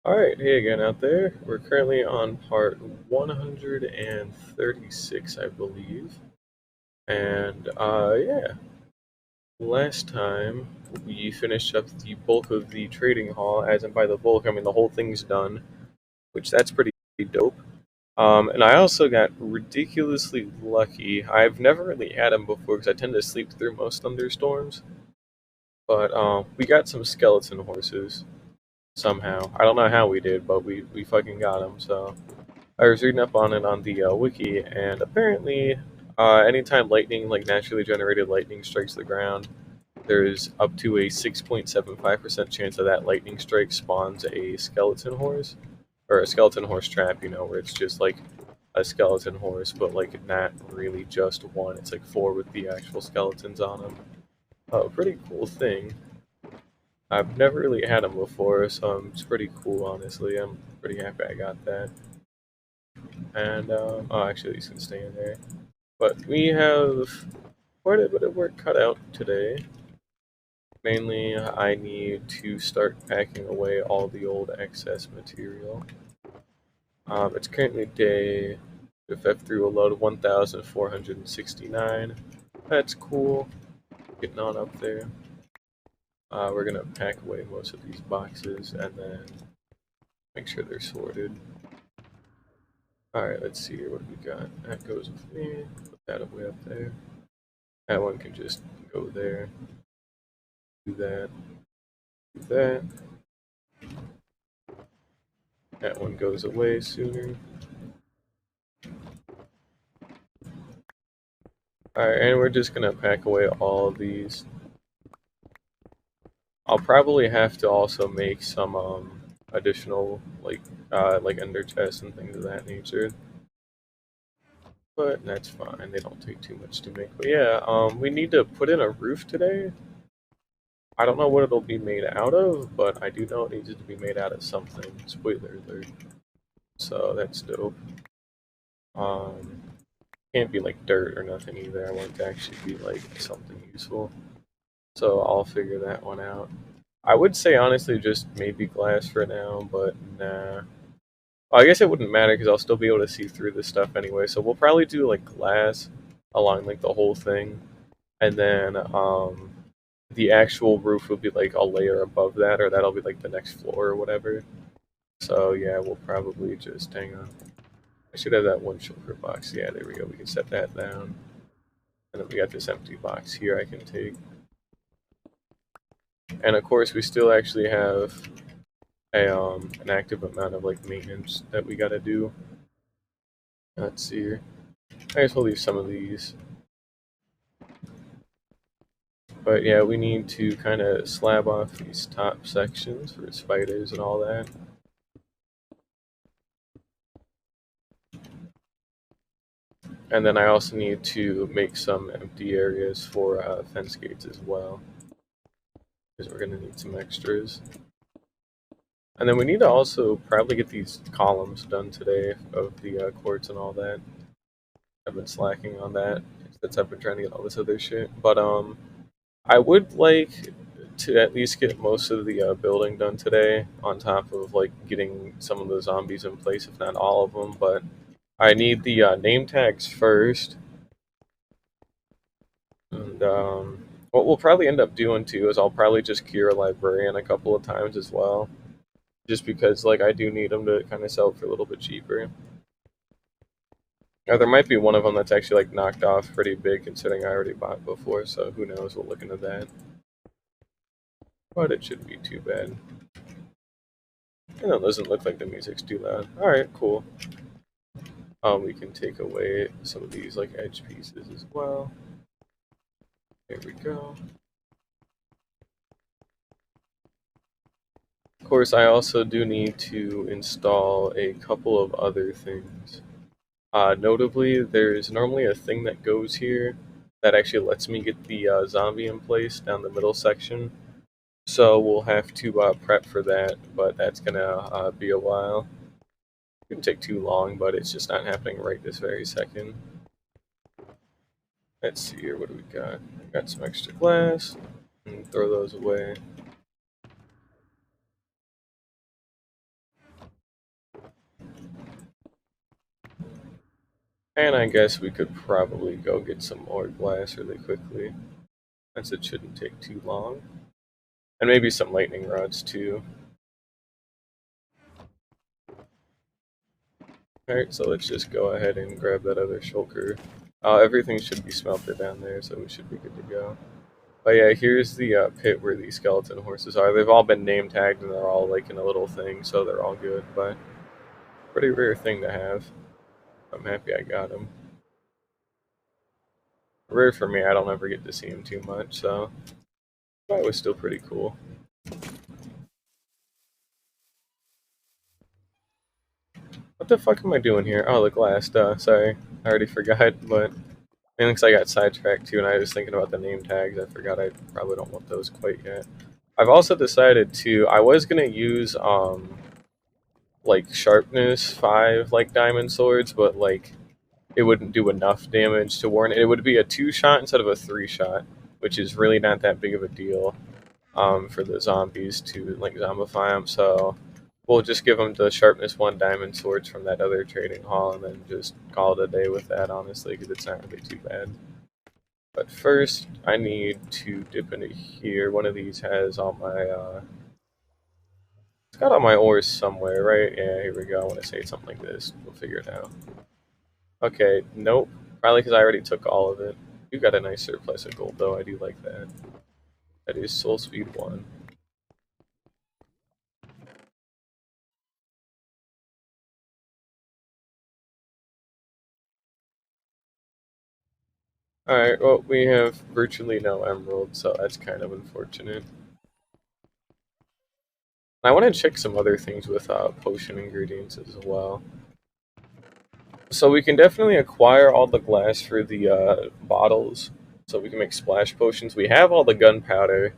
Alright, hey again out there. We're currently on part 136, I believe. And, yeah, last time we finished up the bulk of the trading hall, as in by the bulk, I mean the whole thing's done, which that's pretty dope. And I also got ridiculously lucky. I've never really had them before because I tend to sleep through most thunderstorms, but, we got some skeleton horses somehow. I don't know how we did, but we fucking got them, so. I was reading up on it on the wiki, and apparently, anytime lightning, like naturally generated lightning, strikes the ground, there's up to a 6.75% chance of that lightning strike spawns a skeleton horse, or a skeleton horse trap, where it's just like a skeleton horse, but like not really just one, it's like four with the actual skeletons on them. Pretty cool thing. I've never really had them before, so it's pretty cool, honestly. I'm pretty happy I got that. And, oh, actually, these can stay in there. But we have quite a bit of work cut out today. Mainly, I need to start packing away all the old excess material. It's currently day, if F through a load of 1,469. That's cool. Getting on up there. We're gonna pack away most of these boxes and then make sure they're sorted. Alright, let's see here what we got. That goes with me. Put that away up there. That one can just go there. Do that. Do that. That one goes away sooner. Alright, and we're just gonna pack away all of these. I'll probably have to also make some additional like ender chests and things of that nature. But that's fine, they don't take too much to make. But yeah, we need to put in a roof today. I don't know what it'll be made out of, but I do know it needs to be made out of something. Spoiler alert. So that's dope. Um, can't be like dirt or nothing either. I want it to actually be like something useful. So I'll figure that one out. I would say honestly just maybe glass for now, but nah. Well, I guess it wouldn't matter because I'll still be able to see through this stuff anyway. So we'll probably do like glass along like the whole thing, and then the actual roof will be like a layer above that, or that'll be like the next floor or whatever. So yeah, we'll probably just hang on. I should have that one shulker box. Yeah, there we go. We can set that down. And then we got this empty box here I can take. And of course, we still actually have an active amount of like maintenance that we gotta do. Let's see here. I guess we'll leave some of these. But yeah, we need to kind of slab off these top sections for spiders and all that. And then I also need to make some empty areas for fence gates as well, because we're going to need some extras. And then we need to also probably get these columns done today of the quartz and all that. I've been slacking on that since I've been trying to get all this other shit. But I would like to at least get most of the building done today, on top of like getting some of the zombies in place, if not all of them. But I need the name tags first, and what we'll probably end up doing too is I'll probably just cure a librarian a couple of times as well, just because like I do need them to kind of sell it for a little bit cheaper. Or there might be one of them that's actually like knocked off pretty big, considering I already bought before. So who knows? We'll look into that. But it shouldn't be too bad. And it doesn't look like the music's too loud. All right, cool. We can take away some of these like edge pieces as well. There we go. Of course, I also do need to install a couple of other things. Notably, there's normally a thing that goes here that actually lets me get the zombie in place down the middle section. So we'll have to prep for that, but that's gonna be a while. It shouldn't take too long, but it's just not happening right this very second. Let's see here, what do we got? Got some extra glass, and throw those away. And I guess we could probably go get some more glass really quickly, since it shouldn't take too long. And maybe some lightning rods too. Alright, so let's just go ahead and grab that other shulker. Everything should be smelted down there, so we should be good to go. But yeah, here's the pit where these skeleton horses are. They've all been name tagged and they're all like in a little thing, so they're all good. But pretty rare thing to have. I'm happy I got them. Rare for me, I don't ever get to see them too much, so that was still pretty cool. What the fuck am I doing here? Oh, the glass, duh. Sorry, I already forgot, but thanks I got sidetracked too, and I was thinking about the name tags. I forgot I probably don't want those quite yet. I've also decided to, I was gonna use, like, sharpness 5, like, diamond swords, but, like, it wouldn't do enough damage to warrant it. It would be a 2-shot instead of a 3-shot, which is really not that big of a deal, for the zombies to, like, zombify them, so we'll just give them the sharpness 1 diamond swords from that other trading hall, and then just call it a day with that, honestly, because it's not really too bad. But first, I need to dip into here. One of these has all my, it's got all my ores somewhere, right? Yeah, here we go. I want to say something like this. We'll figure it out. Okay, nope. Probably because I already took all of it. You got a nice surplus of gold, though. I do like that. That is Soul Speed 1. Alright, well, we have virtually no emeralds, so that's kind of unfortunate. I want to check some other things with potion ingredients as well. So we can definitely acquire all the glass for the bottles, so we can make splash potions. We have all the gunpowder.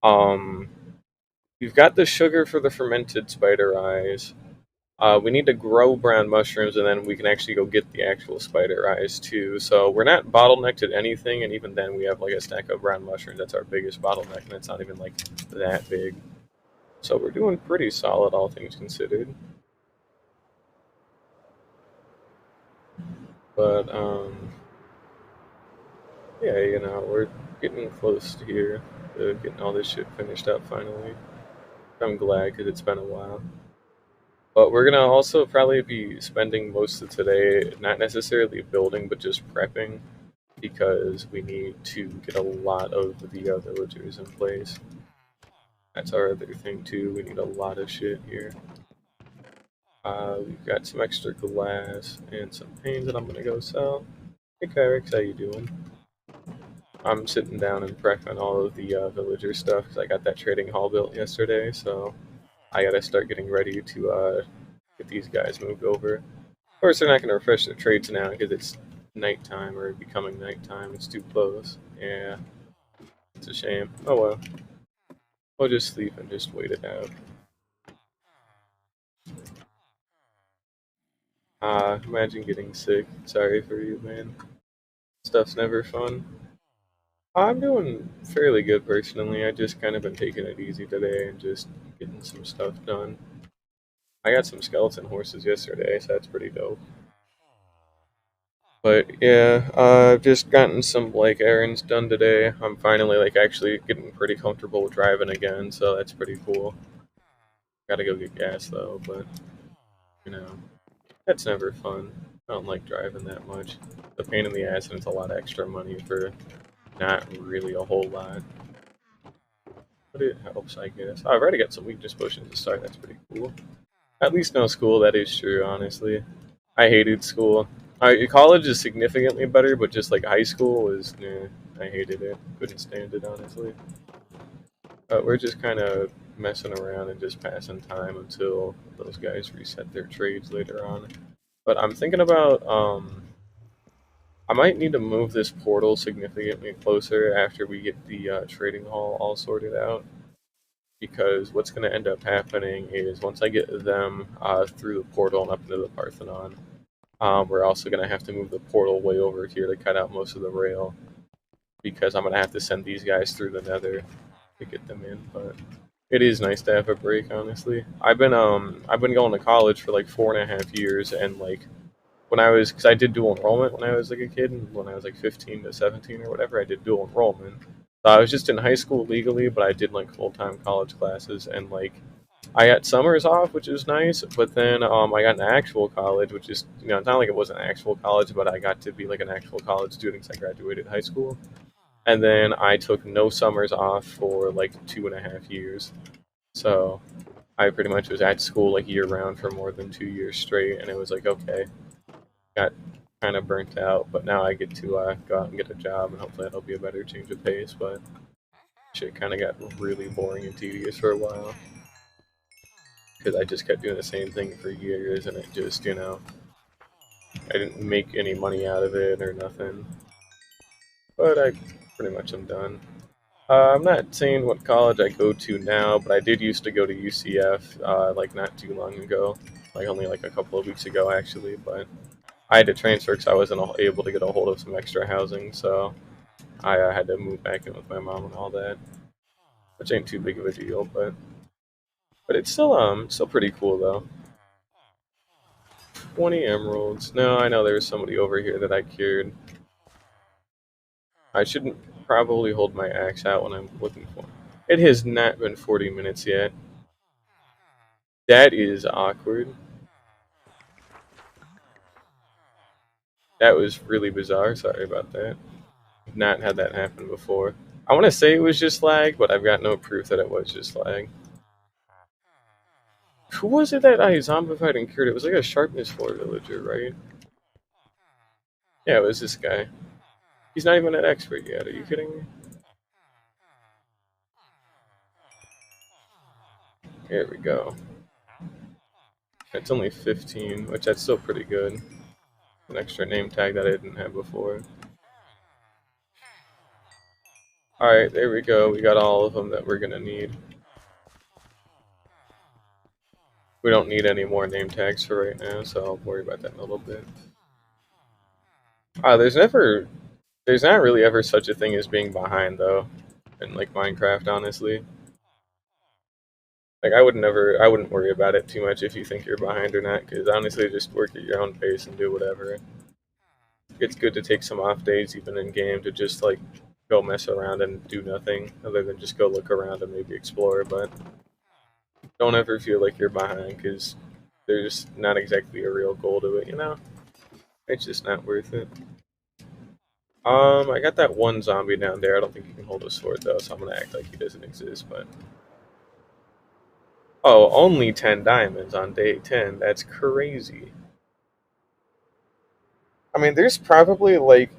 Um, we've got the sugar for the fermented spider eyes. We need to grow brown mushrooms, and then we can actually go get the actual spider eyes too. So we're not bottlenecked at anything, and even then we have like a stack of brown mushrooms. That's our biggest bottleneck, and it's not even like that big. So we're doing pretty solid, all things considered. But yeah, you know, we're getting close to here, to getting all this shit finished up finally. I'm glad because it's been a while. But we're gonna also probably be spending most of today not necessarily building, but just prepping, because we need to get a lot of the villagers in place. That's our other thing too. We need a lot of shit here. We've got some extra glass and some panes that I'm gonna go sell. Hey Kyrix, how you doing? I'm sitting down and prepping all of the villager stuff because I got that trading hall built yesterday, so I gotta start getting ready to get these guys moved over. Of course, they're not gonna refresh their trades now because it's nighttime or becoming nighttime. It's too close. Yeah, it's a shame. Oh well. We'll just sleep and just wait it out. Imagine getting sick. Sorry for you, man. Stuff's never fun. I'm doing fairly good personally. I just kind of been taking it easy today and just getting some stuff done. I got some skeleton horses yesterday, so that's pretty dope. But yeah, I've just gotten some like errands done today. I'm finally like actually getting pretty comfortable with driving again, so that's pretty cool. Gotta go get gas though, but you know, that's never fun. I don't like driving that much. The pain in the ass, and it's a lot of extra money for not really a whole lot. But it helps, I guess. I've already got some weakness potions to start. That's pretty cool. At least no school. That is true, honestly. I hated school. College is significantly better, but just like high school was, nah, I hated it. Couldn't stand it, honestly. We're just kind of messing around and just passing time until those guys reset their trades later on. But I'm thinking about, I might need to move this portal significantly closer after we get the trading hall all sorted out. Because what's going to end up happening is once I get them through the portal and up into the Parthenon, we're also going to have to move the portal way over here to cut out most of the rail, because I'm going to have to send these guys through the nether to get them in. But it is nice to have a break, honestly. I've been going to college for like 4.5 years, and like when I was, because I did dual enrollment when I was like a kid, and when I was like 15 to 17 or whatever, I did dual enrollment. So I was just in high school legally, but I did like full time college classes, and like I got summers off, which is nice. But then I got an actual college, which is it's not like it wasn't an actual college, but I got to be like an actual college student since I graduated high school. And then I took no summers off for like 2.5 years. So I pretty much was at school like year round for more than 2 years straight, and it was like okay, got kind of burnt out, but now I get to go out and get a job, and hopefully that'll be a better change of pace. But shit kind of got really boring and tedious for a while because I just kept doing the same thing for years, and it just I didn't make any money out of it or nothing. But I pretty much am done. I'm not saying what college I go to now, but I did used to go to UCF like not too long ago, like only like a couple of weeks ago actually. But I had to transfer because I wasn't able to get a hold of some extra housing, so I had to move back in with my mom and all that, which ain't too big of a deal, but it's still pretty cool though. 20 emeralds. No, I know there's somebody over here that I cured. I shouldn't probably hold my axe out when I'm looking for him. It has not been 40 minutes yet. That is awkward. That was really bizarre. Sorry about that. I've not had that happen before. I want to say it was just lag, but I've got no proof that it was just lag. Who was it that I zombified and cured? It was like a sharpness 4 villager, right? Yeah, it was this guy. He's not even an expert yet. Are you kidding me? Here we go. It's only 15, which that's still pretty good. An extra name tag that I didn't have before. Alright, there we go. We got all of them that we're gonna need. We don't need any more name tags for right now, so I'll worry about that in a little bit. There's not really ever such a thing as being behind though, in like Minecraft, honestly. Like I wouldn't worry about it too much if you think you're behind or not, because honestly, just work at your own pace and do whatever. It's good to take some off days, even in game, to just like go mess around and do nothing other than just go look around and maybe explore. But don't ever feel like you're behind, because there's not exactly a real goal to it, you know? It's just not worth it. I got that one zombie down there. I don't think he can hold a sword though, so I'm gonna act like he doesn't exist. But oh, only 10 diamonds on day 10. That's crazy. I mean, there's probably like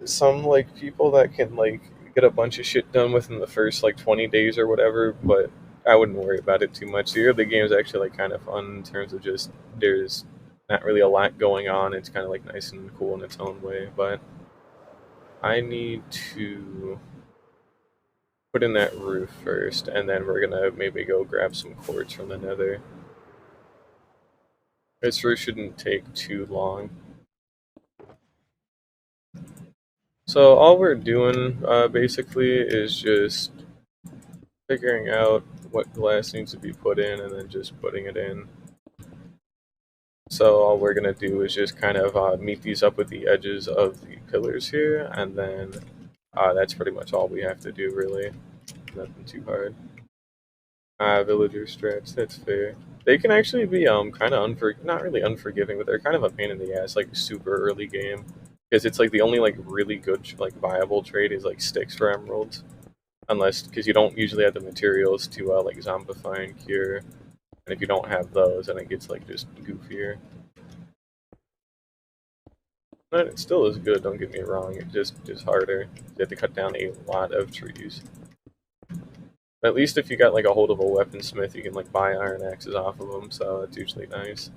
some like people that can like get a bunch of shit done within the first like 20 days or whatever, but I wouldn't worry about it too much. The early game is actually like kind of fun in terms of just there's not really a lot going on. It's kind of like nice and cool in its own way, but I need to put in that roof first, and then we're gonna maybe go grab some quartz from the nether. This roof shouldn't take too long. So all we're doing basically is just figuring out what glass needs to be put in and then just putting it in. So all we're going to do is just kind of meet these up with the edges of the pillars here, and then that's pretty much all we have to do really. Nothing too hard. Villager strats, that's fair. They can actually be kind of not really unforgiving, but they're kind of a pain in the ass like super early game, because it's like the only like really good like viable trade is like sticks for emeralds, unless because you don't usually have the materials to like zombify and cure, and if you don't have those, then it gets like just goofier. But it still is good. Don't get me wrong. It just is harder. You have to cut down a lot of trees. At least if you got like a hold of a weaponsmith, you can like buy iron axes off of them, so that's usually nice.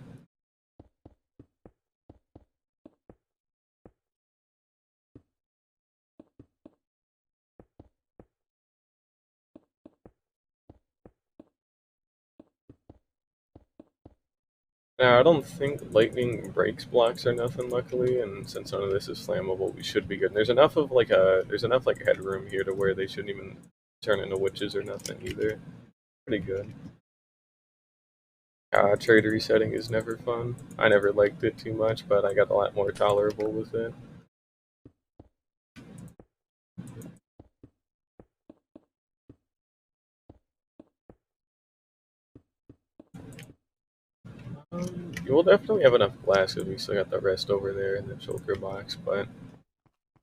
Now, I don't think lightning breaks blocks or nothing, luckily, and since none of this is flammable, we should be good. And there's enough like headroom here to where they shouldn't even turn into witches or nothing either. Pretty good. Trade resetting is never fun. I never liked it too much, but I got a lot more tolerable with it. You will definitely have enough glass because we still got the rest over there in the choker box, but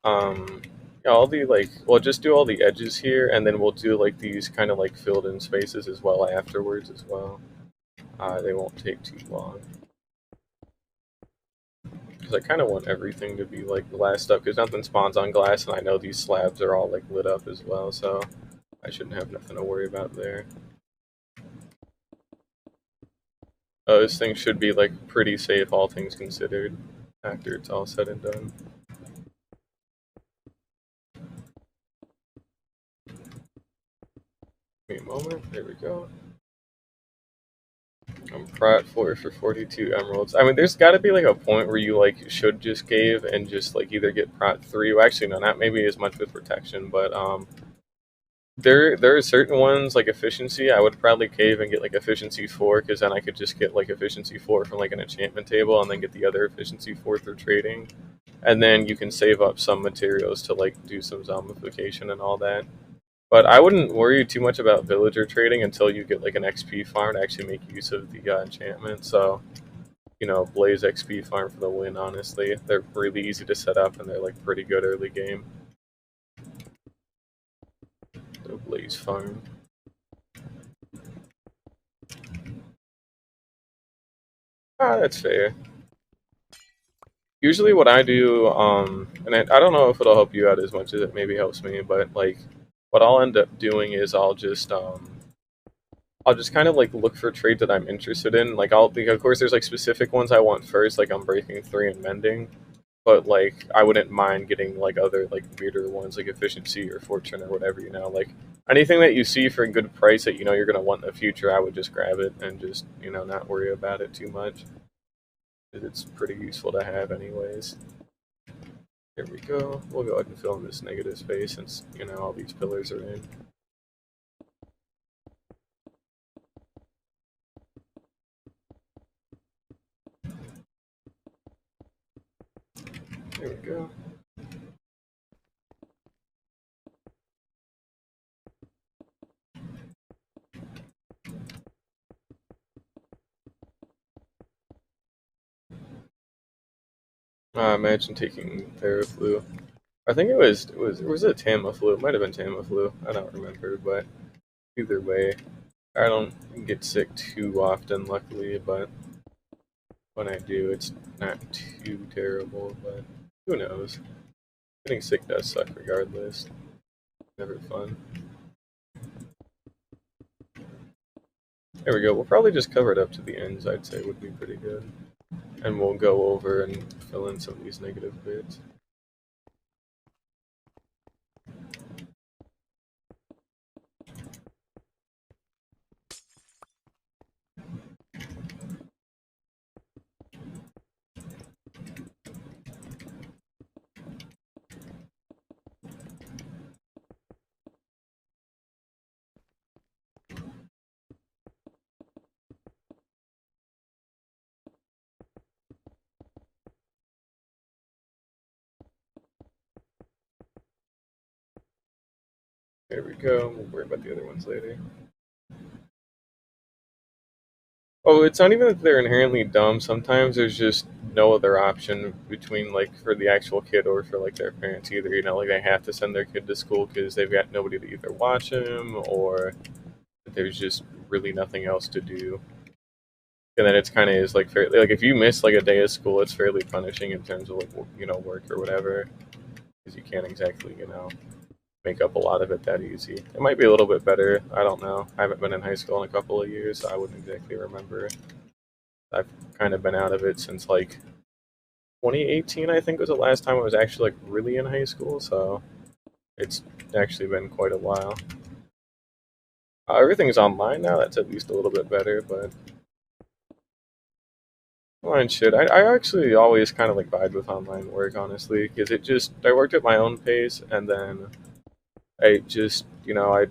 um, yeah, I'll do like, well, just do all the edges here, and then we'll do like these kind of like filled in spaces as well afterwards as well. They won't take too long because I kind of want everything to be like glassed up because nothing spawns on glass, and I know these slabs are all like lit up as well, so I shouldn't have nothing to worry about there. This thing should be like pretty safe, all things considered, after it's all said and done. Give me a moment. There we go. I'm prat for 42 emeralds. I mean, there's got to be like a point where you like should just cave and just like either get prat 3. Well, actually, no, not maybe as much with protection, but there are certain ones like efficiency. I would probably cave and get like efficiency 4 because then I could just get like efficiency 4 from like an enchantment table and then get the other efficiency 4 through trading, and then you can save up some materials to like do some zombification and all that. But I wouldn't worry too much about villager trading until you get like an XP farm to actually make use of the enchantment. So, Blaze XP farm for the win, honestly. They're really easy to set up and they're like pretty good early game. The Blaze farm. That's fair. Usually what I do, and I don't know if it'll help you out as much as it maybe helps me, but like what I'll end up doing is I'll just kind of like look for trades that I'm interested in. Like of course there's like specific ones I want first, like I'm breaking 3 and mending. But like I wouldn't mind getting like other like weirder ones like efficiency or fortune or whatever. Like anything that you see for a good price that you're gonna want in the future, I would just grab it and just not worry about it too much. It's pretty useful to have anyways. Here we go. We'll go ahead and fill in this negative space since all these pillars are in. There we go. Imagine taking Theraflu. I think it was a Tamiflu. It might have been Tamiflu. I don't remember, but either way, I don't get sick too often, luckily. But when I do, it's not too terrible. But who knows? Getting sick does suck, regardless. Never fun. There we go. We'll probably just cover it up to the ends. I'd say would be pretty good, and we'll go over and fill in some of these negative bits. There we go. We'll worry about the other ones later. Oh, it's not even that they're inherently dumb. Sometimes there's just no other option between like for the actual kid or for like their parents either. Like they have to send their kid to school because they've got nobody to either watch him or there's just really nothing else to do. And then it's kind of is like fairly like if you miss like a day of school, it's fairly punishing in terms of like work or whatever because you can't exactly make up a lot of it that easy. It might be a little bit better. I don't know. I haven't been in high school in a couple of years, so I wouldn't exactly remember. I've kind of been out of it since like 2018, I think was the last time I was actually like really in high school, so it's actually been quite a while. Everything's online now. That's at least a little bit better, but online shit. I actually always kind of like vibe with online work, honestly, because I worked at my own pace, and then I just I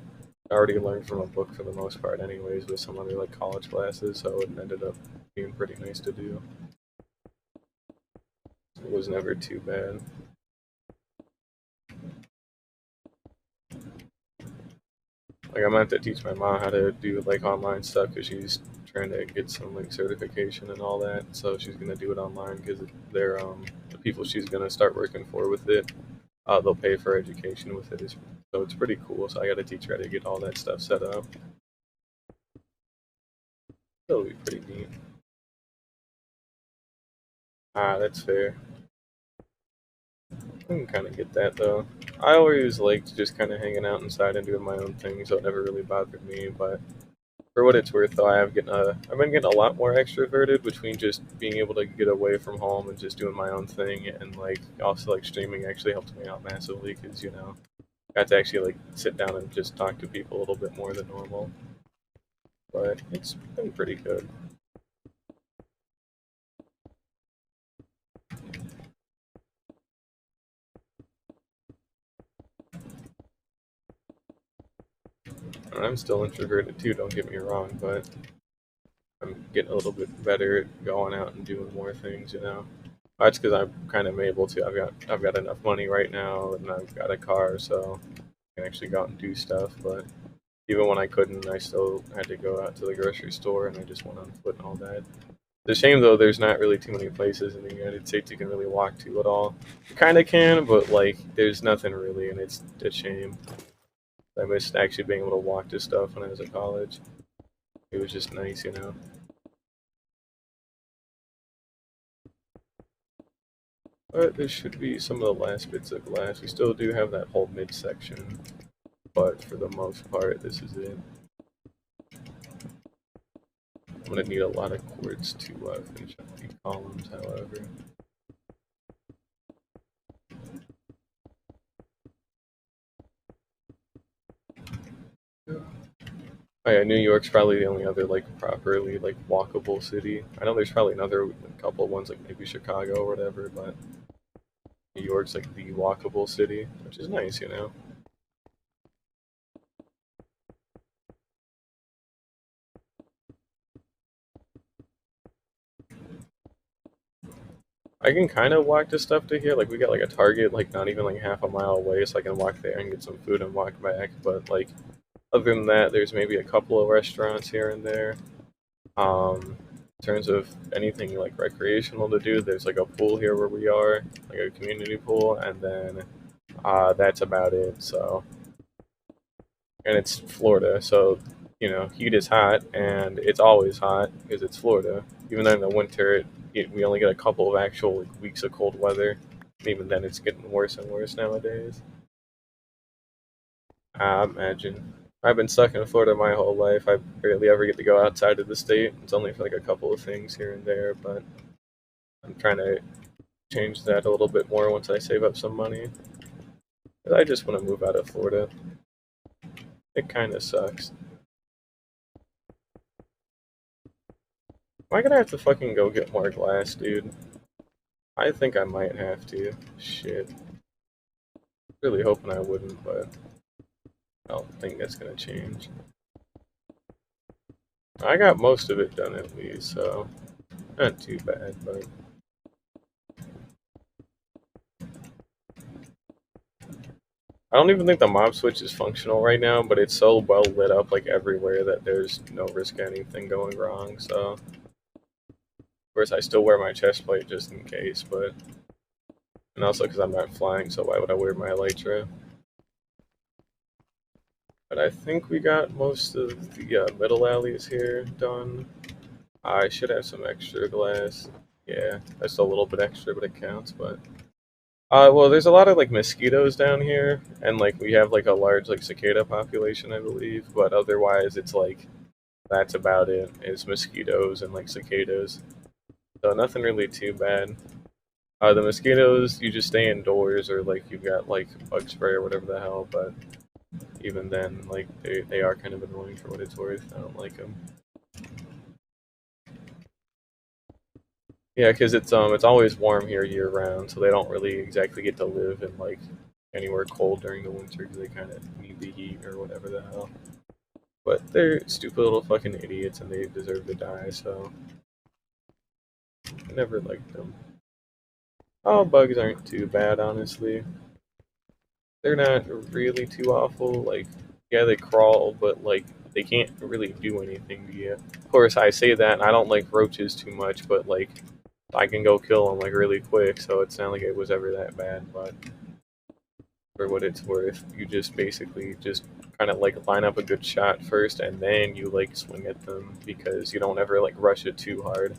I already learned from a book for the most part anyways with some other like college classes, so it ended up being pretty nice to do. It was never too bad. Like I'm gonna have to teach my mom how to do like online stuff because she's trying to get some like certification and all that. So she's gonna do it online because they're the people she's gonna start working for with it. They'll pay for education with it, so it's pretty cool. So I got to teach her how to get all that stuff set up. That'll be pretty neat. That's fair. I can kind of get that though. I always liked just kind of hanging out inside and doing my own thing, so it never really bothered me. But for what it's worth, though, I've been getting a lot more extroverted between just being able to get away from home and just doing my own thing, and like also like streaming actually helped me out massively because I got to actually like sit down and just talk to people a little bit more than normal. But it's been pretty good. And I'm still introverted too, don't get me wrong, but I'm getting a little bit better at going out and doing more things. That's because I'm kind of able to. I've got enough money right now, and I've got a car, so I can actually go out and do stuff. But even when I couldn't, I still had to go out to the grocery store, and I just went on foot and all that. It's a shame though. There's not really too many places in the United States you can really walk to at all. You kind of can, but like there's nothing really, and it's a shame. I missed actually being able to walk to stuff when I was at college. It was just nice. But there should be some of the last bits of glass. We still do have that whole midsection, but for the most part, this is it. I'm gonna need a lot of quartz to finish up the columns, however. Oh yeah, New York's probably the only other like properly like walkable city. I know there's probably another couple of ones like maybe Chicago or whatever, but New York's like the walkable city, which is nice. I can kind of walk to stuff to here. Like we got like a Target like not even like half a mile away, so I can walk there and get some food and walk back. But like other than that, there's maybe a couple of restaurants here and there. In terms of anything like recreational to do, there's like a pool here where we are, like a community pool, and then that's about it. So, and it's Florida, so heat is hot, and it's always hot because it's Florida. Even though in the winter, we only get a couple of actual like, weeks of cold weather. And even then, it's getting worse and worse nowadays. I imagine. I've been stuck in Florida my whole life. I barely ever get to go outside of the state. It's only for like a couple of things here and there, but I'm trying to change that a little bit more once I save up some money. 'Cause I just want to move out of Florida. It kind of sucks. Am I gonna have to fucking go get more glass, dude? I think I might have to. Shit. Really hoping I wouldn't, but I don't think that's gonna change. I got most of it done at least, so not too bad, but I don't even think the mob switch is functional right now, but it's so well lit up like everywhere that there's no risk of anything going wrong. So, of course, I still wear my chest plate just in case, but and also because I'm not flying, so why would I wear my elytra? But I think we got most of the middle alleys here done. I should have some extra glass. Yeah, that's a little bit extra, but it counts. But well, there's a lot of like mosquitoes down here, and like we have like a large like cicada population, I believe. But otherwise, it's like that's about it. It's mosquitoes and like cicadas, so nothing really too bad. The mosquitoes, you just stay indoors, or like you've got like bug spray or whatever the hell. But even then, like they are kind of annoying for what it's worth. I don't like them. Yeah, because it's always warm here year round, so they don't really exactly get to live in like anywhere cold during the winter because they kind of need the heat or whatever the hell. But they're stupid little fucking idiots and they deserve to die, so I never liked them. All bugs aren't too bad, honestly. They're not really too awful. Like, yeah, they crawl, but like they can't really do anything to you. Of course, I say that and I don't like roaches too much, but like I can go kill them like really quick, so it's not like it was ever that bad. But for what it's worth, you just basically just kind of like line up a good shot first, and then you like swing at them because you don't ever like rush it too hard.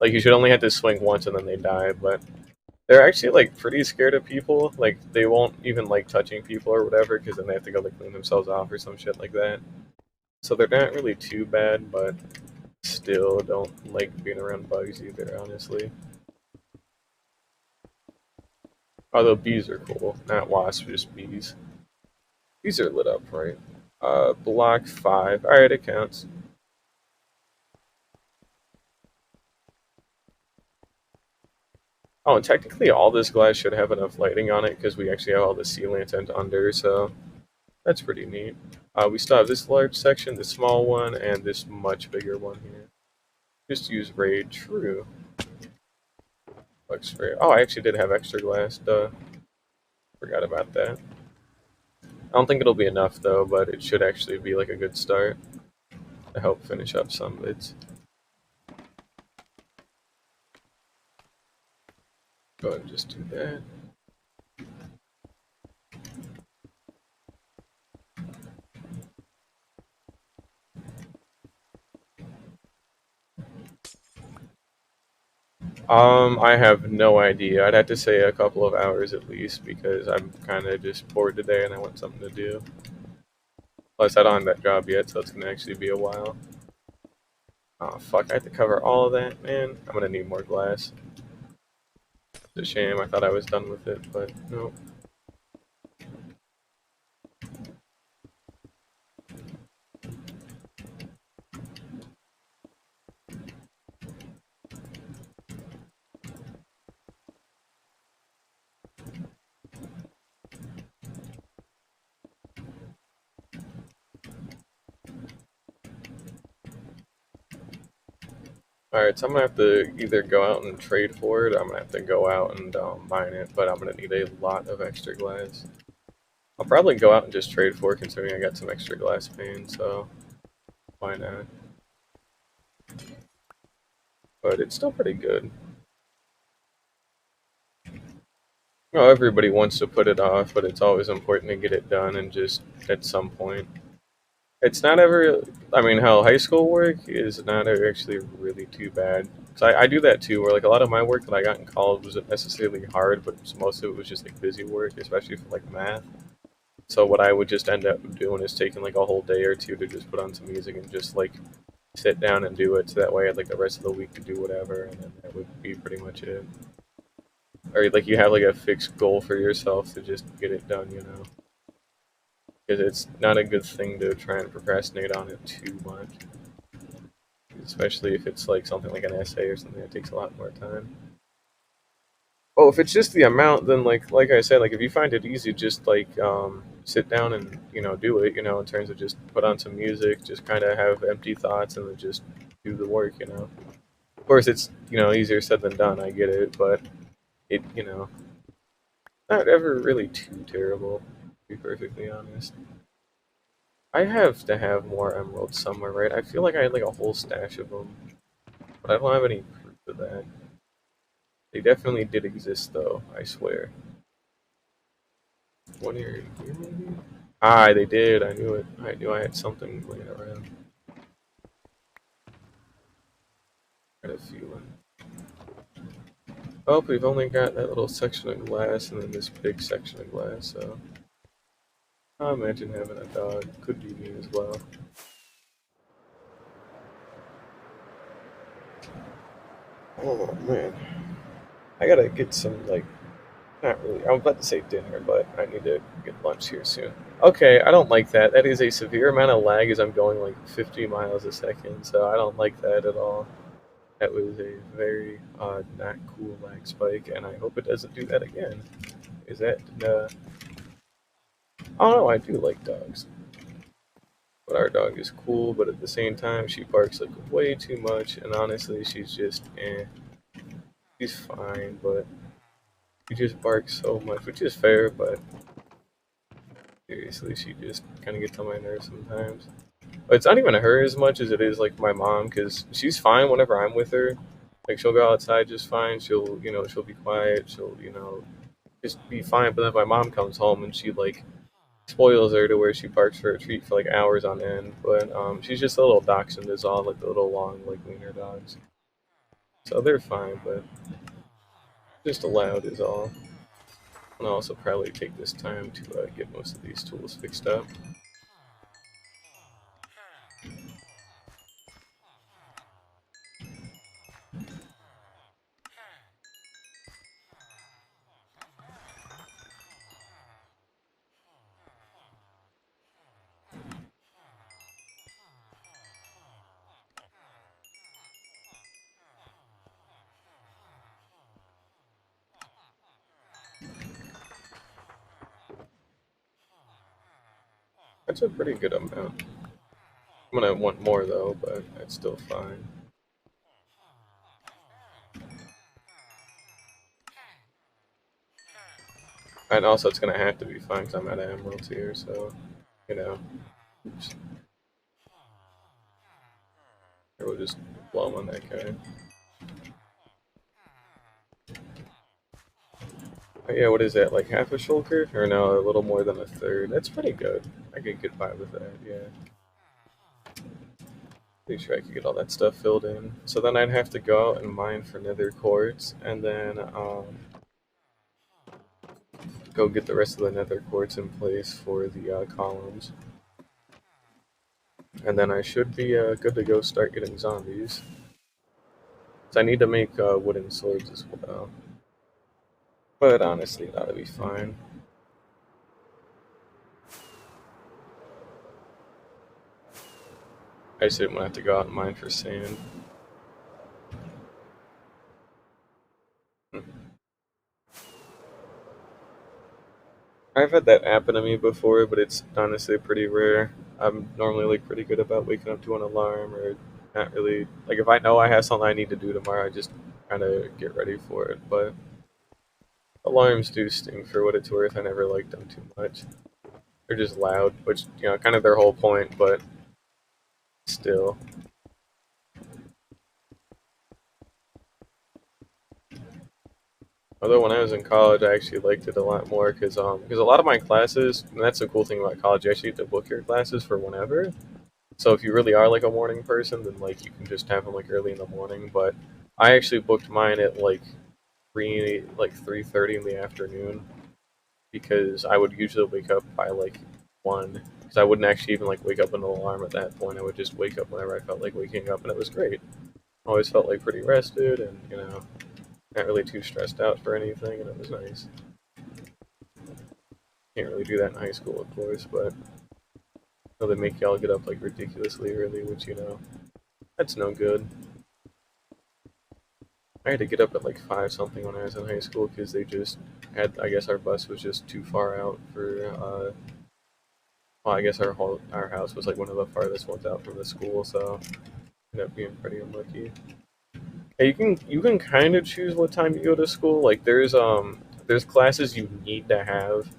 Like you should only have to swing once and then they die, but they're actually like pretty scared of people. Like they won't even like touching people or whatever because then they have to go like clean themselves off or some shit like that. So they're not really too bad, but still don't like being around bugs either, honestly. Although bees are cool, not wasps, just bees. Bees are lit up, right? Block 5. Alright, it counts. Oh, and technically all this glass should have enough lighting on it because we actually have all the sea lanterns under, so that's pretty neat. We still have this large section, this small one, and this much bigger one here. Just use raid, true. X-ray. Oh, I actually did have extra glass, duh. Forgot about that. I don't think it'll be enough though, but it should actually be like a good start to help finish up some bits. Go ahead and just do that. I have no idea. I'd have to say a couple of hours at least because I'm kind of just bored today and I want something to do. Plus, I don't have that job yet, so it's gonna actually be a while. Oh fuck! I have to cover all of that, man. I'm gonna need more glass. It's a shame. I thought I was done with it, but no. Alright, so I'm gonna have to either go out and trade for it, or I'm gonna have to go out and mine it, but I'm gonna need a lot of extra glass. I'll probably go out and just trade for it, considering I got some extra glass pane, so why not? But it's still pretty good. Well, everybody wants to put it off, but it's always important to get it done and just at some point. It's not ever, I mean, hell, high school work is not actually really too bad. So I do that too, where like a lot of my work that I got in college wasn't necessarily hard, but most of it was just like busy work, especially for like math. So what I would just end up doing is taking like a whole day or two to just put on some music and just like sit down and do it. So that way I had like the rest of the week to do whatever, and then that would be pretty much it. Or like you have like a fixed goal for yourself to just get it done, you know? Because it's not a good thing to try and procrastinate on it too much, especially if it's like something like an essay or something that takes a lot more time. Oh, if it's just the amount, then like I said, like if you find it easy, just like sit down and do it. In terms of just put on some music, just kind of have empty thoughts, and then just do the work. Of course, it's easier said than done. I get it, but it not ever really too terrible. To be perfectly honest. I have to have more emeralds somewhere, right? I feel like I had like a whole stash of them, but I don't have any proof of that. They definitely did exist, though. I swear. One here, maybe. Ah, they did. I knew it. I knew I had something laying around. I had a feeling. Oh, we've only got that little section of glass and then this big section of glass, so I imagine having a dog could be me as well. Oh man, I gotta get some like not really. I'm about to say dinner, but I need to get lunch here soon. Okay, I don't like that. That is a severe amount of lag as I'm going like 50 miles a second, so I don't like that at all. That was a very not cool lag spike, and I hope it doesn't do that again. Is that? Oh no, I do like dogs, But our dog is cool, but at the same time, she barks like way too much, and honestly, she's just eh. She's fine, but she just barks so much, which is fair, but seriously, she just kind of gets on my nerves sometimes. But it's not even her as much as it is like my mom, because she's fine whenever I'm with her. Like she'll go outside just fine. She'll be quiet. She'll just be fine. But then my mom comes home and she like spoils her to where she barks for a treat for like hours on end. But she's just a little dachshund is all, like the little long like wiener dogs. So they're fine, but just loud is all. And I'll also probably take this time to get most of these tools fixed up. That's a pretty good amount. I'm gonna want more though, but that's still fine. And also, it's gonna have to be fine because I'm at Emerald here, so you know, oops, here we'll just blow on that guy. But yeah, what is that? Like half a shulker, or no, a little more than a third? That's pretty good. I could get by with that. Yeah, pretty sure I could get all that stuff filled in. So then I'd have to go out and mine for nether quartz, and then go get the rest of the nether quartz in place for the columns. And then I should be good to go start getting zombies. So I need to make wooden swords as well. But honestly, that'll be fine. I just didn't want to have to go out and mine for sand. I've had that happen to me before, but it's honestly pretty rare. I'm normally like pretty good about waking up to an alarm or not really like if I know I have something I need to do tomorrow, I just kind of get ready for it. But alarms do sting for what it's worth. I never liked them too much. They're just loud, which kind of their whole point, but still. Although when I was in college, I actually liked it a lot more because a lot of my classes, and that's the cool thing about college, you actually get to book your classes for whenever. So if you really are like a morning person, then like you can just have them like early in the morning. But I actually booked mine at like 3:30 in the afternoon because I would usually wake up by like 1 because I wouldn't actually even like wake up with an alarm at that point. I would just wake up whenever I felt like waking up, and it was great. I always felt like pretty rested and not really too stressed out for anything, and it was nice. Can't really do that in high school, of course, but they make y'all get up like ridiculously early, which that's no good. I had to get up at like 5 something when I was in high school because they just had. I guess our bus was just too far out for. Well, I guess our house was like one of the farthest ones out from the school, so ended up being pretty unlucky. Yeah, you can kind of choose what time you go to school. Like there's classes you need to have,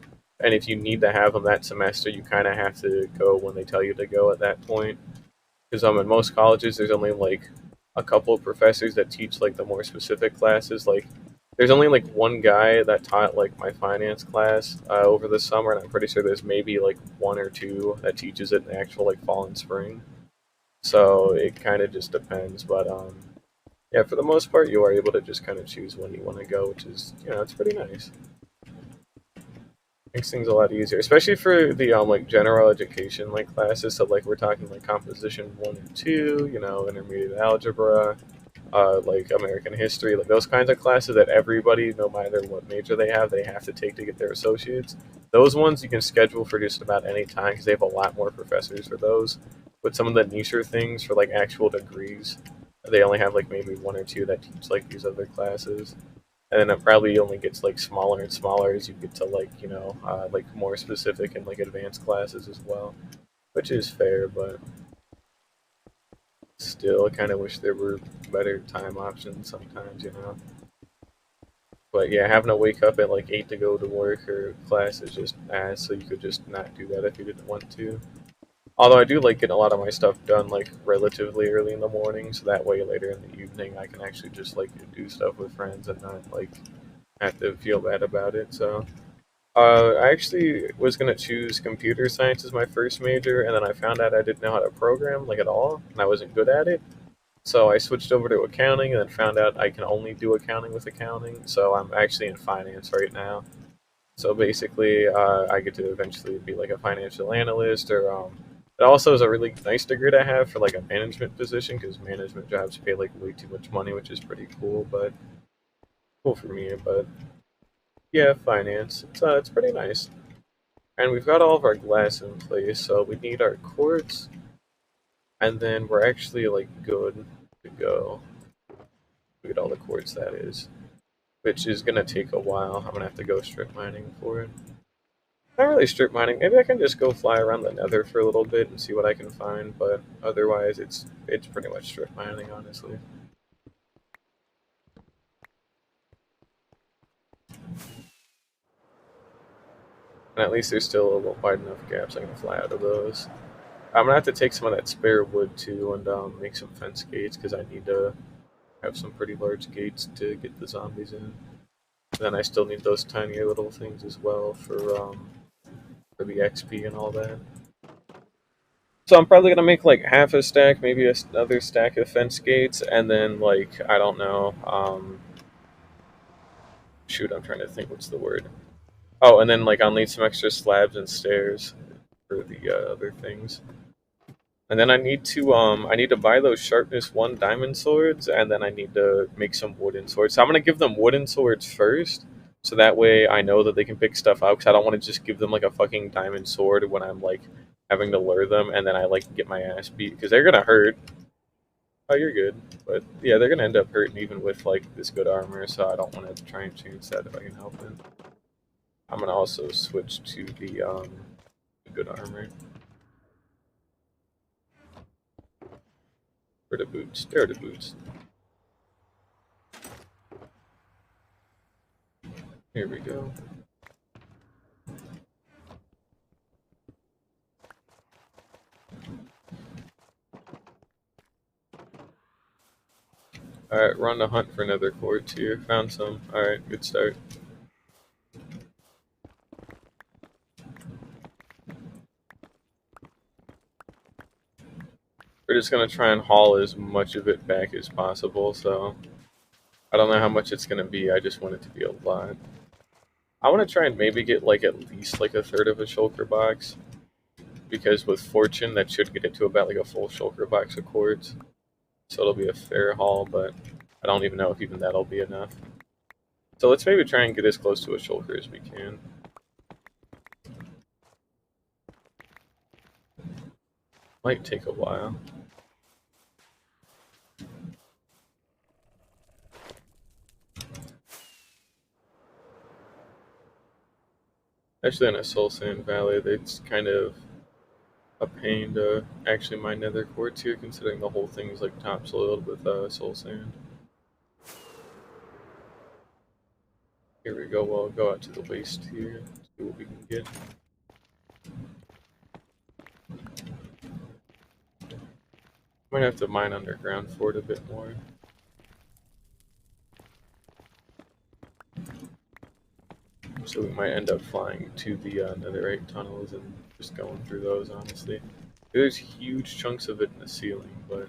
and if you need to have them that semester, you kind of have to go when they tell you to go at that point. Because in most colleges, there's only like a couple of professors that teach like the more specific classes. Like there's only like one guy that taught like my finance class over the summer, and I'm pretty sure there's maybe like one or two that teaches it in the actual like fall and spring. So it kind of just depends, but yeah, for the most part, you are able to just kind of choose when you want to go, which is it's pretty nice. Makes things a lot easier, especially for the like general education like classes. So like we're talking like composition 1 and 2, intermediate algebra, like American history, like those kinds of classes that everybody, no matter what major they have to take to get their associates. Those ones you can schedule for just about any time because they have a lot more professors for those. But some of the nicher things for like actual degrees, they only have like maybe one or two that teach like these other classes. And then it probably only gets like smaller and smaller as you get to like like more specific and like advanced classes as well. which is fair, but still, I kind of wish there were better time options sometimes, you know. But yeah, having to wake up at like 8 to go to work or class is just ass, so you could just not do that if you didn't want to. Although I do like getting a lot of my stuff done like relatively early in the morning, so that way later in the evening I can actually just like do stuff with friends and not like have to feel bad about it. So I actually was gonna choose computer science as my first major, and then I found out I didn't know how to program like at all, and I wasn't good at it. So I switched over to accounting, and then found out I can only do accounting with accounting. So I'm actually in finance right now. So basically, I get to eventually be like a financial analyst, or it also is a really nice degree to have for like a management position because management jobs pay like way too much money, which is pretty cool. But cool for me. But yeah, finance. It's pretty nice. And we've got all of our glass in place, so we need our quartz, and then we're actually like good to go. We get all the quartz that is, which is gonna take a while. I'm gonna have to go strip mining for it. Not really strip mining. Maybe I can just go fly around the Nether for a little bit and see what I can find. But otherwise, it's pretty much strip mining, honestly. And at least there's still a little wide enough gaps I can fly out of those. I'm gonna have to take some of that spare wood too and make some fence gates because I need to have some pretty large gates to get the zombies in. Then I still need those tiny little things as well for the XP and all that. So I'm probably gonna make like half a stack, maybe another stack of fence gates, and then like I don't know. Shoot, I'm trying to think what's the word. Oh, and then like I'll need some extra slabs and stairs for the other things. And then I need to buy those sharpness 1 diamond swords, and then I need to make some wooden swords. So I'm gonna give them wooden swords first, so that way I know that they can pick stuff out. Because I don't want to just give them like a fucking diamond sword when I'm like having to lure them, and then I like get my ass beat because they're gonna hurt. Oh, you're good, but yeah, they're gonna end up hurting even with like this good armor. So I don't want to try and change that if I can help it. I'm gonna also switch to the good armor for the boots. There are the boots. Here we go. Alright, we're on the hunt for another quartz here. Found some. Alright, good start. We're just gonna try and haul as much of it back as possible, so I don't know how much it's gonna be, I just want it to be a lot. I wanna try and maybe get like at least like a third of a shulker box. Because with fortune that should get it to about like a full shulker box of quartz. So it'll be a fair haul, but I don't even know if even that'll be enough. So let's maybe try and get as close to a shulker as we can. Might take a while. Actually, in a Soul Sand Valley, it's kind of a pain to actually mine nether quartz here, considering the whole thing is like topsoiled with soul sand. Here we go. We'll go out to the waste here, see what we can get. Might have to mine underground for it a bit more. So we might end up flying to the netherite tunnels and just going through those, honestly. There's huge chunks of it in the ceiling, but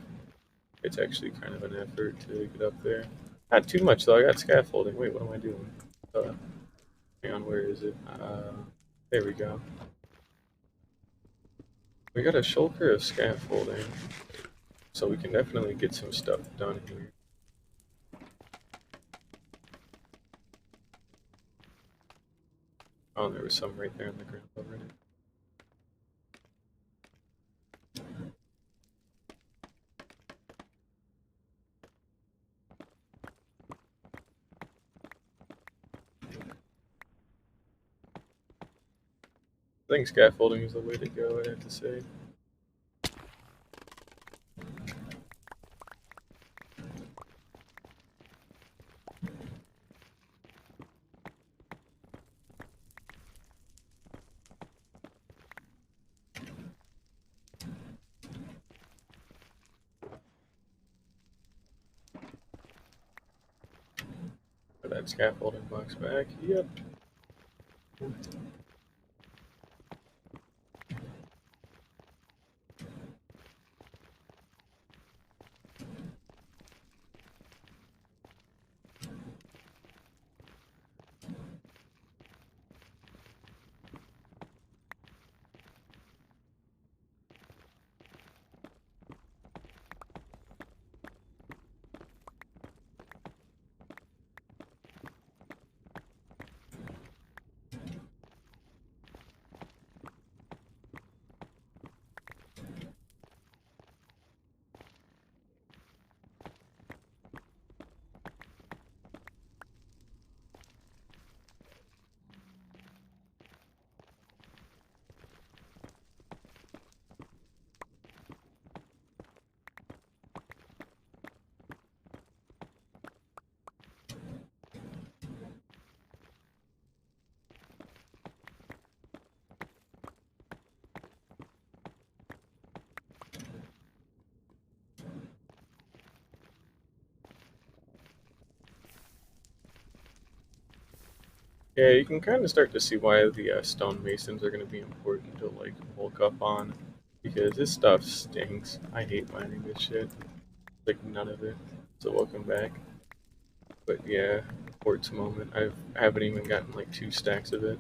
it's actually kind of an effort to get up there. Not too much, though. I got scaffolding. Wait, what am I doing? Hang on, where is it? There we go. We got a shulker of scaffolding, so we can definitely get some stuff done here. Oh, there was some right there on the ground already. I think scaffolding is the way to go, I have to say. that scaffolding box back. Yep. Yeah, you can kind of start to see why the stonemasons are going to be important to like bulk up on, because this stuff stinks. I hate mining this shit. Like none of it. So welcome back. But yeah, quartz moment. I haven't even gotten like 2 stacks of it,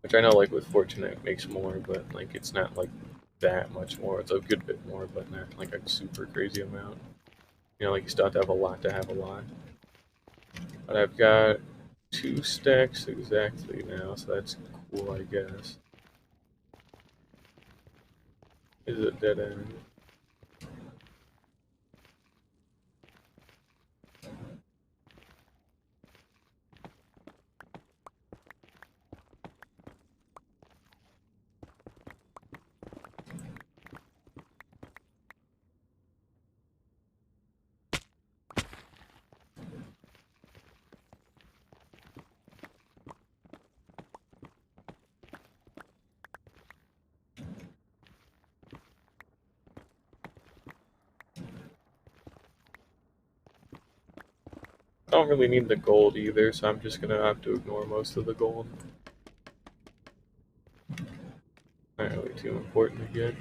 which I know like with fortune it makes more, but like it's not like that much more. It's a good bit more, but not like a super crazy amount. You know, like you still have to have a lot. But I've got 2 stacks exactly now, so that's cool, I guess. Is it dead end? I don't really need the gold either, so I'm just gonna have to ignore most of the gold. Not really too important to get.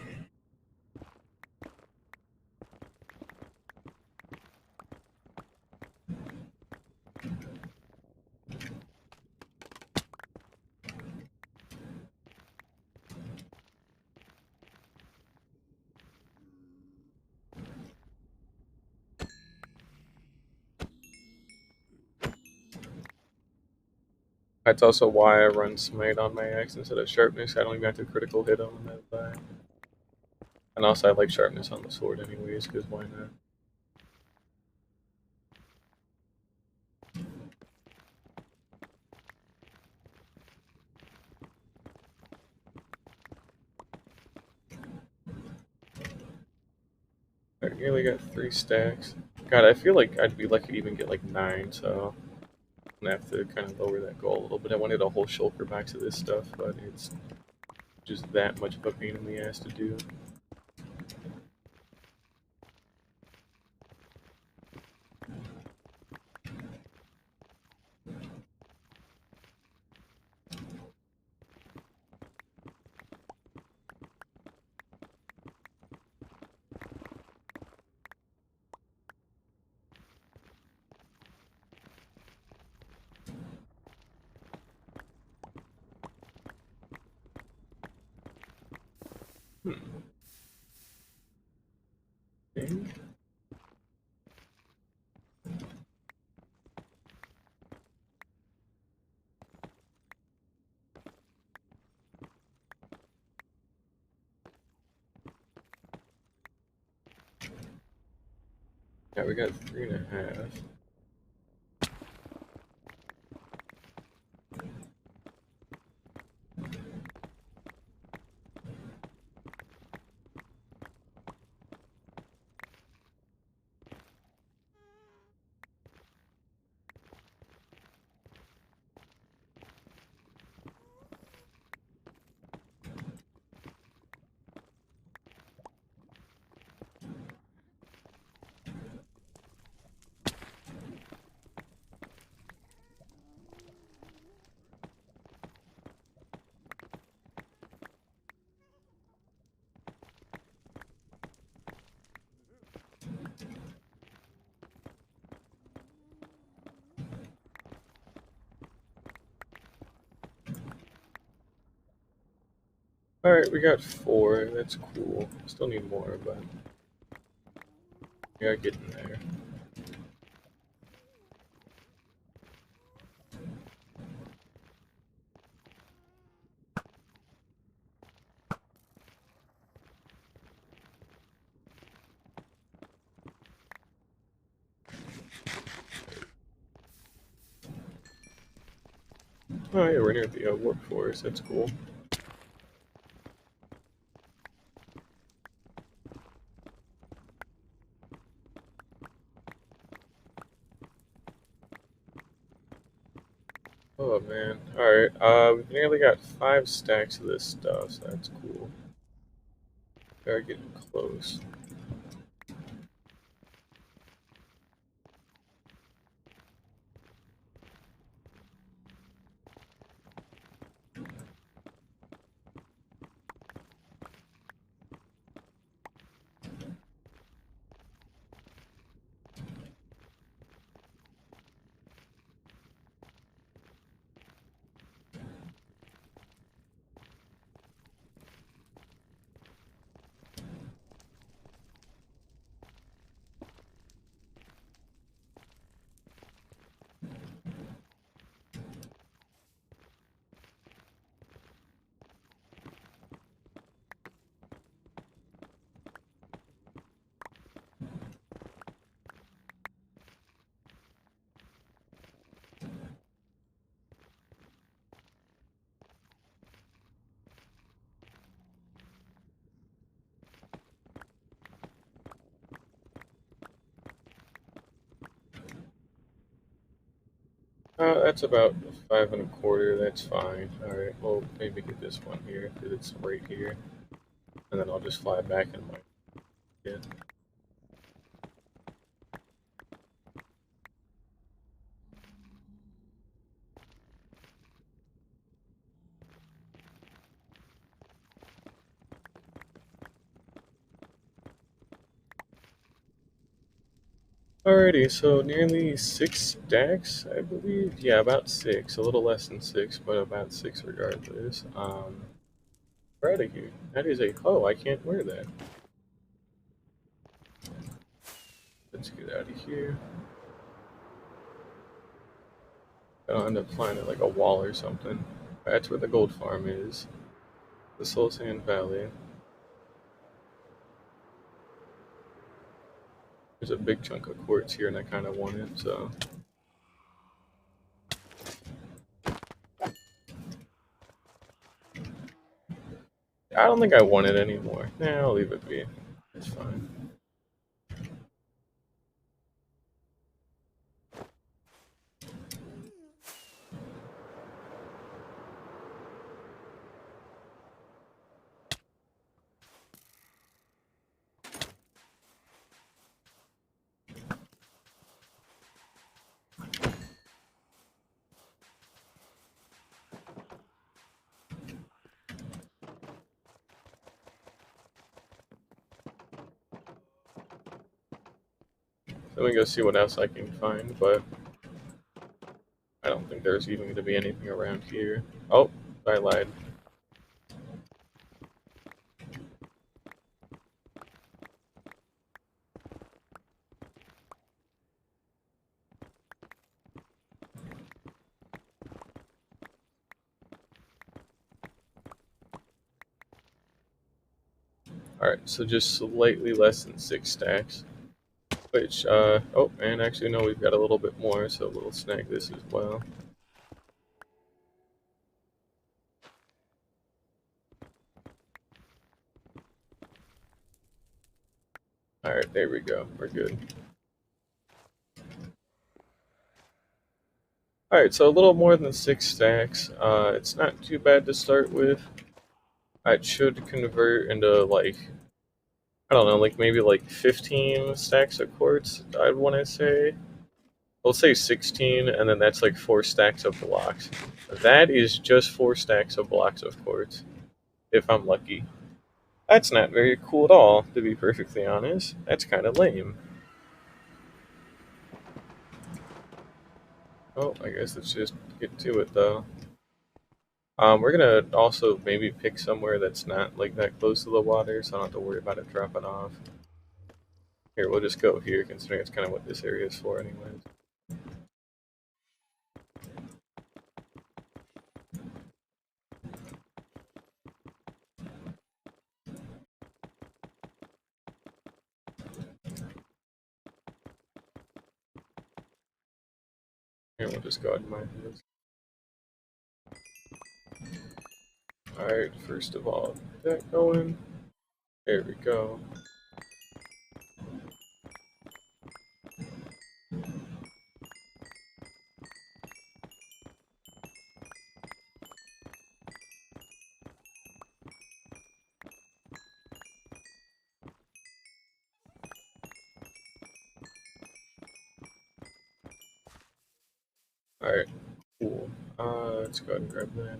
That's also why I run smite on my axe instead of sharpness. I don't even have to critical hit on that die. And also I like sharpness on the sword anyways, because why not? I nearly got 3 stacks. God, I feel like I'd be lucky to even get like 9, so I'm gonna have to kind of lower that goal a little bit. I wanted a whole shulker box of this stuff, but it's just that much of a pain in the ass to do. Hmm. Okay. Yeah, we got 3.5. Alright, we got 4. That's cool. Still need more, but we are getting there. Oh yeah, we're near the workforce. That's cool. Oh man. Alright, we've nearly got 5 stacks of this stuff, so that's cool. We are getting close. That's about 5 1/4. That's fine. Alright, well, maybe get this one here, because it's right here. And then I'll just fly back and like, yeah. Alrighty, so nearly 6 stacks, I believe. Yeah, about 6. A little less than 6, but about 6 regardless. We're out of here. That is a. Oh, I can't wear that. Let's get out of here. I'll end up flying at like a wall or something. That's where the gold farm is. The Soul Sand Valley. There's a big chunk of quartz here, and I kind of want it, so. I don't think I want it anymore. Nah, I'll leave it be. It's fine. Let me go see what else I can find, but I don't think there's even going to be anything around here. Oh, I lied. Alright, so just slightly less than 6 stacks. Which, oh, and actually, no, we've got a little bit more, so we'll snag this as well. Alright, there we go. We're good. Alright, so a little more than 6 stacks. It's not too bad to start with. It should convert into, like, I don't know, like maybe like 15 stacks of quartz, I'd want to say. We'll say 16, and then that's like 4 stacks of blocks. That is just 4 stacks of blocks of quartz, if I'm lucky. That's not very cool at all, to be perfectly honest. That's kind of lame. Oh, I guess let's just get to it, though. We're gonna also maybe pick somewhere that's not like that close to the water, so I don't have to worry about it dropping off. Here, we'll just go here, considering it's kind of what this area is for, anyways. Here, we'll just go ahead and mine this. Alright, first of all, get that going. There we go. Alright, cool. Let's go ahead and grab that.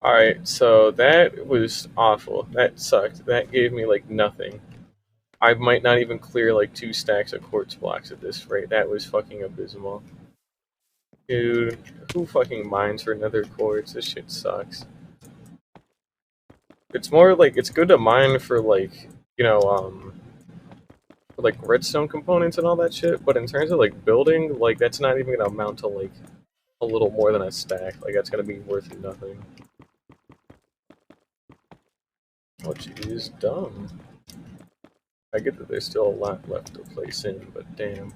Alright, so that was awful. That sucked. That gave me like nothing. I might not even clear like 2 stacks of quartz blocks at this rate. That was fucking abysmal. Dude, who fucking mines for nether quartz? This shit sucks. It's more like it's good to mine for like, you know, for like redstone components and all that shit, but in terms of like building, like that's not even gonna amount to like a little more than a stack. Like that's gonna be worth nothing. Which is dumb. I get that there's still a lot left to place in, but damn.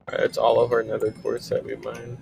Alright, it's all of our nether quartz that we mine.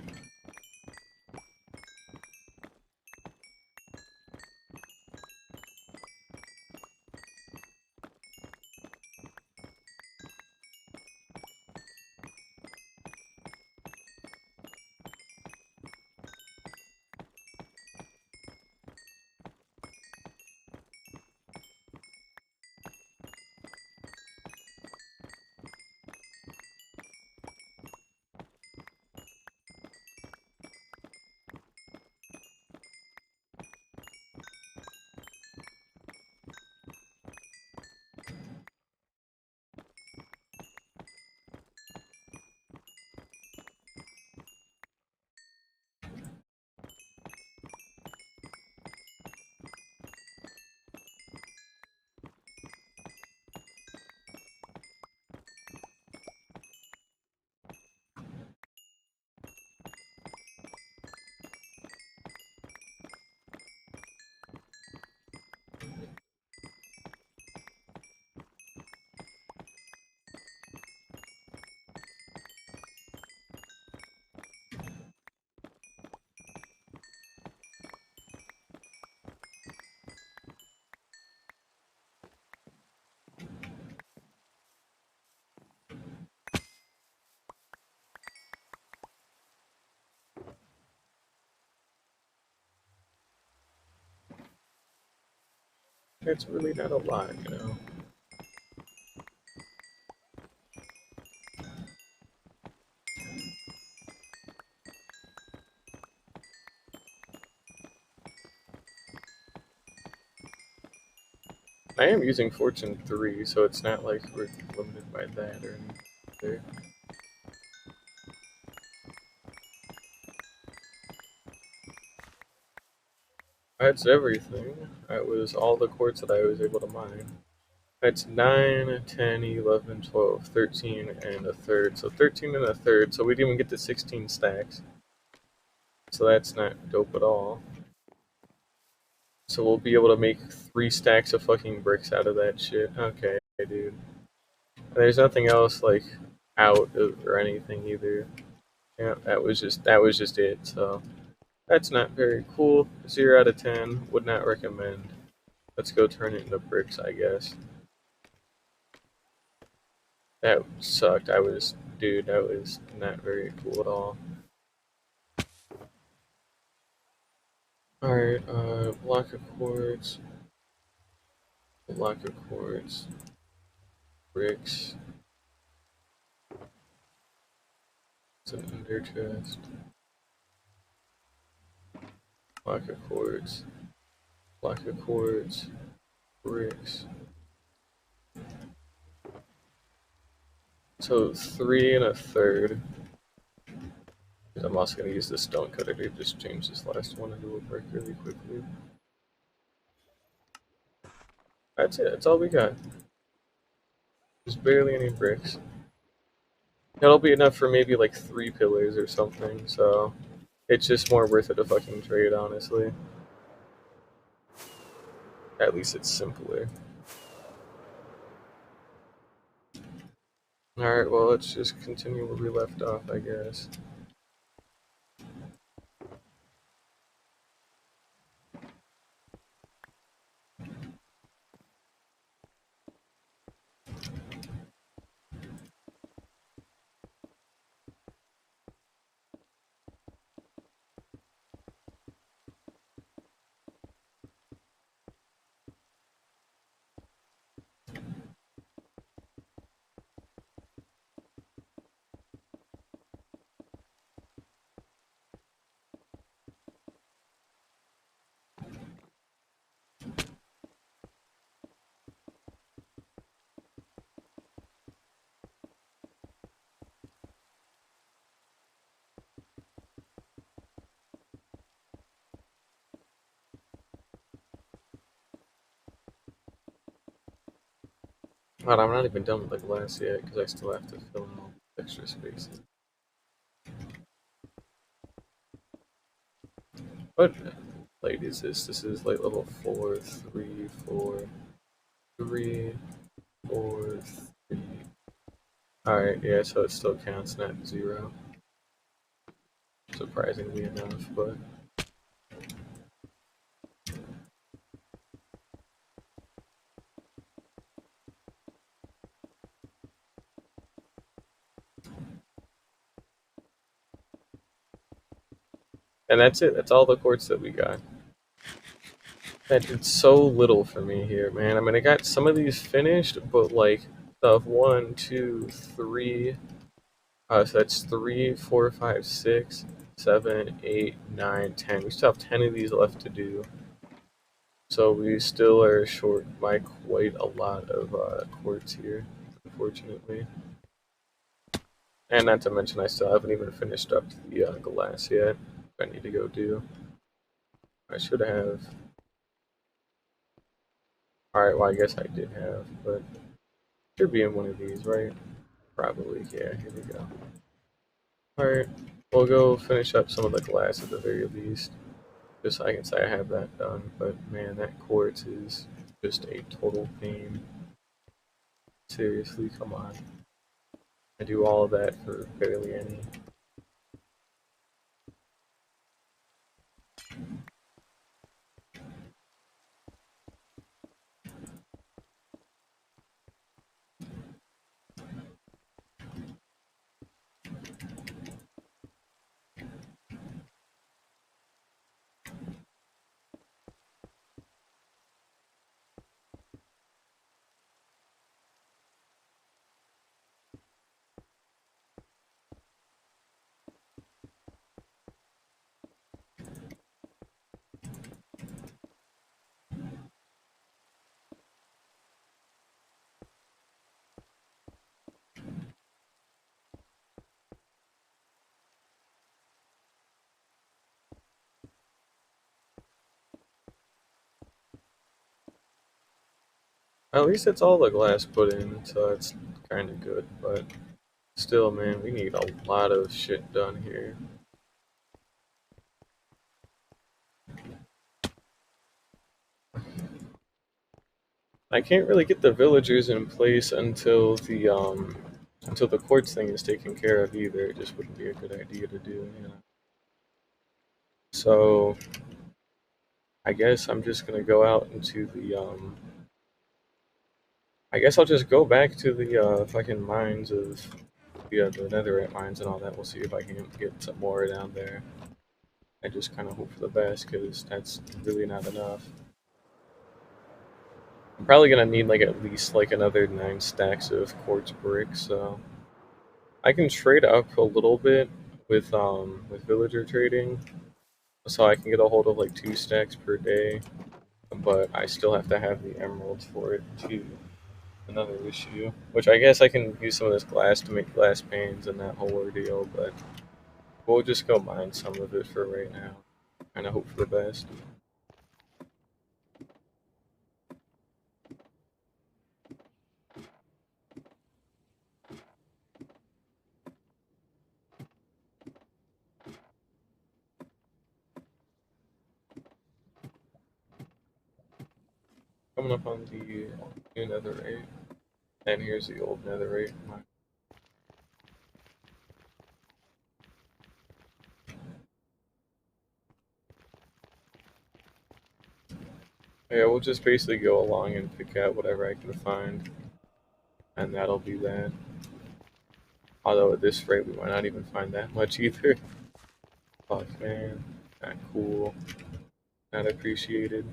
It's really not a lot, you know. I am using Fortune 3, so it's not like we're limited by that or anything. That's everything. That was all the quartz that I was able to mine. That's 9, 10, 11, 12, 13, and a third. So 13 and a third. So we'd even get to 16 stacks. So that's not dope at all. So we'll be able to make 3 stacks of fucking bricks out of that shit. Okay, dude. And there's nothing else like out or anything either. Yeah, that was just it. So that's not very cool. 0 out of 10. Would not recommend. Let's go turn it into bricks, I guess. That sucked. Dude, that was not very cool at all. Alright, block of quartz, bricks, it's an under chest, block of quartz, bricks. So 3 and a third. I'm also going to use the stone cutter to just change this last one into a brick really quickly. That's it, that's all we got. There's barely any bricks. That'll be enough for maybe like 3 pillars or something, so it's just more worth it to fucking trade, honestly. At least it's simpler. Alright, well, let's just continue where we left off, I guess. God, I'm not even done with the glass yet, because I still have to fill in all the extra spaces. What light is this? This is light level 4, 3, 4, 3, 4, 3. Alright, yeah, so it still counts, not 0. Surprisingly enough, but... And that's it, that's all the quartz that we got. That did so little for me here, man. I mean, I got some of these finished, but like stuff 1, 2, 3. So that's 3, 4, 5, 6, 7, 8, 9, 10. We still have 10 of these left to do. So we still are short by quite a lot of quartz here, unfortunately. And not to mention, I still haven't even finished up the glass yet. I need to go do. I should have. Alright, well, I guess I did have, but should be in one of these, right? Probably, yeah, here we go. Alright, we'll go finish up some of the glass at the very least. Just so I can say I have that done, but man, that quartz is just a total pain. Seriously, come on. I do all of that for barely any. At least it's all the glass put in, so it's kind of good. But still, man, we need a lot of shit done here. I can't really get the villagers in place until the quartz thing is taken care of either. It just wouldn't be a good idea to do, you know. So I guess I'm just gonna go out into the I guess I'll just go back to the fucking mines of the netherite mines and all that. We'll see if I can get some more down there. I just kind of hope for the best because that's really not enough. I'm probably gonna need like at least like another 9 stacks of quartz bricks, so I can trade up a little bit with villager trading, so I can get a hold of like 2 stacks per day. But I still have to have the emeralds for it too. Another issue, which I guess I can use some of this glass to make glass panes and that whole ordeal, but we'll just go mine some of it for right now. Kind of hope for the best. Coming up on the new netherite, and here's the old netherite. Yeah, we'll just basically go along and pick out whatever I can find, and that'll be that. Although at this rate, we might not even find that much either. Fuck, man. Not cool. Not appreciated.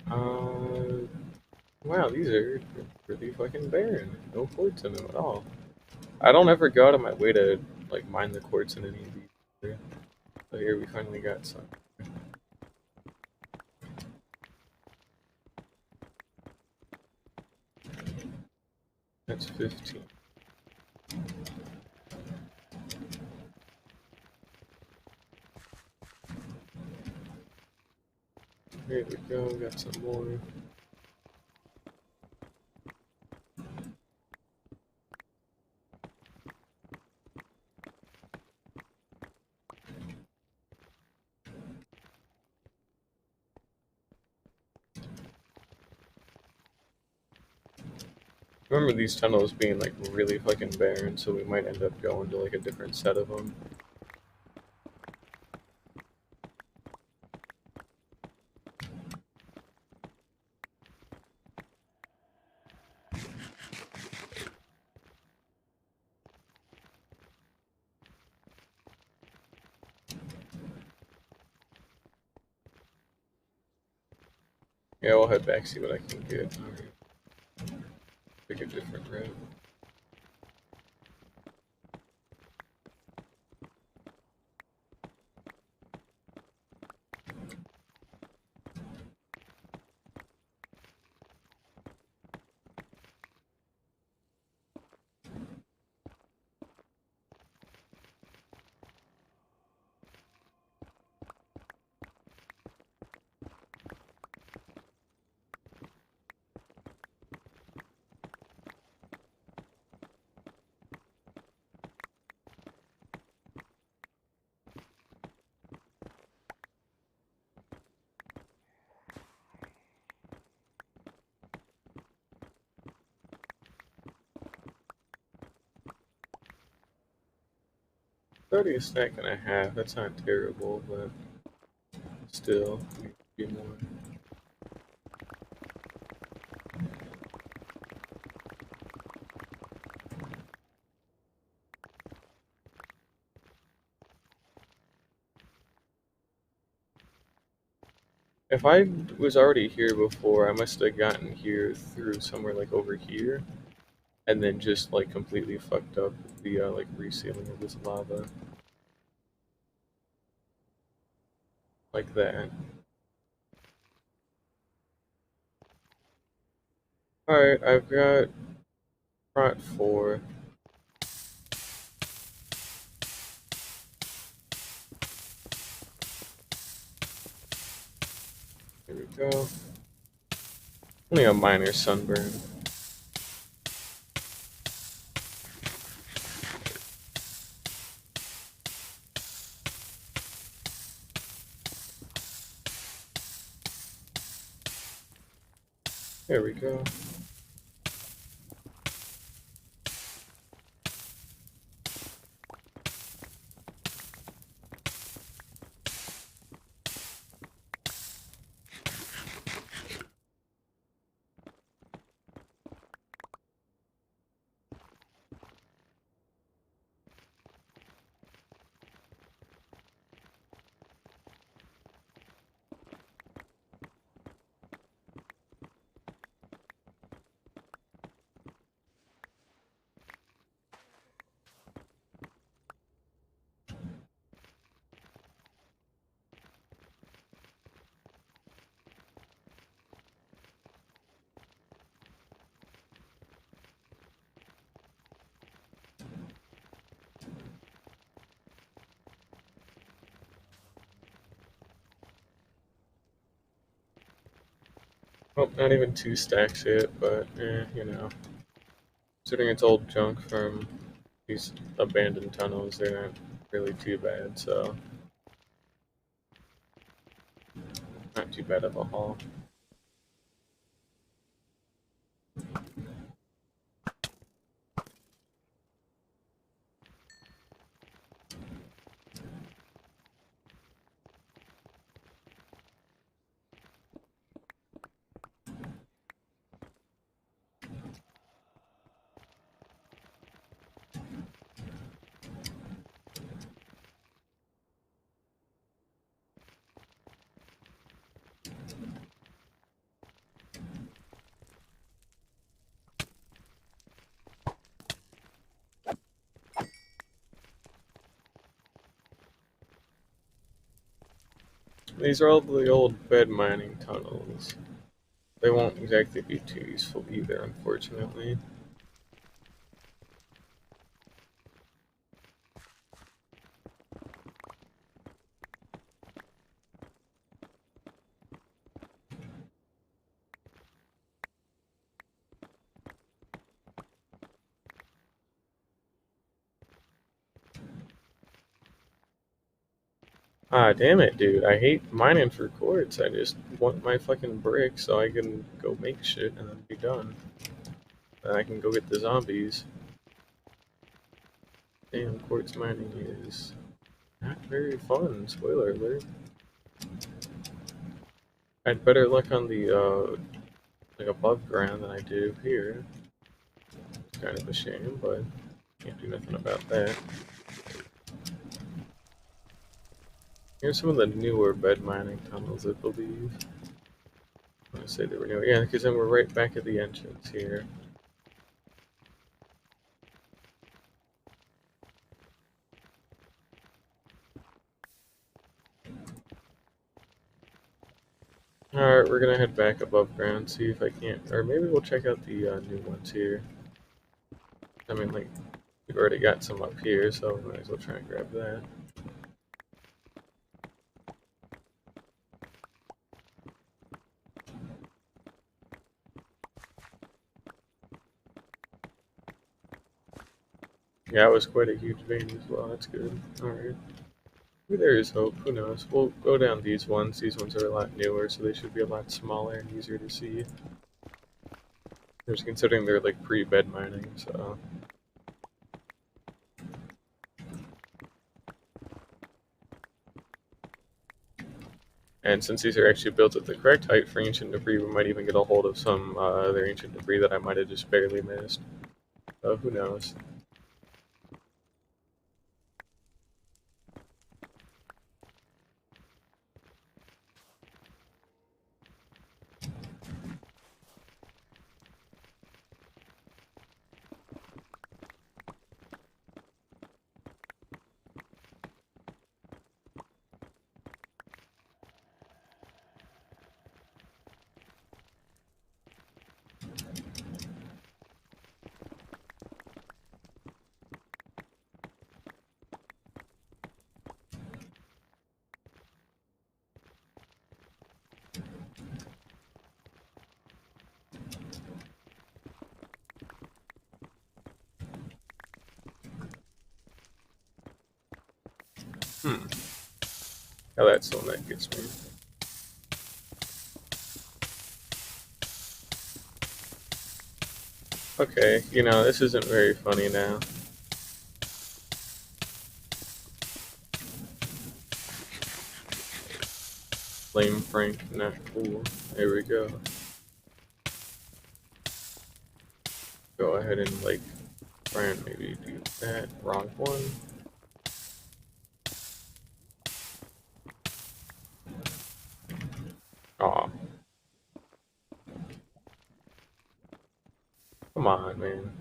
Uh, wow, these are pretty fucking barren. No quartz in them at all. I don't ever go out of my way to like mine the quartz in any of these. Either. But here we finally got some. That's 15. Here we go, got some more. Remember these tunnels being like really fucking barren, so we might end up going to like a different set of them. Yeah, we'll head back, see what I can get. Alright. Pick a different route. Already a stack and a half. That's not terrible, but still, be more. If I was already here before, I must have gotten here through somewhere like over here, and then just like completely fucked up the like resealing of this lava, like that. Alright, I've got prot 4. There we go. Only a minor sunburn. There we go. Well, not even 2 stacks yet, but you know. Considering it's old junk from these abandoned tunnels, they're not really too bad, so not too bad of a haul. These are all the old bed mining tunnels. They won't exactly be too useful either, unfortunately. Ah, damn it, dude. I hate mining for quartz. I just want my fucking brick so I can go make shit and then be done. Then I can go get the zombies. Damn, quartz mining is not very fun, spoiler alert. I had better luck on the, like above ground than I do here. It's kind of a shame, but can't do nothing about that. Here's some of the newer bed mining tunnels, I believe. I want to say they were new. Yeah, because then we're right back at the entrance here. Alright, we're gonna head back above ground, see if I can't, or maybe we'll check out the new ones here. I mean, like, we've already got some up here, so we might as well try and grab that. Yeah, it was quite a huge vein as well, that's good. Alright. Maybe there is hope, who knows. We'll go down these ones. These ones are a lot newer, so they should be a lot smaller and easier to see. Just considering they're like pre-bed mining, so. And since these are actually built at the correct height for ancient debris, we might even get a hold of some other ancient debris that I might have just barely missed. So who knows. Now that's the one that gets me. Okay, you know, this isn't very funny now. Flame Frank, not cool. There we go. Go ahead and, like, try and maybe do that. Wrong one. Aw. Come on, man.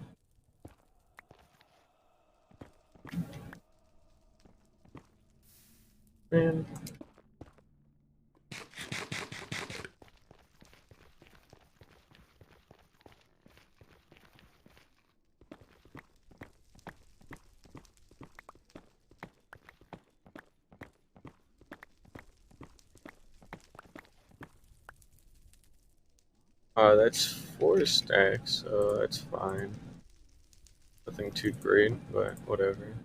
Man. That's 4 stacks, so that's fine. Nothing too great, but whatever.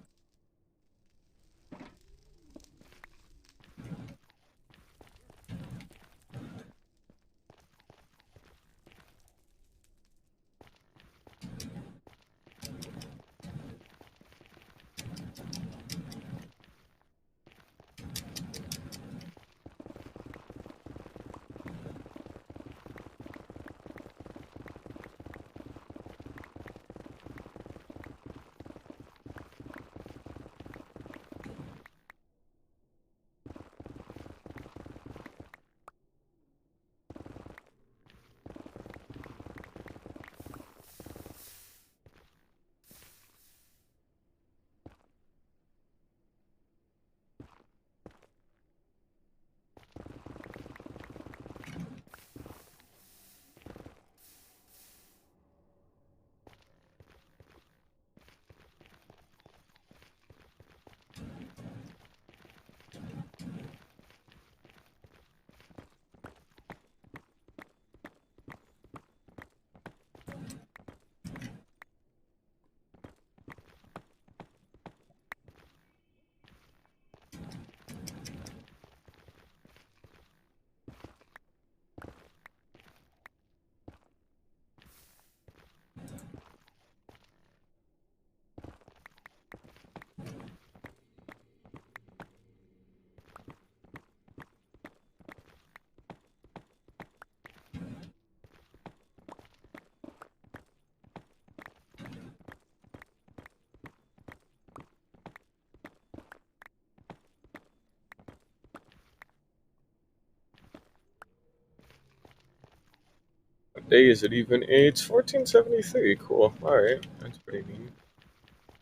What day is it even? It's 1473. Cool. Alright, that's pretty neat.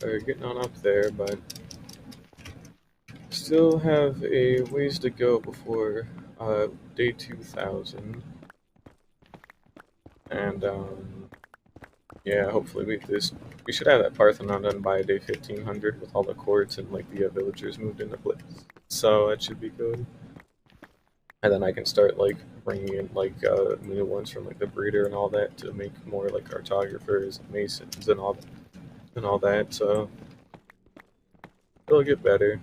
We're getting on up there, but still have a ways to go before day 2000. And yeah, hopefully we should have that Parthenon done by day 1500 with all the courts and like the villagers moved into place. So that should be good. And then I can start like bringing in like new ones from like the breeder and all that to make more like cartographers and masons and all that. So it'll get better.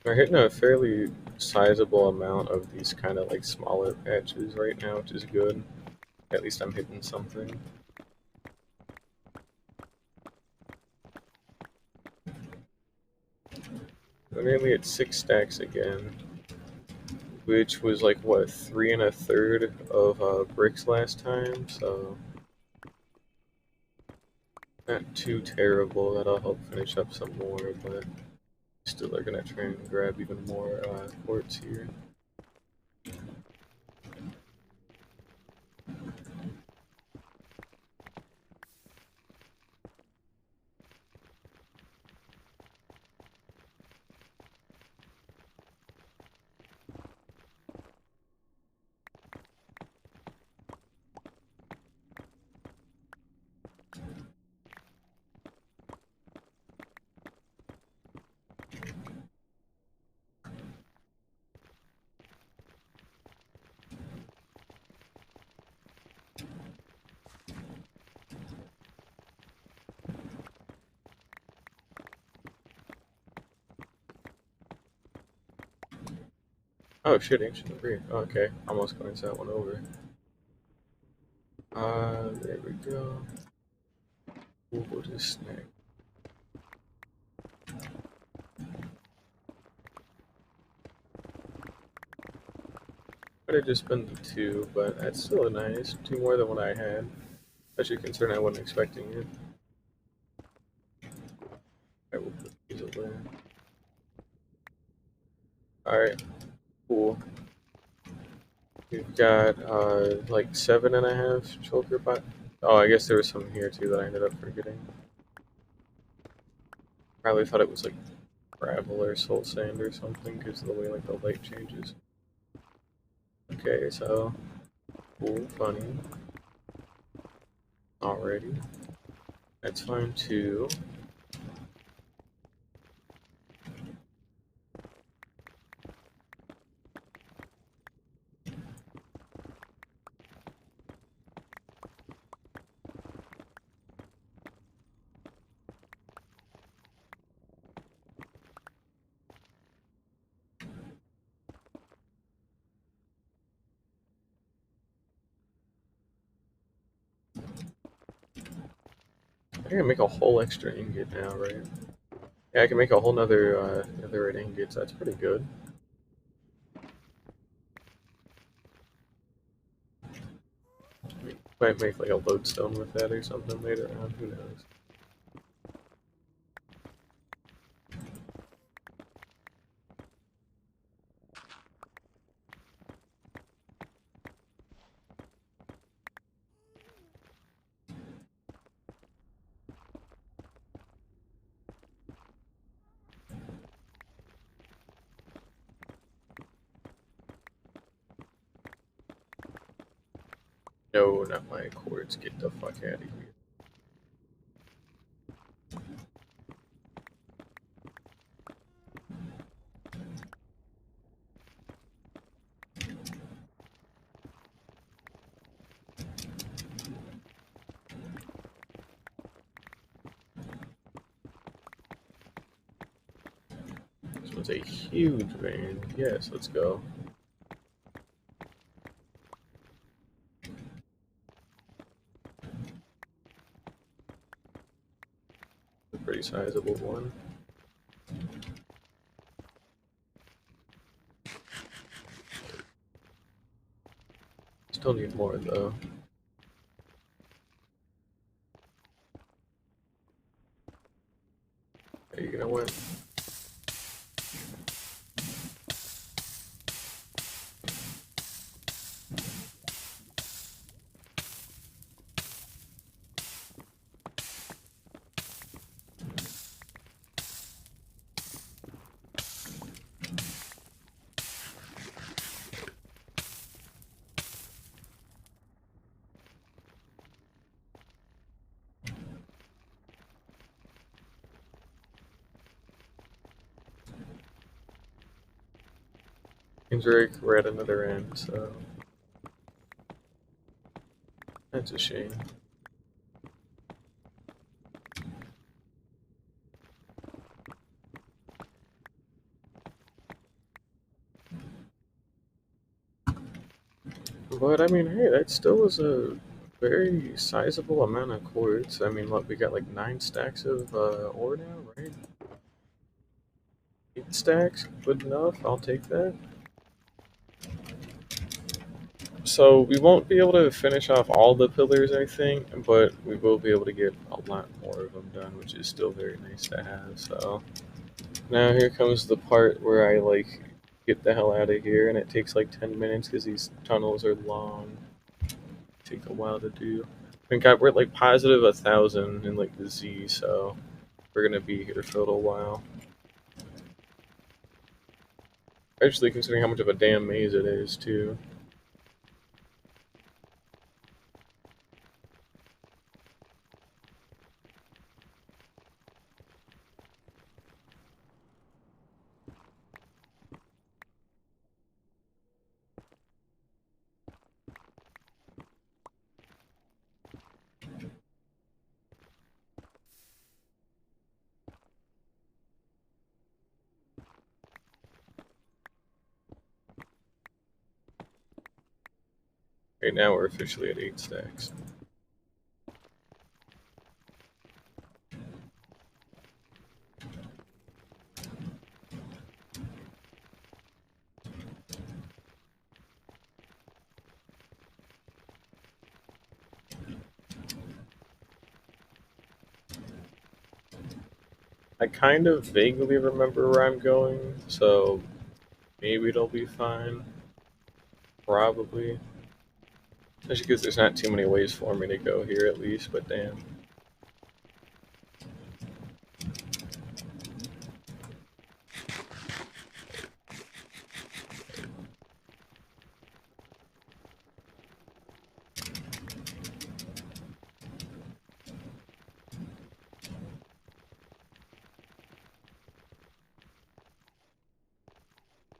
We're hitting a fairly sizable amount of these kind of like smaller patches right now, which is good. At least I'm hitting something. We're nearly at 6 stacks again, which was like what 3 1/3 of bricks last time, so not too terrible. That'll help finish up some more, but still are gonna try and grab even more quartz here. Oh shit, Ancient Debris. Oh, okay, almost glanced that one over. There we go. We'll just snag. Might have just been the two, but that's still nice. Two more than what I had. Especially considering I wasn't expecting it. I will put these away. Alright, cool. We've got like 7.5 choker bot. Oh, I guess there was some here too that I ended up forgetting. Probably thought it was like gravel or soul sand or something because of the way like the light changes. Okay, so cool, funny. Alrighty. That's fine too. I can make a whole extra ingot now, right? Yeah, I can make a whole nother other ingots. That's pretty good. Might make like a lodestone with that or something later on. Who knows? No, not my cords. Get the fuck out of here. This one's a huge vein. Yes, let's go. A pretty sizable one. Still need more though. Hey, you know what? Kendrick, we're at another end, so that's a shame. But I mean, hey, that still was a very sizable amount of quartz. I mean, look, we got like 9 stacks of ore now, right? 8 stacks, good enough. I'll take that. So we won't be able to finish off all the pillars, I think, but we will be able to get a lot more of them done, which is still very nice to have. So now here comes the part where I like get the hell out of here, and it takes like 10 minutes because these tunnels are long. Take a while to do. We're at like positive 1,000 in like the Z, so we're gonna be here for a little while. Actually, considering how much of a damn maze it is, too. Right now we're officially at 8 stacks. I kind of vaguely remember where I'm going, so maybe it'll be fine. Probably. Especially because there's not too many ways for me to go here at least, but damn.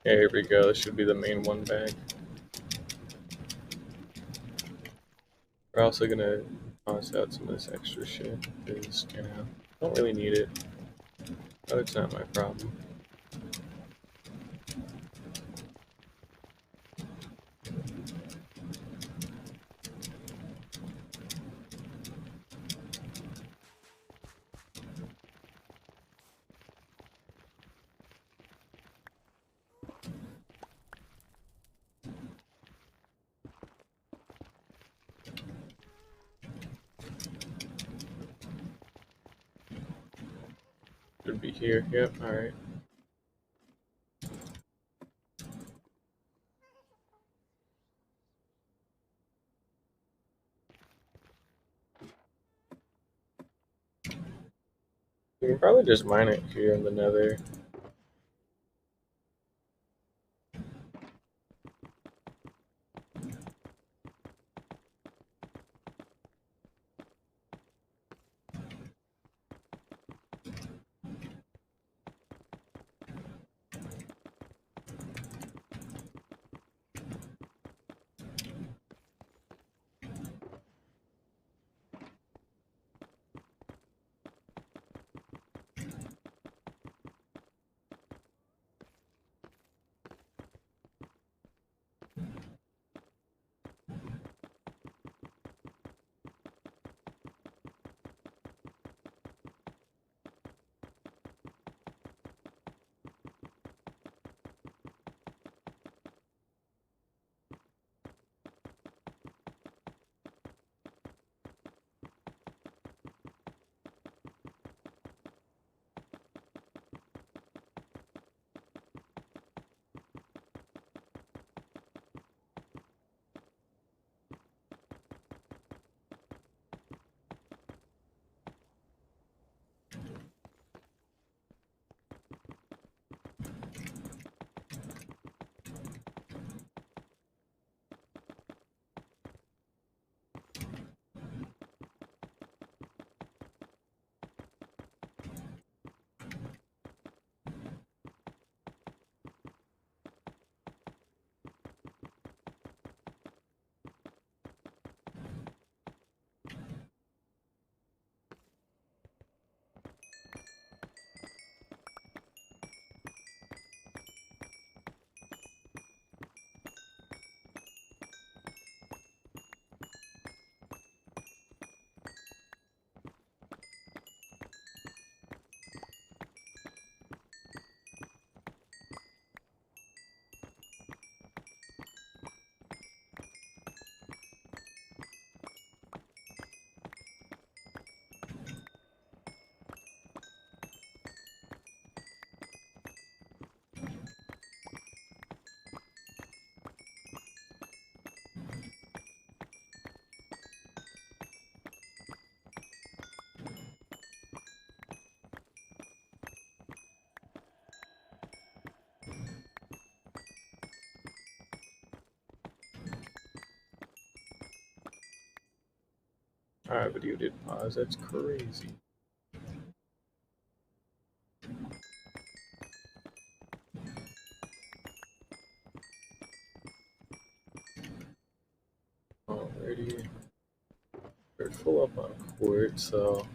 Yeah, here we go. This should be the main one bag. We're also gonna toss out some of this extra shit because, you know, don't really need it. Oh, it's not my problem. Should be here. Yep, alright. We can probably just mine it here in the nether. Alright, video did pause. That's crazy. Alrighty. We're full up on quartz, so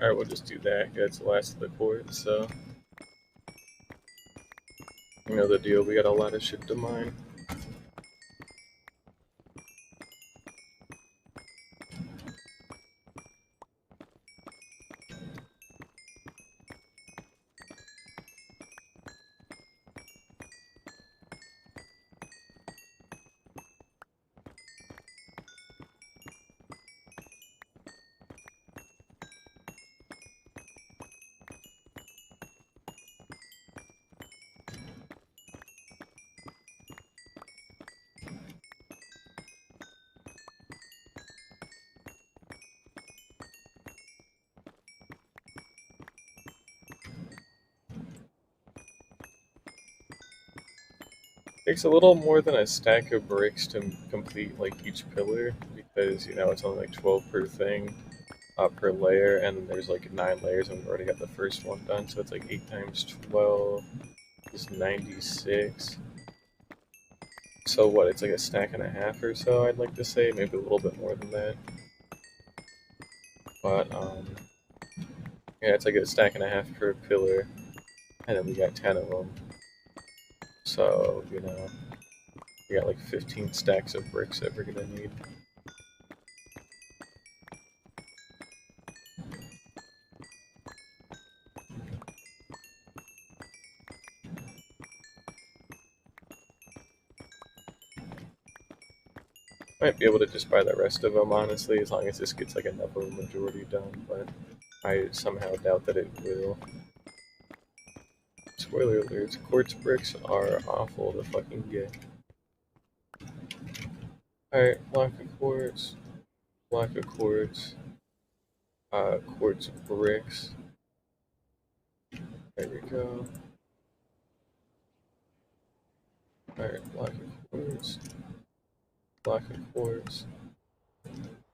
Alright, we'll just do that. That's the last of the quartz, so. You know the deal, we got a lot of shit to mine. Takes a little more than a stack of bricks to complete like each pillar because you know it's only like 12 per thing, per layer, and then there's like 9 layers, and we've already got the first one done, so it's like 8 times 12 is 96. So what? It's like a stack and a half or so. I'd like to say maybe a little bit more than that, but yeah, it's like a stack and a half per pillar, and then we got 10 of them. So you know. We got like 15 stacks of bricks that we're gonna need. Might be able to just buy the rest of them, honestly, as long as this gets like another majority done, but I somehow doubt that it will. Spoiler alert, quartz bricks are awful to fucking get. Alright, block of quartz, quartz bricks. There we go. Alright, block of quartz,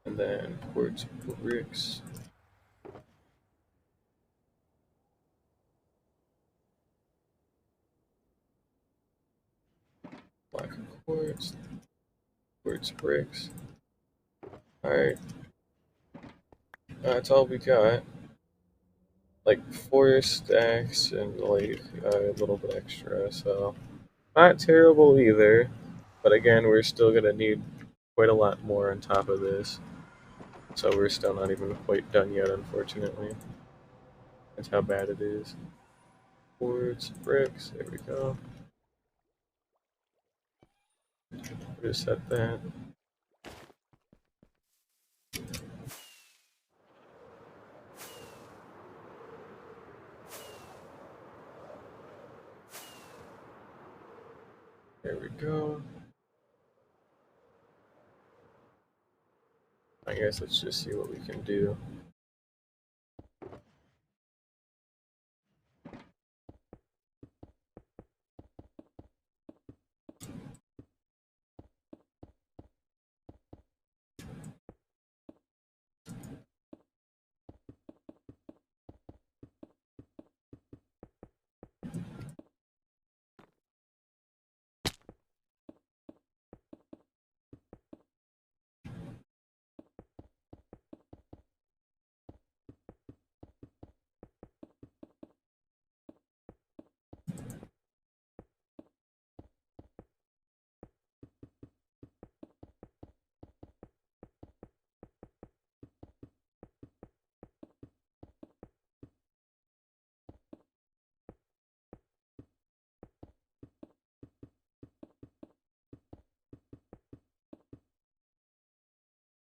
and then quartz bricks. Block of quartz bricks. Alright, that's all we got. Like 4 stacks and like a little bit extra, so not terrible either. But again, we're still gonna need quite a lot more on top of this, so we're still not even quite done yet, unfortunately. That's how bad it is. Quartz bricks, there we go. Just set that. There we go. I guess let's just see what we can do.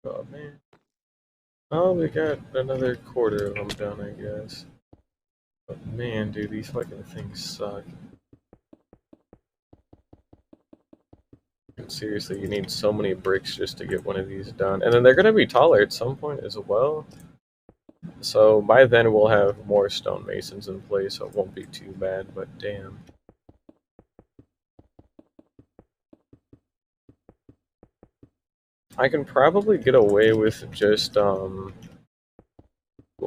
Oh man. Oh, we got another quarter of them done, I guess. But man, dude, these fucking things suck. Seriously, you need so many bricks just to get one of these done. And then they're going to be taller at some point as well. So by then we'll have more stonemasons in place, so it won't be too bad, but damn. I can probably get away with just, we'll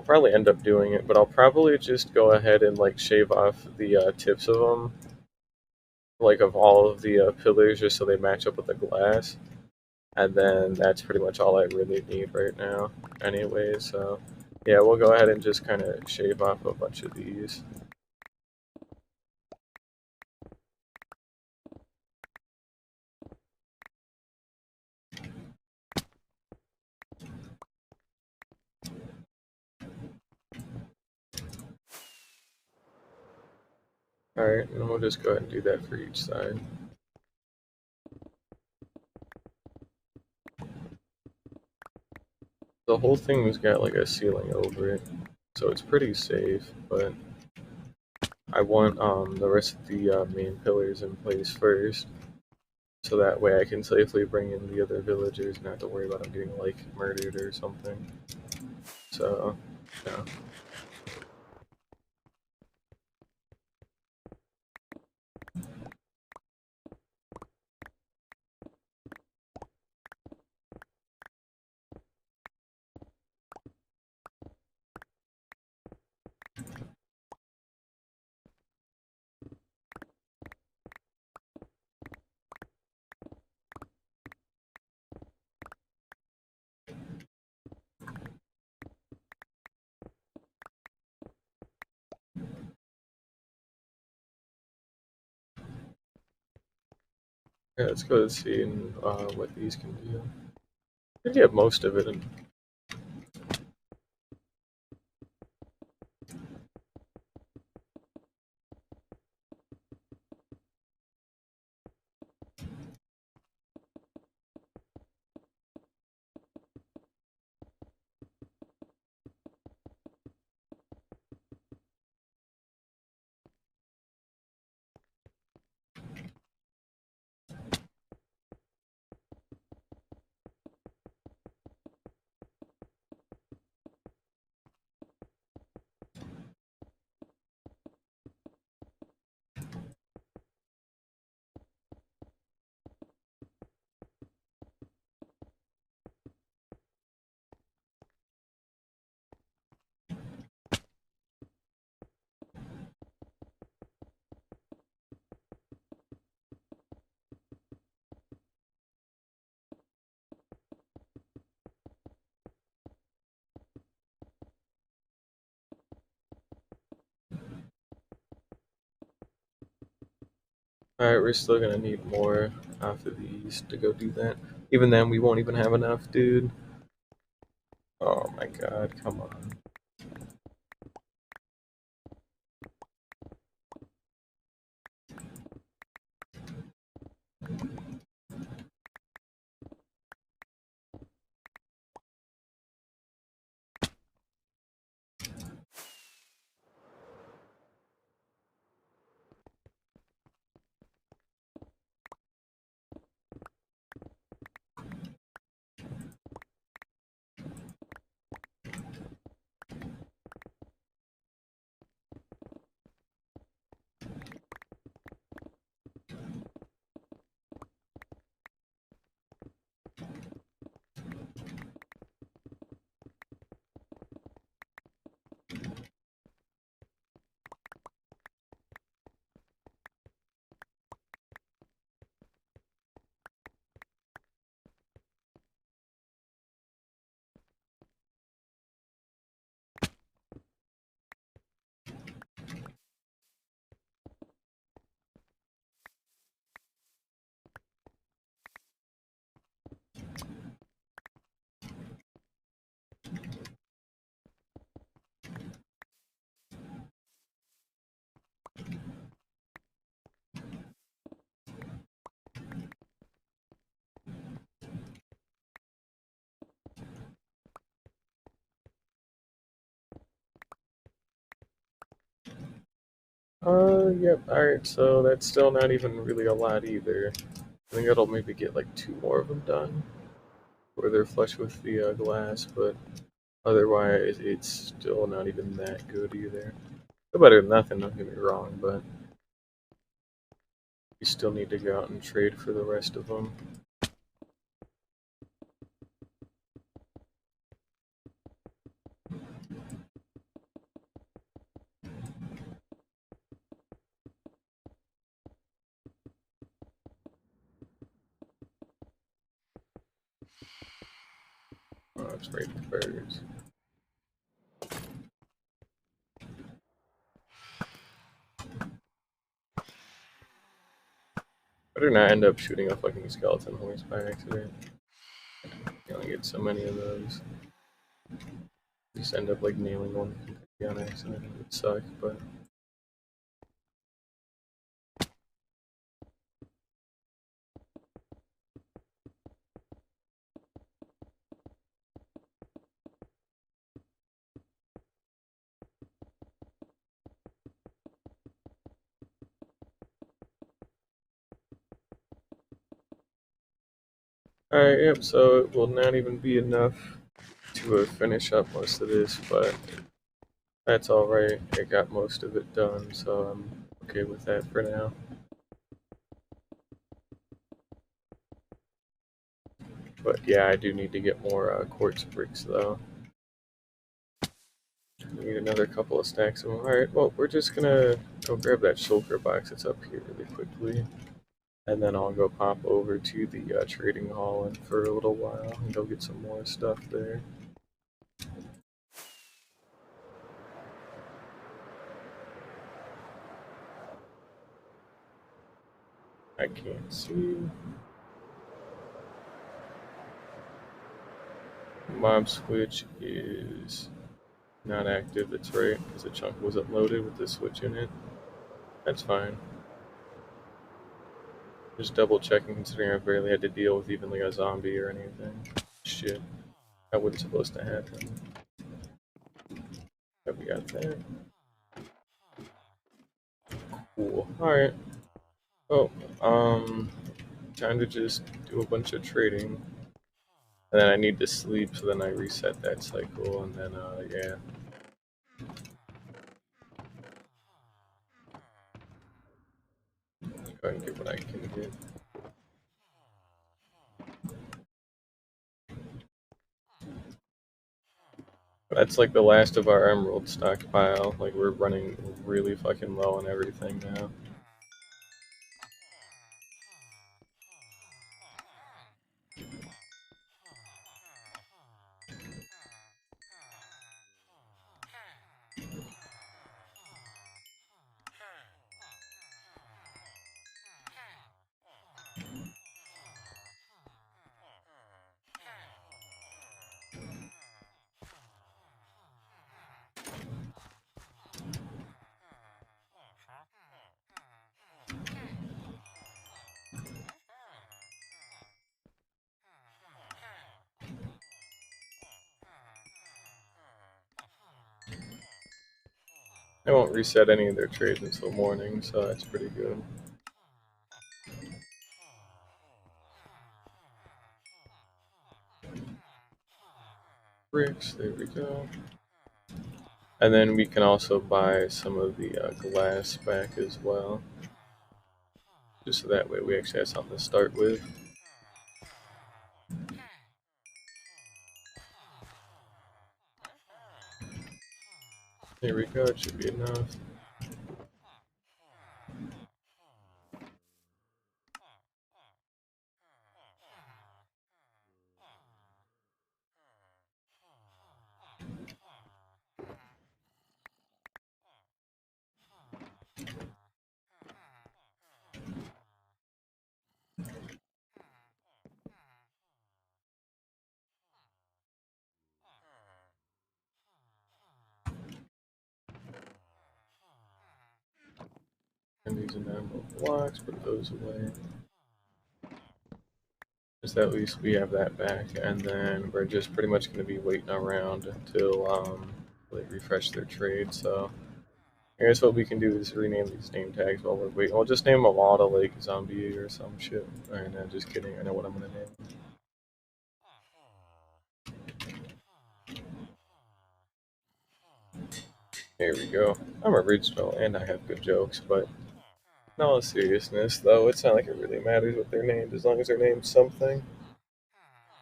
probably end up doing it, but I'll probably just go ahead and, like, shave off the tips of them, like, of all of the pillars, just so they match up with the glass. And then that's pretty much all I really need right now, anyway, so Yeah, we'll go ahead and just kind of shave off a bunch of these. Alright, and we'll just go ahead and do that for each side. The whole thing's got like a ceiling over it, so it's pretty safe, but I want the rest of the main pillars in place first, so that way I can safely bring in the other villagers and not have to worry about them getting like murdered or something. So, yeah. Yeah, let's go see what these can do. I get most of it. Alright, we're still gonna need more off of these to go do that. Even then, we won't even have enough, dude. Oh my god, come on. Yep, alright, so that's still not even really a lot either. I think it'll maybe get like two more of them done, where they're flush with the glass, but otherwise it's still not even that good either. Still better than nothing, don't get me wrong, but you still need to go out and trade for the rest of them. Oh, it's right, birds. Better not end up shooting a fucking skeleton horse by accident. You only get so many of those. Just end up like nailing one on accident. It would suck, but. Alright, yep, so it will not even be enough to finish up most of this, but that's alright. I got most of it done, so I'm okay with that for now. But yeah, I do need to get more quartz bricks though. Need another couple of stacks of them. Alright, well, we're just gonna go grab that shulker box that's up here really quickly. And then I'll go pop over to the trading hall and for a little while and go get some more stuff there. I can't see. Mob switch is not active, that's right, because the chunk wasn't loaded with the switch in it. That's fine. Just double checking considering I barely had to deal with even like a zombie or anything. Shit. That wasn't supposed to happen. But we got that. Cool. Alright. Oh, time to just do a bunch of trading. And then I need to sleep, so then I reset that cycle, and then, yeah. Go ahead and get what I can get. That's like the last of our emerald stockpile. Like, we're running really fucking low on everything now. They won't reset any of their trades until morning, so that's pretty good. Bricks, there we go. And then we can also buy some of the glass back as well. Just so that way we actually have something to start with. There we go, it should be enough. And these enamel blocks, put those away. Just at least we have that back, and then we're just pretty much going to be waiting around until they refresh their trade. So I guess what we can do is rename these name tags while we're waiting. We'll just name them all to like zombie or some shit. Alright, no, just kidding. I know what I'm gonna name. There we go. I'm original and I have good jokes, but in all seriousness, though, it's not like it really matters what they're named as long as they're named something.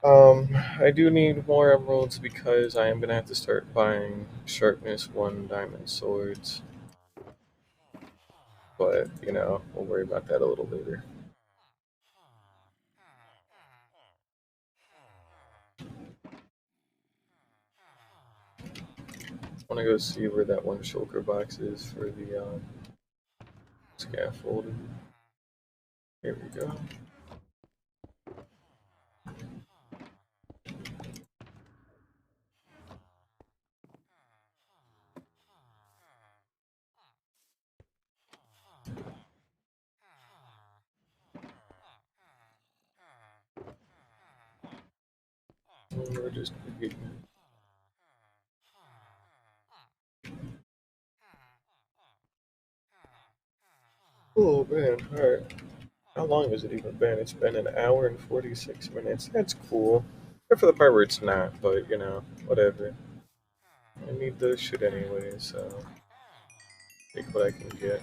I do need more emeralds because I am gonna have to start buying sharpness 1 diamond swords. But, you know, we'll worry about that a little later. I wanna go see where that one shulker box is for the scaffold. Here we go. And we're just getting. Oh man, alright. How long has it even been? It's been an hour and 46 minutes. That's cool. Except for the part where it's not, but you know, whatever. I need this shit anyway, so take what I can get.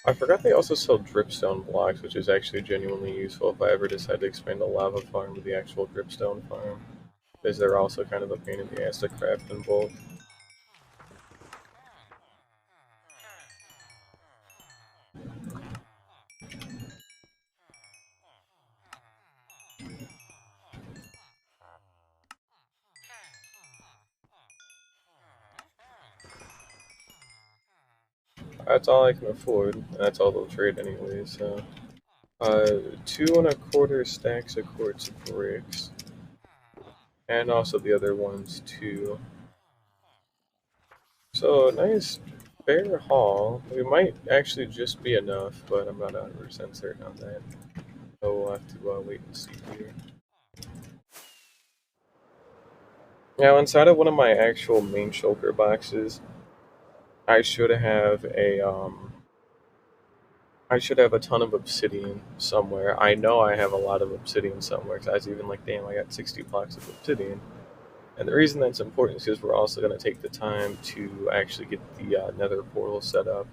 I forgot they also sell dripstone blocks, which is actually genuinely useful if I ever decide to expand the lava farm to the actual dripstone farm, because they're also kind of a pain in the ass to craft in bulk. That's all I can afford, and that's all they'll trade anyway, so. 2 1/4 stacks of quartz bricks, and also the other ones too. So, nice fair haul. It might actually just be enough, but I'm not 100% certain on that. So we'll have to wait and see here. Now, inside of one of my actual main shulker boxes, I should have I should have a ton of obsidian somewhere. I know I have a lot of obsidian somewhere because I was even like, damn, I got 60 blocks of obsidian. And the reason that's important is because we're also going to take the time to actually get the nether portal set up.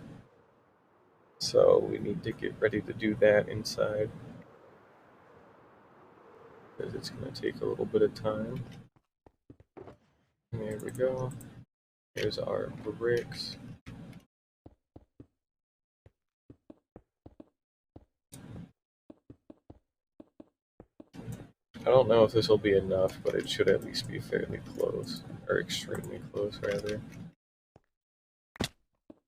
So we need to get ready to do that inside because it's going to take a little bit of time. There we go. Here's our bricks. I don't know if this will be enough, but it should at least be fairly close, or extremely close, rather.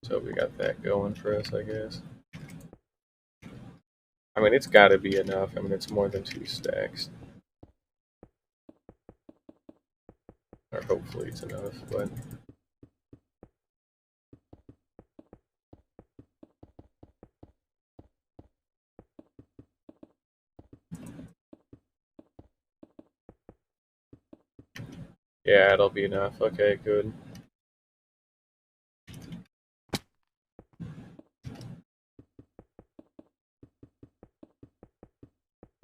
So we got that going for us, I guess. I mean, it's got to be enough. I mean, it's more than 2 stacks. Or hopefully it's enough, but... Yeah, it'll be enough. Okay, good. In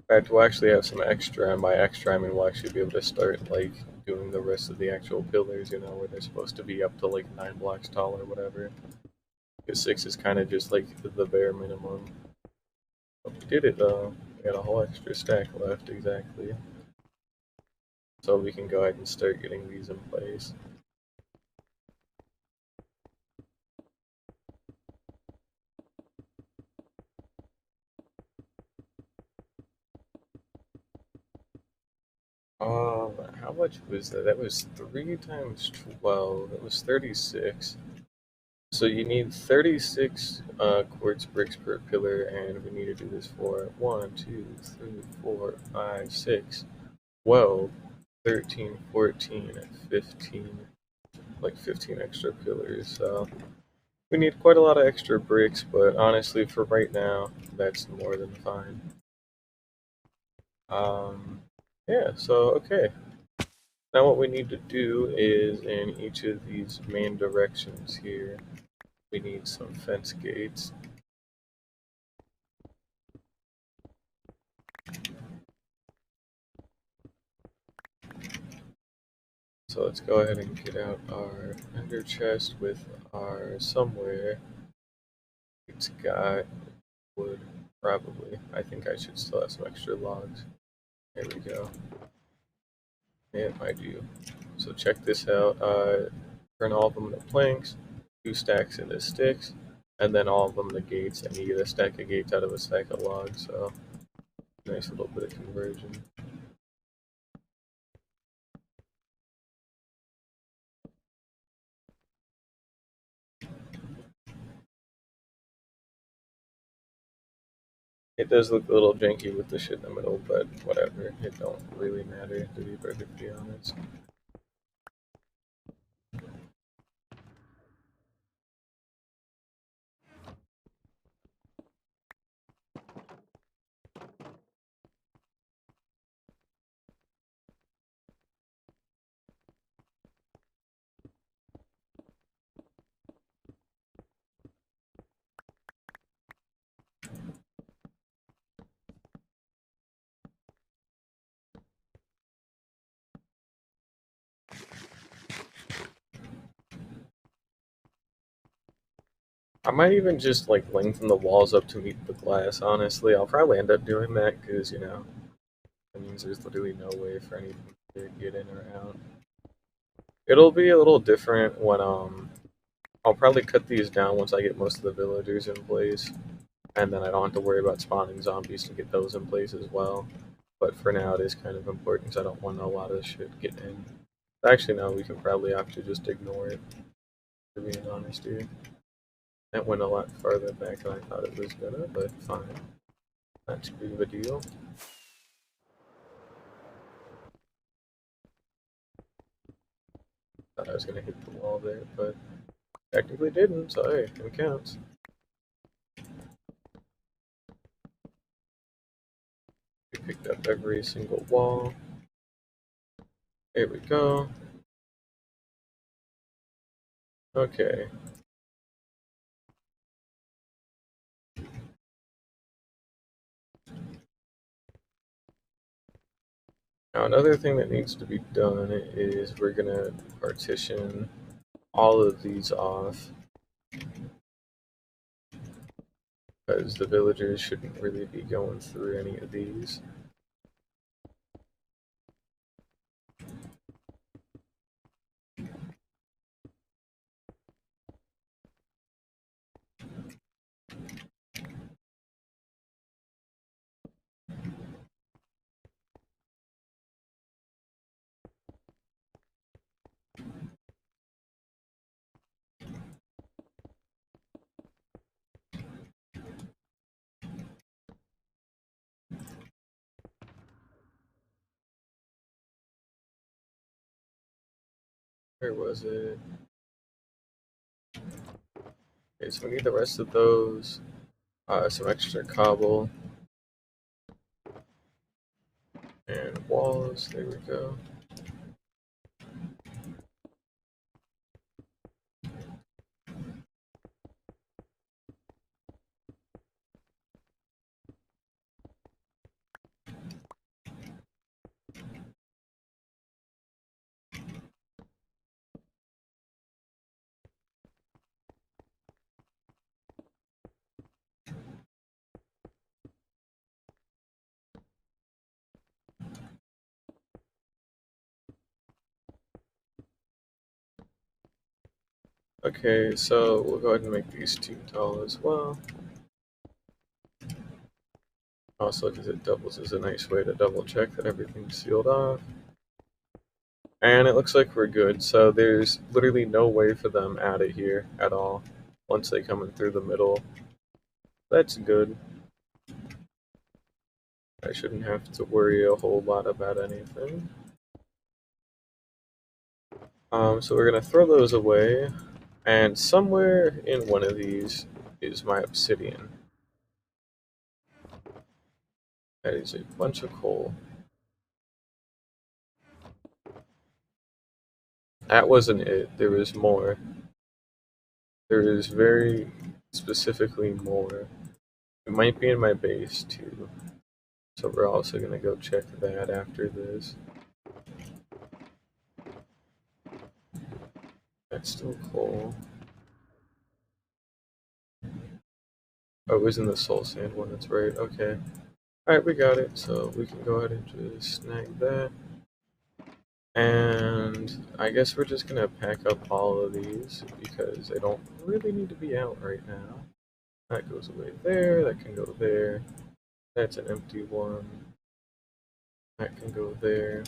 fact, we'll actually have some extra, and by extra I mean we'll actually be able to start, like, doing the rest of the actual pillars, you know, where they're supposed to be up to, like, 9 blocks tall or whatever. Because 6 is kind of just, like, the bare minimum. But we did it, though. We got a whole extra stack left, exactly. So we can go ahead and start getting these in place. How much was that? That was 3 times 12. That was 36. So you need 36 quartz bricks per pillar, and we need to do this for 1, 2, 3, 4, 5, 6, 12. 13, 14, 15, like 15 extra pillars. So we need quite a lot of extra bricks, but honestly, for right now, that's more than fine. Yeah, so okay. Now what we need to do is in each of these main directions here, we need some fence gates. So let's go ahead and get out our ender chest with our somewhere. It's got wood, probably. I think I should still have some extra logs. There we go. It might do. So check this out. Turn all of them into planks, 2 stacks into sticks, and then all of them to gates, and you get a stack of gates out of a stack of logs. So nice little bit of conversion. It does look a little janky with the shit in the middle, but whatever. It don't really matter, to be perfectly honest. I might even just like lengthen the walls up to meet the glass, honestly. I'll probably end up doing that because, that means there's literally no way for anything to get in or out. It'll be a little different when I'll probably cut these down once I get most of the villagers in place, and then I don't have to worry about spawning zombies to get those in place as well. But for now, it is kind of important because I don't want a lot of shit getting in. Actually, no, we can probably actually just ignore it, to be honest here. That went a lot farther back than I thought it was gonna, but fine. Not too big of a deal. Thought I was gonna hit the wall there, but technically didn't, so hey, it counts. We picked up every single wall. There we go. Okay. Now another thing that needs to be done is we're gonna partition all of these off because the villagers shouldn't really be going through any of these. Where was it? Okay, so we need the rest of those. Some extra cobble and walls. There we go. Okay, so we'll go ahead and make these 2 tall as well. Also, because it doubles as a nice way to double check that everything's sealed off. And it looks like we're good, so there's literally no way for them out of here at all once they come in through the middle. That's good. I shouldn't have to worry a whole lot about anything. So we're gonna throw those away, and somewhere in one of these is my obsidian. That is a bunch of coal. That wasn't it. There was more. There is very specifically more. It might be in my base too. So we're also gonna go check that after this. That's still coal. Oh, it was in the soul sand one, that's right. Okay. Alright, we got it. So we can go ahead and just snag that. And I guess we're just gonna pack up all of these because they don't really need to be out right now. That goes away there, that can go there. That's an empty one. That can go there.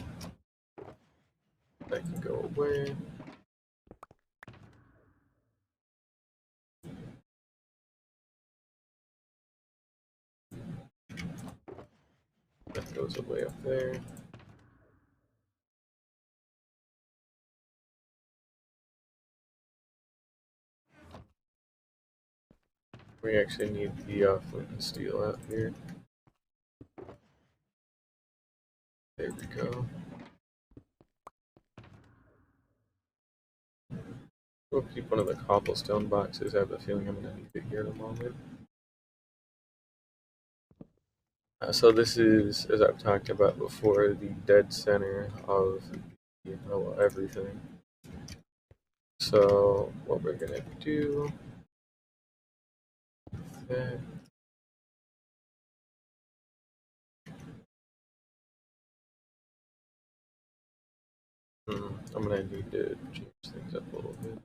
That can go away. That goes away up there. We actually need the flint and steel out here. There we go. We'll keep one of the cobblestone boxes. I have a feeling I'm gonna need it here in a moment. So this is, as I've talked about before, the dead center of everything. So what we're gonna do with that. I'm gonna need to change things up a little bit.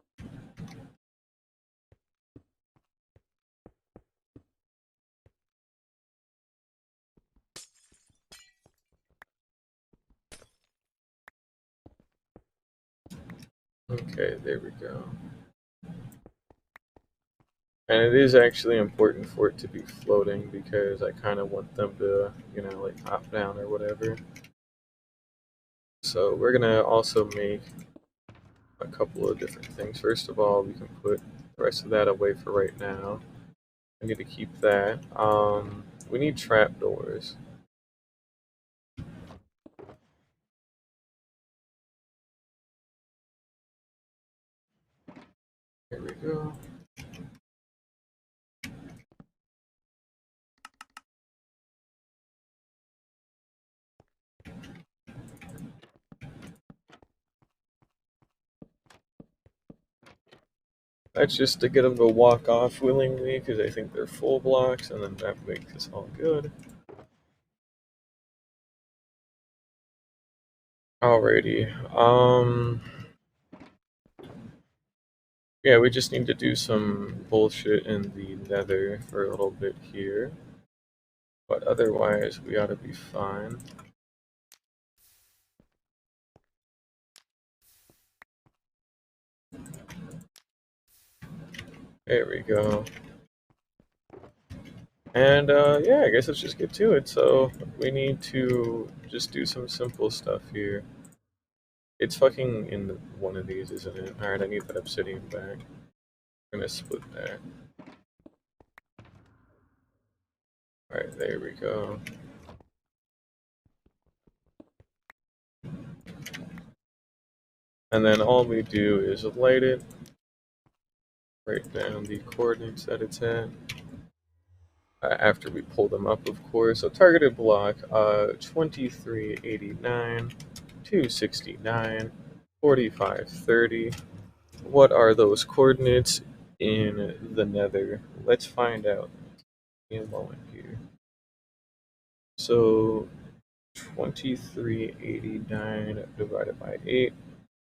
Okay, there we go. And it is actually important for it to be floating because I kind of want them to, like hop down or whatever. So we're gonna also make a couple of different things. First of all, we can put the rest of that away for right now. I need to keep that. We need trapdoors. Here we go. That's just to get them to walk off willingly because I think they're full blocks, and then that makes us all good. Alrighty. Yeah, we just need to do some bullshit in the nether for a little bit here. But otherwise, we ought to be fine. There we go. And yeah, I guess let's just get to it. So we need to just do some simple stuff here. It's fucking in one of these, isn't it? Alright, I need that obsidian back. I'm gonna split that. Alright, there we go. And then all we do is light it, write down the coordinates that it's at. After we pull them up, of course. So targeted block 2389, 269, 4530. What are those coordinates in the nether? Let's find out in a moment here. So 2389 divided by 8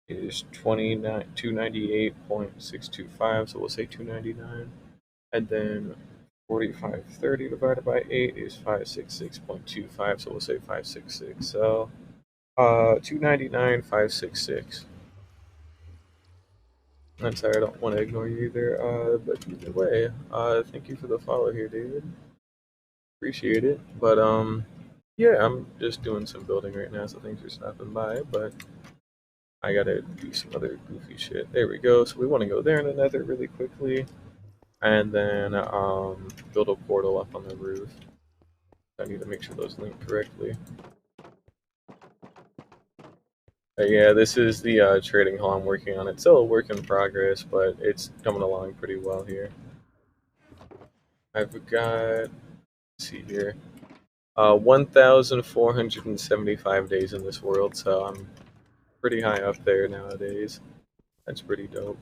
is 298.625, so we'll say 299. And then 4530 divided by 8 is 566.25, so we'll say 566. So 299, 566. I'm sorry, I don't want to ignore you either, but either way, thank you for the follow here, David. Appreciate it. But yeah, I'm just doing some building right now, so thanks for stopping by. But I gotta do some other goofy shit. There we go. So we want to go there in the nether really quickly, and then build a portal up on the roof. I need to make sure those link correctly. Yeah, this is the trading hall I'm working on. It's still a work in progress, but it's coming along pretty well here. I've got, let's see here, 1,475 days in this world, so I'm pretty high up there nowadays. That's pretty dope.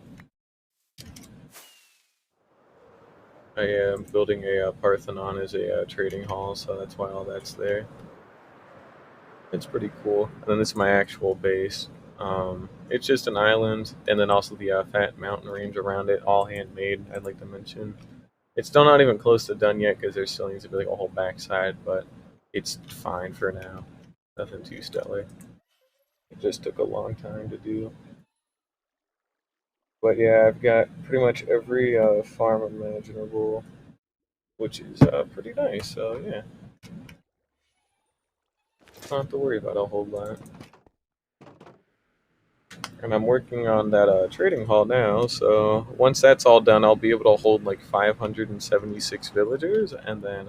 I am building a Parthenon as a trading hall, so that's why all that's there. It's pretty cool. And then this is my actual base. It's just an island, and then also the fat mountain range around it, all handmade, I'd like to mention. It's still not even close to done yet because there still needs to be like a whole backside, but it's fine for now. Nothing too stellar. It just took a long time to do. But yeah, I've got pretty much every farm imaginable, which is pretty nice. So yeah, don't have to worry about a whole lot. And I'm working on that trading hall now. So once that's all done, I'll be able to hold like 576 villagers, and then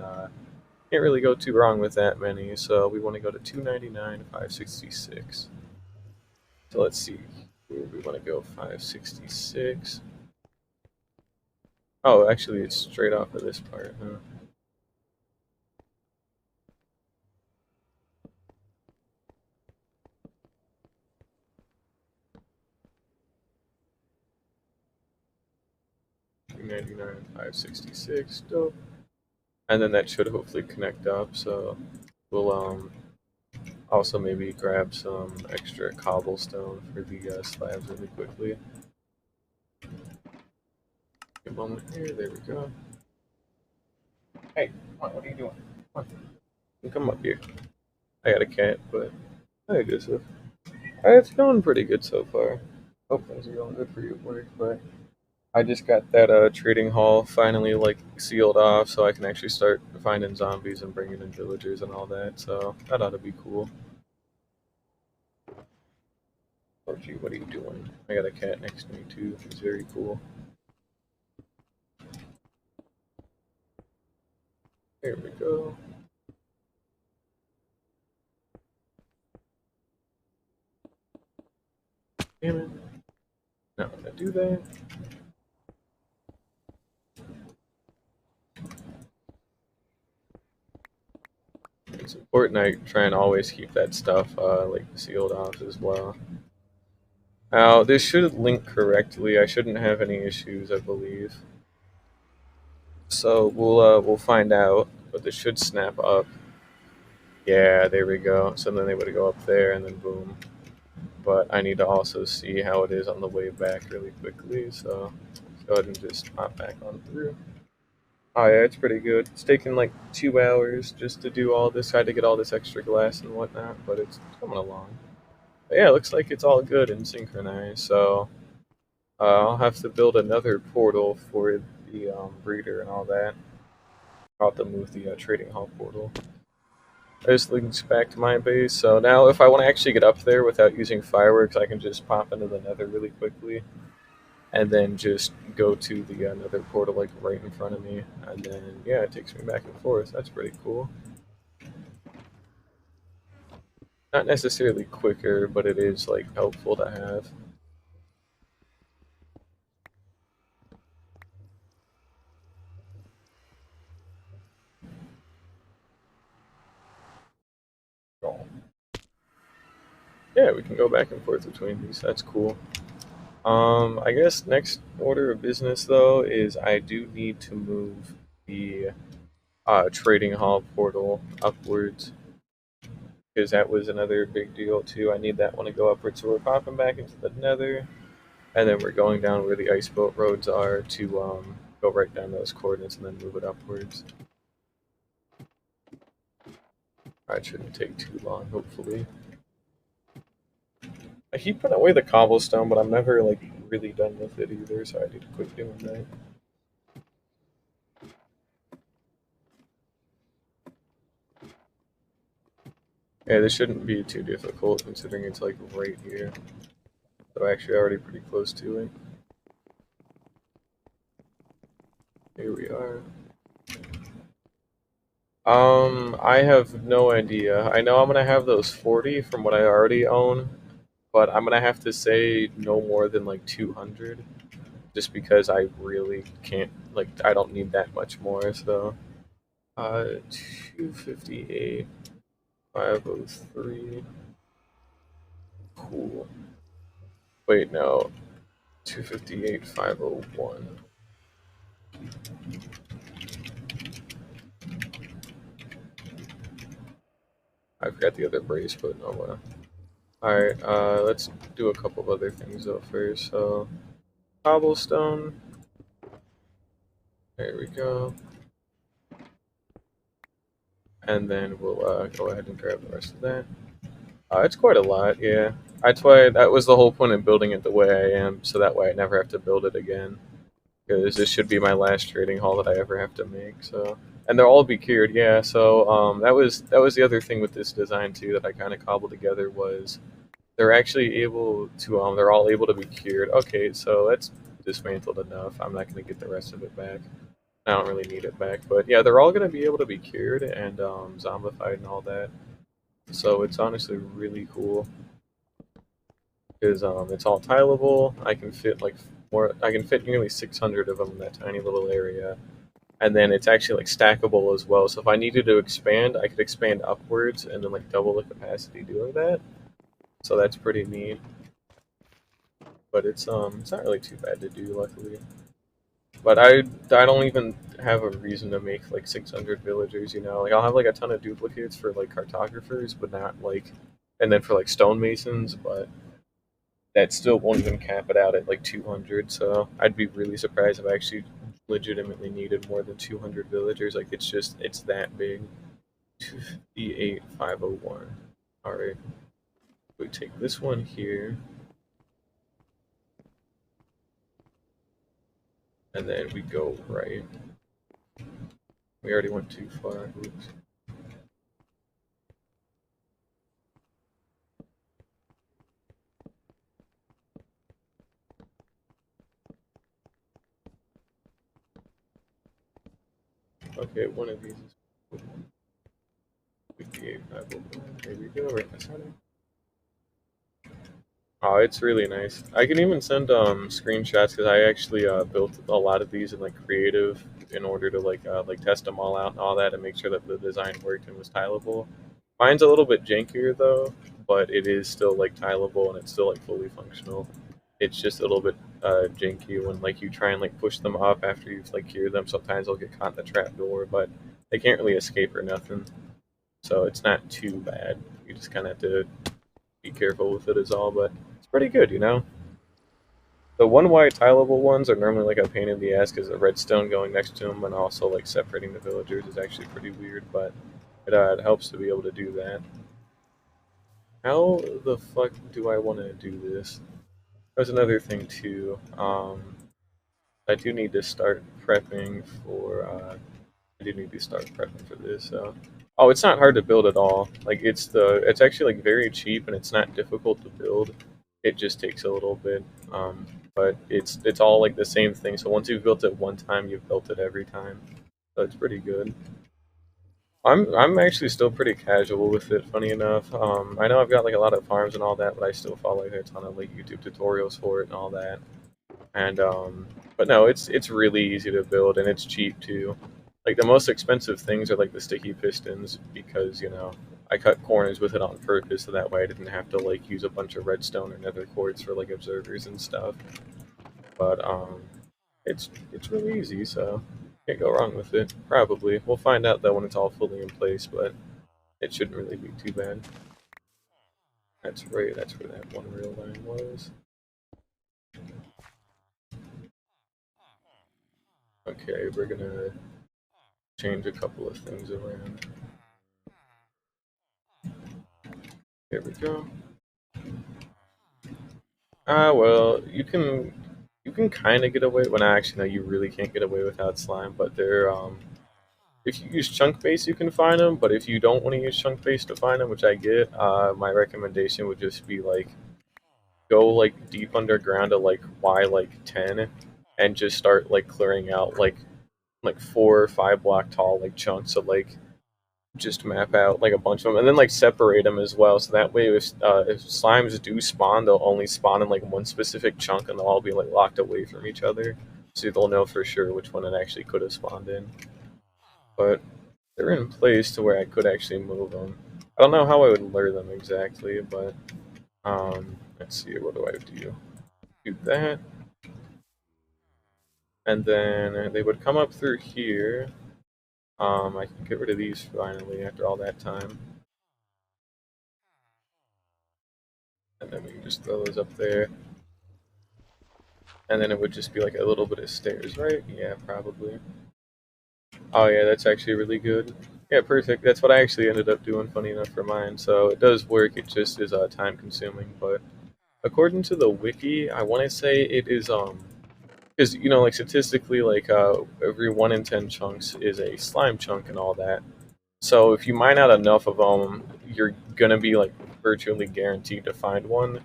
can't really go too wrong with that many. So we want to go to 299, 566. So let's see. Where we want to go? 566. Oh, actually, it's straight off of this part, huh? Two 99, 566. Dope. And then that should hopefully connect up. So we'll also maybe grab some extra cobblestone for the slabs really quickly. A moment here. There we go. Hey, come on, what are you doing? Come on. Come up here. I got a cat, but I guess so. It's going pretty good so far. Hope things are going good for you at work, but I just got that trading hall finally like sealed off, so I can actually start finding zombies and bringing in villagers and all that. So that ought to be cool. Oh gee, what are you doing? I got a cat next to me too. It's very cool. Here we go. Damn it! Now I'm gonna do that. It's important I try and always keep that stuff like sealed off as well. Now this should link correctly. I shouldn't have any issues, I believe. So we'll find out, but this should snap up. Yeah, there we go. So then they would go up there and then boom. But I need to also see how it is on the way back really quickly. So let's go ahead and just hop back on through. Oh yeah, it's pretty good. It's taken like 2 hours just to do all this. I had to get all this extra glass and whatnot, but it's coming along. But yeah, it looks like it's all good and synchronized. So I'll have to build another portal for the breeder and all that. I'll have to move the trading hall portal. This links back to my base. So now if I want to actually get up there without using fireworks, I can just pop into the nether really quickly. And then just go to the nether portal like right in front of me. And then, yeah, it takes me back and forth. That's pretty cool. Not necessarily quicker, but it is like helpful to have. Yeah, we can go back and forth between these. That's cool. I guess next order of business though is I do need to move the trading hall portal upwards because that was another big deal too. I need that one to go upwards, so we're popping back into the nether, and then we're going down where the ice boat roads are to go right down those coordinates and then move it upwards. It shouldn't take too long, hopefully. I keep putting away the cobblestone, but I'm never like really done with it either, so I need to quit doing that. Yeah, this shouldn't be too difficult considering it's like right here. So actually already pretty close to it. Here we are. I have no idea. I know I'm gonna have those 40 from what I already own, but I'm gonna have to say no more than like 200, just because I really can't, like, I don't need that much more, so. 258, 503. Cool. Wait, no. 258, 501. I forgot the other brace, but no. Alright, let's do a couple of other things though first. So, cobblestone. There we go. And then we'll go ahead and grab the rest of that. It's quite a lot, yeah. That's why that was the whole point of building it the way I am, so that way I never have to build it again. Because this should be my last trading hall that I ever have to make. So, and they'll all be cured, yeah. So that was the other thing with this design too that I kind of cobbled together was they're actually able to they're all able to be cured. Okay, so that's dismantled enough. I'm not going to get the rest of it back. I don't really need it back, but yeah, they're all going to be able to be cured and zombified and all that. So it's honestly really cool because it's all tileable. I can fit like more. I can fit nearly 600 of them in that tiny little area, and then it's actually like stackable as well. So if I needed to expand, I could expand upwards and then like double the capacity doing that. So that's pretty neat. But it's not really too bad to do, luckily. But I don't even have a reason to make like 600 villagers. You know, like I'll have like a ton of duplicates for like cartographers, but not like, and then for like stonemasons, but that still won't even cap it out at like 200. So I'd be really surprised if I actually legitimately needed more than 200 villagers. Like it's that big. 258, 501. All right, we take this one here, and then we go right. We already went too far. Oops. Okay, one of these is 58, 501. There we go, right beside it. Oh, it's really nice. I can even send screenshots because I actually built a lot of these in like creative in order to like test them all out and all that and make sure that the design worked and was tileable. Mine's a little bit jankier though, but it is still like tileable and it's still like fully functional. It's just a little bit janky when like you try and like push them up after you've like cured them. Sometimes they'll get caught in the trap door, but they can't really escape or nothing. So it's not too bad. You just kind of have to be careful with it is all, but it's pretty good, you know? The one white tileable ones are normally like a pain in the ass because the redstone going next to them and also like separating the villagers is actually pretty weird, but it helps to be able to do that. How the fuck do I want to do this? There's another thing too. I do need to start prepping for. I do need to start prepping for this. So, oh, it's not hard to build at all. Like it's actually like very cheap and it's not difficult to build. It just takes a little bit. But it's all like the same thing. So once you've built it one time, you've built it every time. So it's pretty good. I'm actually still pretty casual with it. Funny enough, I know I've got like a lot of farms and all that, but I still follow like a ton of like YouTube tutorials for it and all that. And but no, it's really easy to build and it's cheap too. Like the most expensive things are like the sticky pistons because I cut corners with it on purpose so that way I didn't have to like use a bunch of redstone or nether quartz for like observers and stuff. But it's really easy, so can't go wrong with it. Probably we'll find out though when it's all fully in place, but it shouldn't really be too bad. That's right. That's where that one real line was. Okay, we're gonna change a couple of things around. Here we go. Well, you can kind of get away. Well, no, actually, no, you really can't get away without slime. But they're if you use chunk base, you can find them. But if you don't want to use chunk base to find them, which I get, my recommendation would just be like go like deep underground to like Y like 10 and just start like clearing out like 4 or 5 block tall like chunks of like just map out like a bunch of them and then like separate them as well so that way if slimes do spawn they'll only spawn in like one specific chunk and they'll all be like locked away from each other so they'll know for sure which one it actually could have spawned in. But they're in place to where I could actually move them. I don't know how I would lure them exactly, but let's see, what do I do? Do that, and then they would come up through here. I can get rid of these finally after all that time, and then we can just throw those up there, and then it would just be like a little bit of stairs, right? Yeah, probably. Oh yeah, that's actually really good. Yeah, perfect. That's what I actually ended up doing, funny enough, for mine. So it does work. It just is time consuming, but according to the wiki, I want to say it is because like statistically like every 1 in 10 chunks is a slime chunk and all that. So if you mine out enough of them, you're gonna be like virtually guaranteed to find one.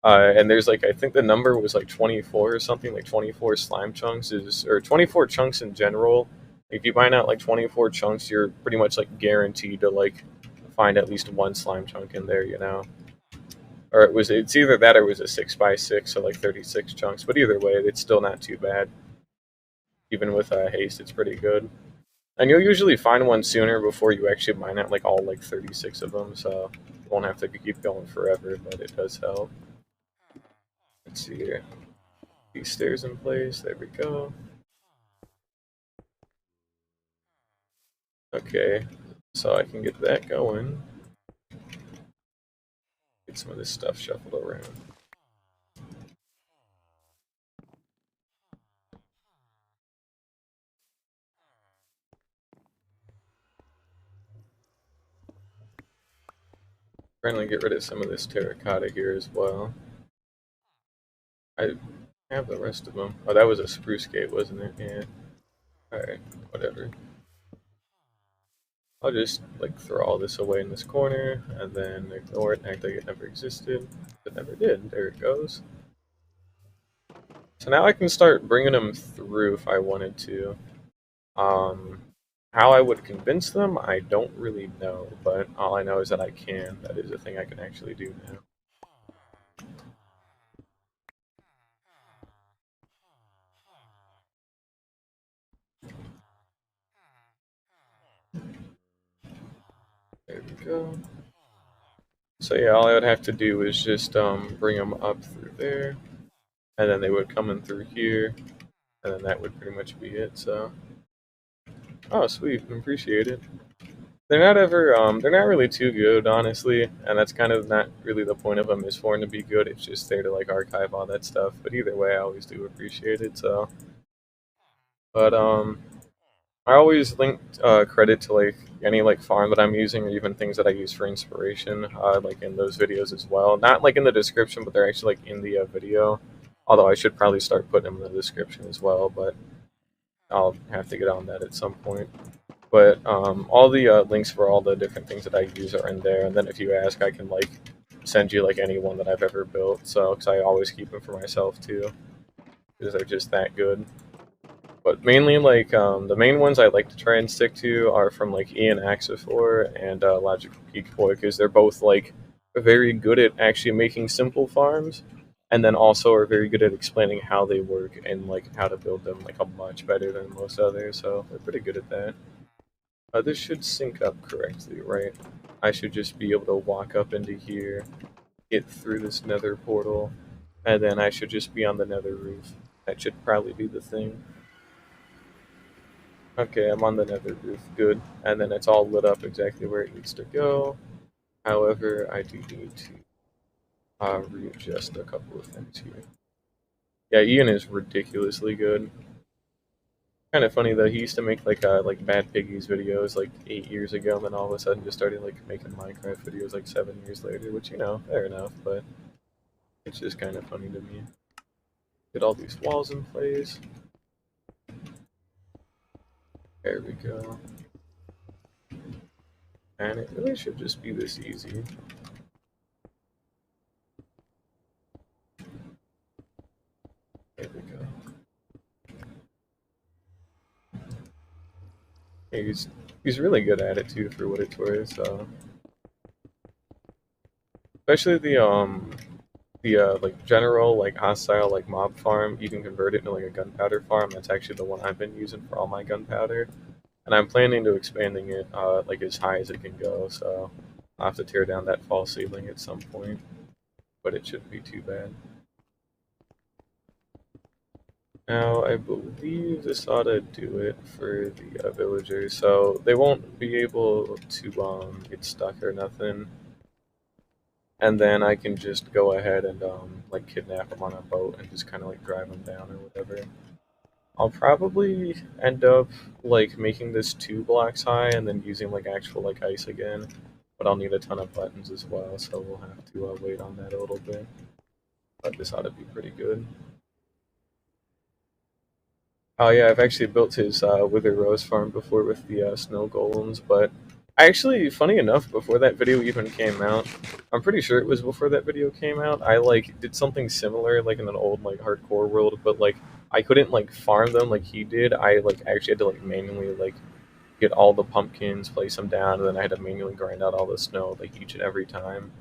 And there's like I think the number was like 24 or something, like 24 slime chunks is or 24 chunks in general. If you mine out like 24 chunks, you're pretty much like guaranteed to like find at least one slime chunk in there, or it's either that or it was a 6 by 6, so like 36 chunks. But either way, it's still not too bad. Even with haste, it's pretty good. And you'll usually find one sooner before you actually mine out like all like 36 of them, so you won't have to keep going forever, but it does help. Let's see here. These stairs in place, there we go. Okay, so I can get that going. Get some of this stuff shuffled around. Finally get rid of some of this terracotta here as well. I have the rest of them. Oh, that was a spruce gate, wasn't it? Yeah. Alright, whatever. I'll just like throw all this away in this corner and then ignore it and act like it never existed. It never did. There it goes. So now I can start bringing them through if I wanted to. Um, how I would convince them, I don't really know, but all I know is that I can. That is a thing I can actually do now. There we go. So yeah, all I would have to do is just bring them up through there, and then they would come in through here, and then that would pretty much be it. So, oh sweet, appreciate it. They're not really too good, honestly, and that's kind of not really the point of them is for them to be good. It's just there to like archive all that stuff. But either way, I always do appreciate it. So, but I always link credit to like any like farm that I'm using, or even things that I use for inspiration, like in those videos as well. Not like in the description, but they're actually like in the video. Although I should probably start putting them in the description as well, but I'll have to get on that at some point. But all the links for all the different things that I use are in there, and then if you ask, I can like send you like any one that I've ever built. So, because I always keep them for myself too, because they're just that good. But mainly, like the main ones I like to try and stick to are from like Ian Axefor and Logical Peak Boy, because they're both like very good at actually making simple farms, and then also are very good at explaining how they work and like how to build them like a much better than most others. So they're pretty good at that. This should sync up correctly, right? I should just be able to walk up into here, get through this nether portal, and then I should just be on the nether roof. That should probably be the thing. Okay, I'm on the nether roof. Good. And then it's all lit up exactly where it needs to go. However, I do need to readjust a couple of things here. Yeah, Ian is ridiculously good. Kind of funny though. He used to make like Bad Piggies videos like 8 years ago, and then all of a sudden just started like making Minecraft videos like 7 years later. Which fair enough, but it's just kind of funny to me. Get all these walls in place. There we go. And it really should just be this easy. He's really good at it too, for what it's worth. So especially the like general like hostile like mob farm, you can convert it into like a gunpowder farm. That's actually the one I've been using for all my gunpowder, and I'm planning to expanding it like as high as it can go. So I'll have to tear down that false ceiling at some point, but it shouldn't be too bad. Now, I believe this ought to do it for the villagers, so they won't be able to get stuck or nothing. And then I can just go ahead and like kidnap them on a boat and just kind of like drive them down or whatever. I'll probably end up like making this 2 blocks high and then using like actual like ice again, but I'll need a ton of buttons as well, so we'll have to wait on that a little bit. But this ought to be pretty good. Oh yeah, I've actually built his Wither Rose farm before with the snow golems, but I actually, funny enough, before that video even came out, I'm pretty sure it was before that video came out, I like did something similar like in an old like hardcore world, but like I couldn't like farm them like he did. I like actually had to like manually like get all the pumpkins, place them down, and then I had to manually grind out all the snow like each and every time.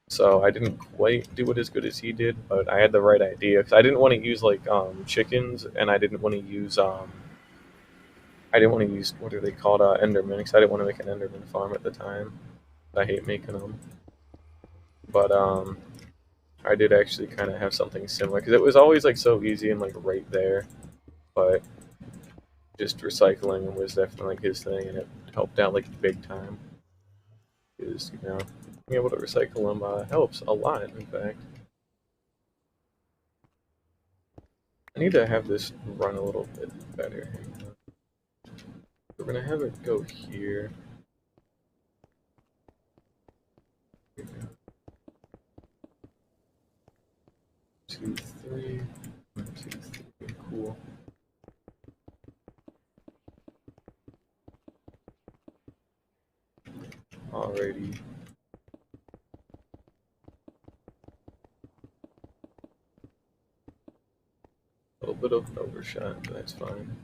So I didn't quite do it as good as he did, but I had the right idea because I didn't want to use like chickens, and I didn't want to use what are they called Enderman because I didn't want to make an Enderman farm at the time. I hate making them, but I did actually kind of have something similar because it was always like so easy and like right there, but just recycling was definitely like his thing, and it helped out like big time. Because being able to recycle them helps a lot. In fact, I need to have this run a little bit better. We're gonna have it go here. 2, 3. 1, 2, 3. Cool. Alrighty. A little bit of an overshot, but that's fine.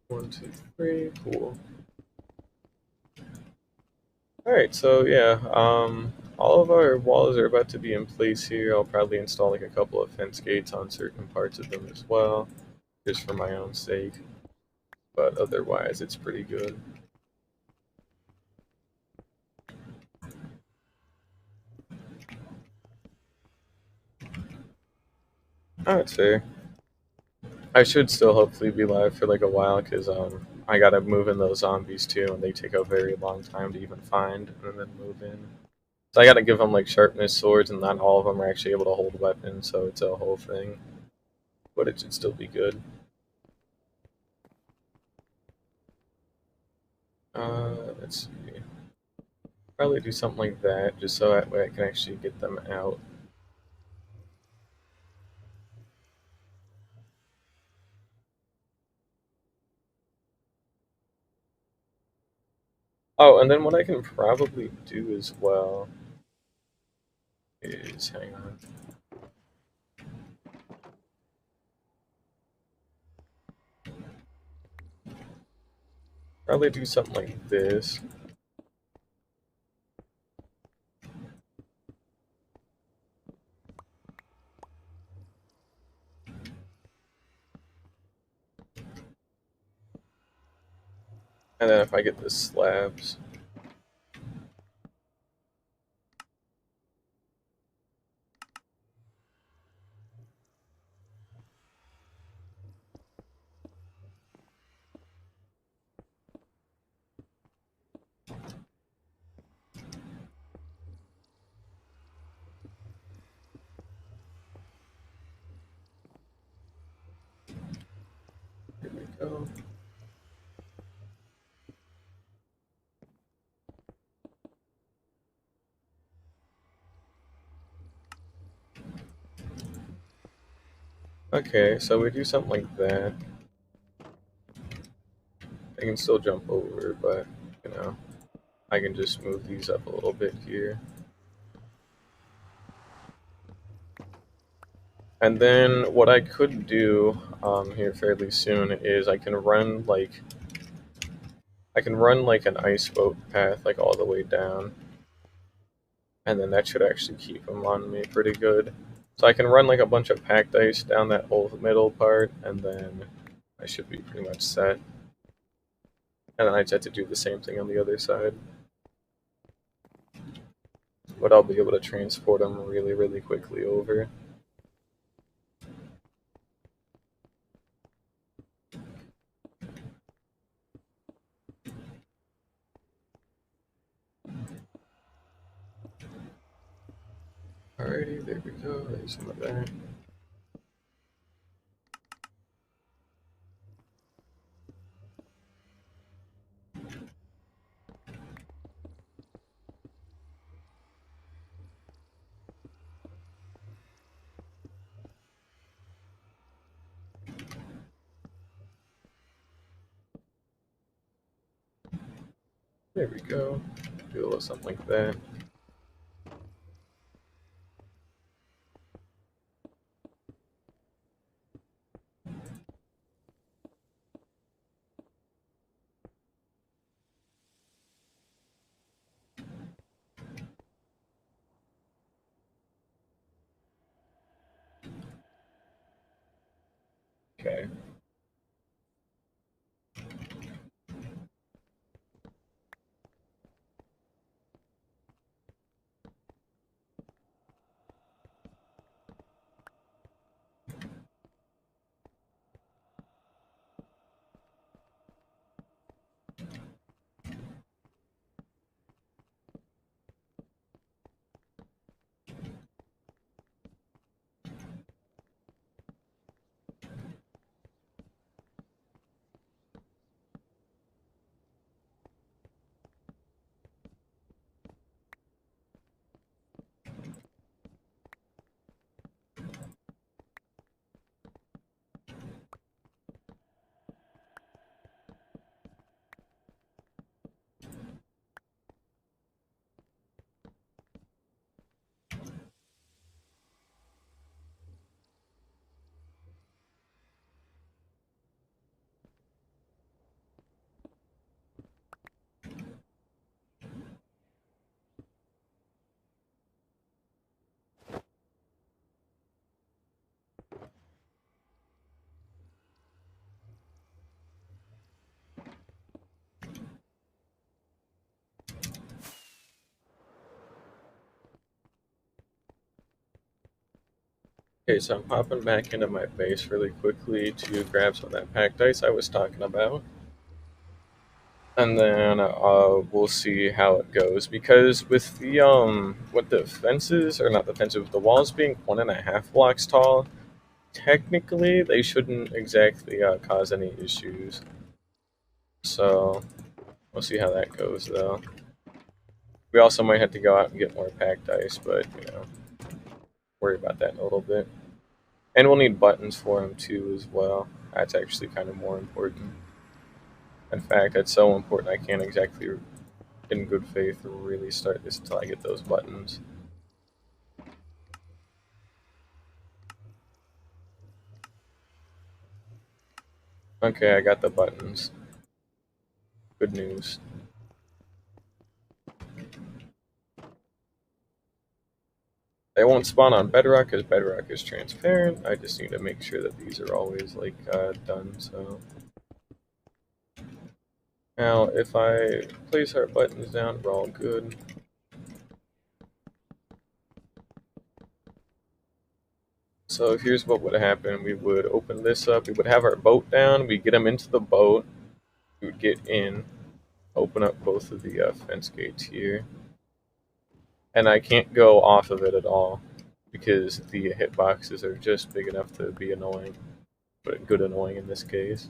One, two, three. Cool. Alright, so yeah, all of our walls are about to be in place here. I'll probably install like a couple of fence gates on certain parts of them as well, just for my own sake. But otherwise, it's pretty good. Oh, it's fair. I should still hopefully be live for like a while because I gotta move in those zombies too, and they take a very long time to even find and then move in. So I gotta give them like sharpness swords, and not all of them are actually able to hold weapons, so it's a whole thing. But it should still be good. Let's see. Probably do something like that, just so that way I can actually get them out. Oh, and then what I can probably do as well is, hang on. Probably do something like this. And then if I get the slabs. Here we go. Okay, so we do something like that. I can still jump over, but, I can just move these up a little bit here. And then what I could do here fairly soon is I can run like an ice boat path like all the way down, and then that should actually keep them on me pretty good. So I can run like a bunch of packed ice down that whole middle part, and then I should be pretty much set. And then I just have to do the same thing on the other side. But I'll be able to transport them really, really quickly over. Alrighty, there we go. There's some of that. There we go. Do a little something like that. Okay. Okay, so I'm popping back into my base really quickly to grab some of that packed ice I was talking about. And then we'll see how it goes. Because with the fences, or not the fences, with the walls being 1.5 blocks tall, technically they shouldn't exactly cause any issues. So we'll see how that goes, though. We also might have to go out and get more packed ice, but worry about that in a little bit. And we'll need buttons for them too, as well. That's actually kind of more important. In fact, that's so important I can't exactly, in good faith, really start this until I get those buttons. Okay, I got the buttons. Good news. They won't spawn on Bedrock because Bedrock is transparent. I just need to make sure that these are always like done. So now, if I place our buttons down, we're all good. So here's what would happen. We would open this up. We would have our boat down. We get them into the boat. We would get in, open up both of the fence gates here. And I can't go off of it at all because the hitboxes are just big enough to be annoying, but good annoying in this case.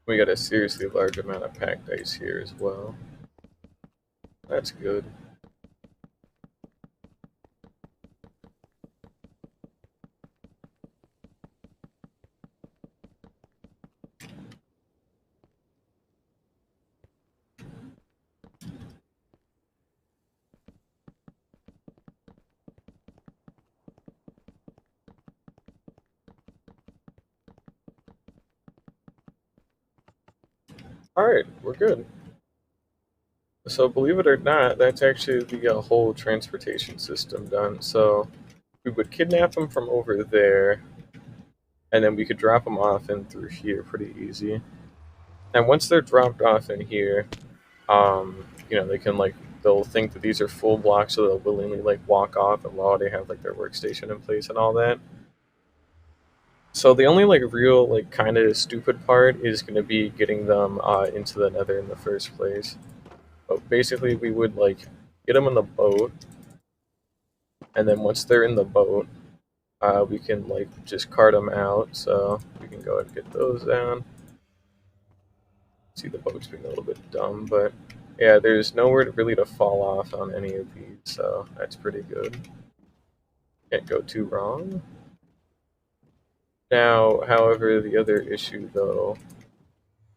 We got a seriously large amount of packed ice here as well. That's good. Alright, we're good. So believe it or not, that's actually the whole transportation system done. So we would kidnap them from over there, and then we could drop them off in through here pretty easy. And once they're dropped off in here, they can they'll think that these are full blocks, so they'll willingly like walk off and while they have like their workstation in place and all that. So the only like real like kind of stupid part is going to be getting them into the Nether in the first place. But basically, we would like get them in the boat, and then once they're in the boat, we can like just cart them out. So we can go ahead and get those down. See, the boat's being a little bit dumb, but yeah, there's nowhere really to fall off on any of these, so that's pretty good. Can't go too wrong. Now, however, the other issue though,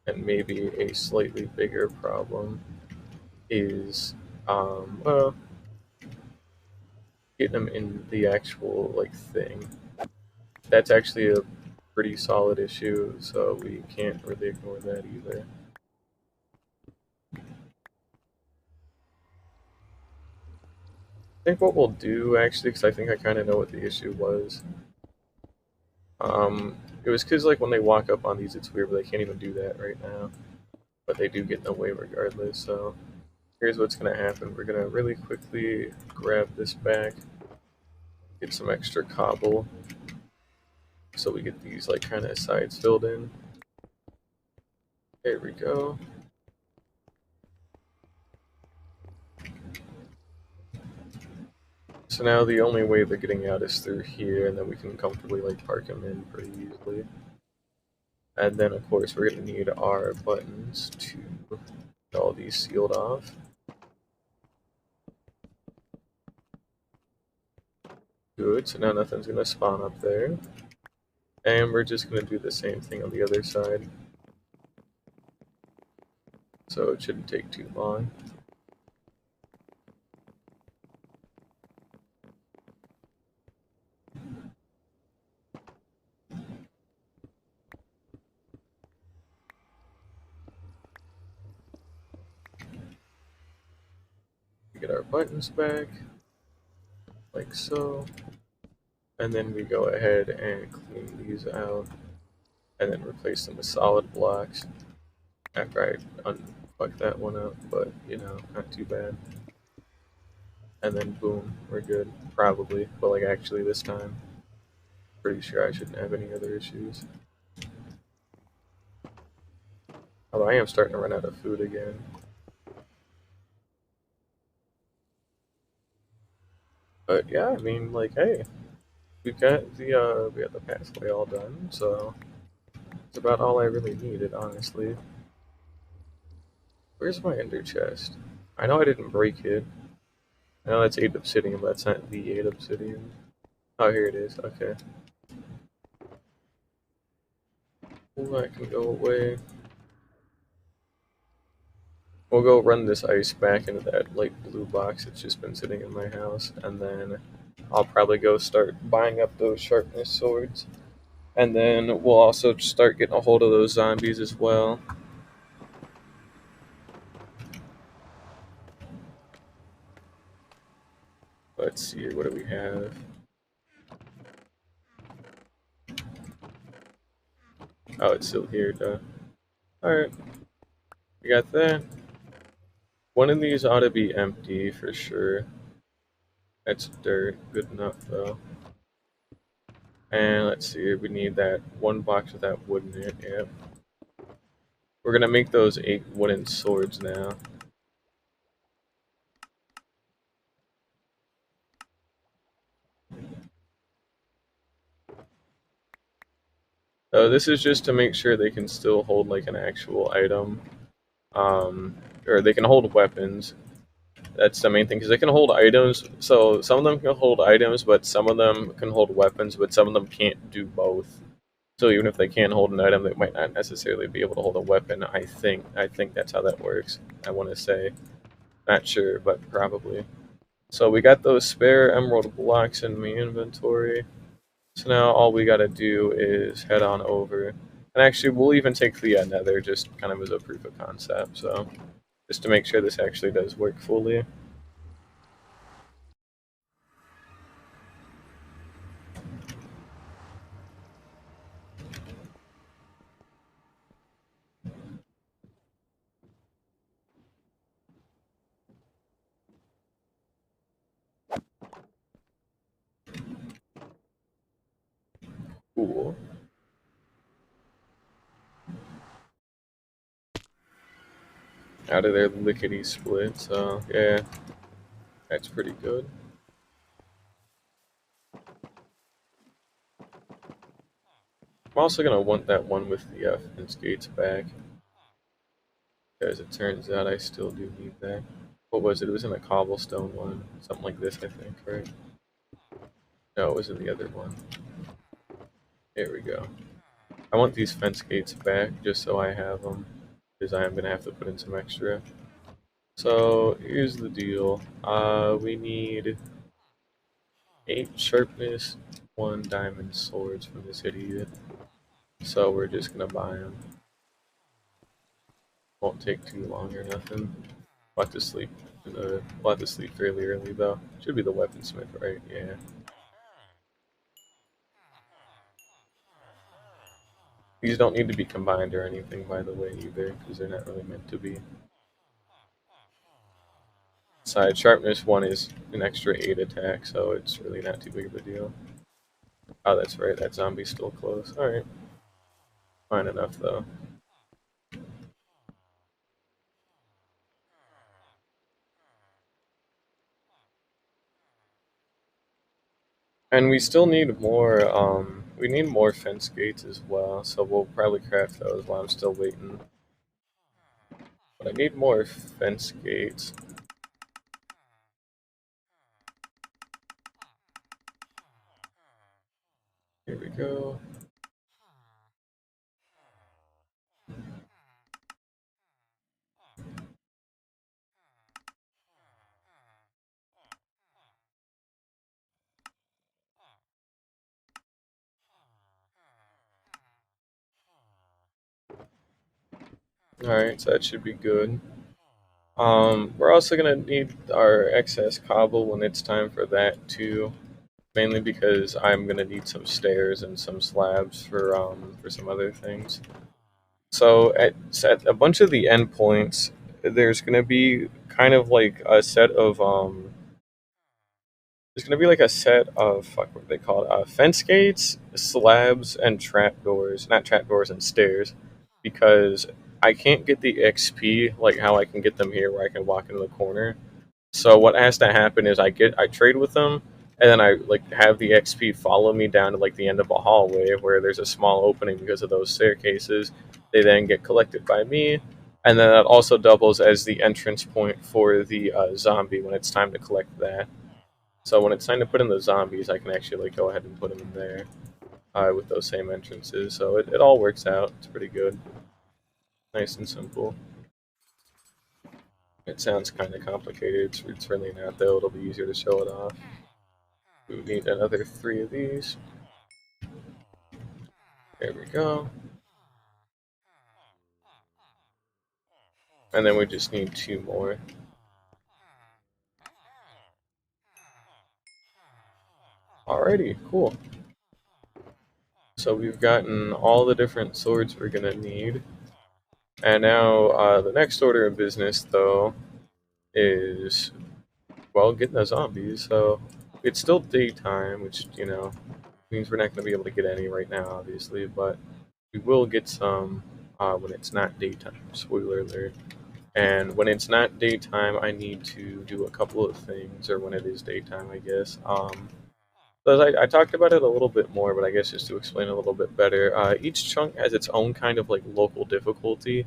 and maybe a slightly bigger problem, is well, getting them in the actual like thing. That's actually a pretty solid issue, so we can't really ignore that either. I think what we'll do actually, because I think I kind of know what the issue was. It was because like when they walk up on these, it's weird, but they can't even do that right now. But they do get in the way regardless. So here's what's gonna happen. We're gonna really quickly grab this back, get some extra cobble, so we get these like kind of sides filled in. There we go. So now the only way they're getting out is through here, and then we can comfortably like park them in pretty easily. And then of course we're gonna need our buttons to get all these sealed off. Good, so now nothing's gonna spawn up there. And we're just gonna do the same thing on the other side. So it shouldn't take too long. Get our buttons back, like so. And then we go ahead and clean these out, and then replace them with solid blocks. After I unfuck that one up, but not too bad. And then boom, we're good. Probably, but like actually this time, pretty sure I shouldn't have any other issues. Although I am starting to run out of food again. But yeah, I mean, like, hey, we got the pathway all done, so it's about all I really needed, honestly. Where's my ender chest? I know I didn't break it. I know that's 8 obsidian, but that's not the 8 obsidian. Oh, here it is. Okay. Well, that can go away. We'll go run this ice back into that light blue box that's just been sitting in my house, and then I'll probably go start buying up those sharpness swords. And then we'll also start getting a hold of those zombies as well. Let's see, what do we have? Oh, it's still here, duh. Alright, we got that. One of these ought to be empty for sure. That's dirt, good enough though. And let's see, we need that one box with that wood in it, yep. We're gonna make those 8 wooden swords now. This is just to make sure they can still hold like an actual item. Or they can hold weapons. That's the main thing because they can hold items. So some of them can hold items, but some of them can hold weapons, but some of them can't do both. So even if they can hold an item, they might not necessarily be able to hold a weapon. I think that's how that works. I want to say, not sure, but probably. So we got those spare emerald blocks in my inventory. So now all we gotta do is head on over. And actually, we'll even take the nether just kind of as a proof of concept. So just to make sure this actually does work fully. Cool. Out of there lickety split. So yeah, that's pretty good. I'm also gonna want that one with the fence gates back, because it turns out I still do need that. What was it? It was in a cobblestone one, something like this, I think, right? No, it was in the other one. There we go. I want these fence gates back just so I have them, because I am gonna have to put in some extra. So here's the deal. We need 8 sharpness, 1 diamond swords from this idiot. So we're just gonna buy them. Won't take too long or nothing. We'll have to sleep. We'll have to sleep fairly early though. Should be the weaponsmith, right? Yeah. These don't need to be combined or anything, by the way, either, because they're not really meant to be. Side sharpness 1 is an extra 8 attack, so it's really not too big of a deal. Oh, that's right. That zombie's still close. All right. Fine enough though. And we still need more. We need more fence gates as well, so we'll probably craft those while I'm still waiting. But I need more fence gates. Here we go. All right, so that should be good. We're also gonna need our excess cobble when it's time for that too. Mainly because I'm gonna need some stairs and some slabs for some other things. So at a bunch of the endpoints, there's gonna be kind of like a set of there's gonna be like a set of fuck what are they called fence gates, slabs, and trapdoors. Not trapdoors and stairs, because I can't get the XP like how I can get them here, where I can walk into the corner. So what has to happen is I trade with them, and then I like have the XP follow me down to like the end of a hallway where there's a small opening because of those staircases. They then get collected by me, and then that also doubles as the entrance point for the zombie when it's time to collect that. So when it's time to put in the zombies, I can actually like go ahead and put them in there with those same entrances. So it all works out. It's pretty good, nice and simple. It sounds kind of complicated. It's really not though. It'll be easier to show it off. We need another 3 of these. There we go. And then we just need 2 more. Alrighty, cool. So we've gotten all the different swords we're gonna need. And now the next order of business, though, is, well, getting the zombies. So it's still daytime, which, means we're not going to be able to get any right now, obviously, but we will get some when it's not daytime. Spoiler alert. And when it's not daytime, I need to do a couple of things, or when it is daytime, I guess. So I talked about it a little bit more, but I guess just to explain a little bit better, each chunk has its own kind of like local difficulty.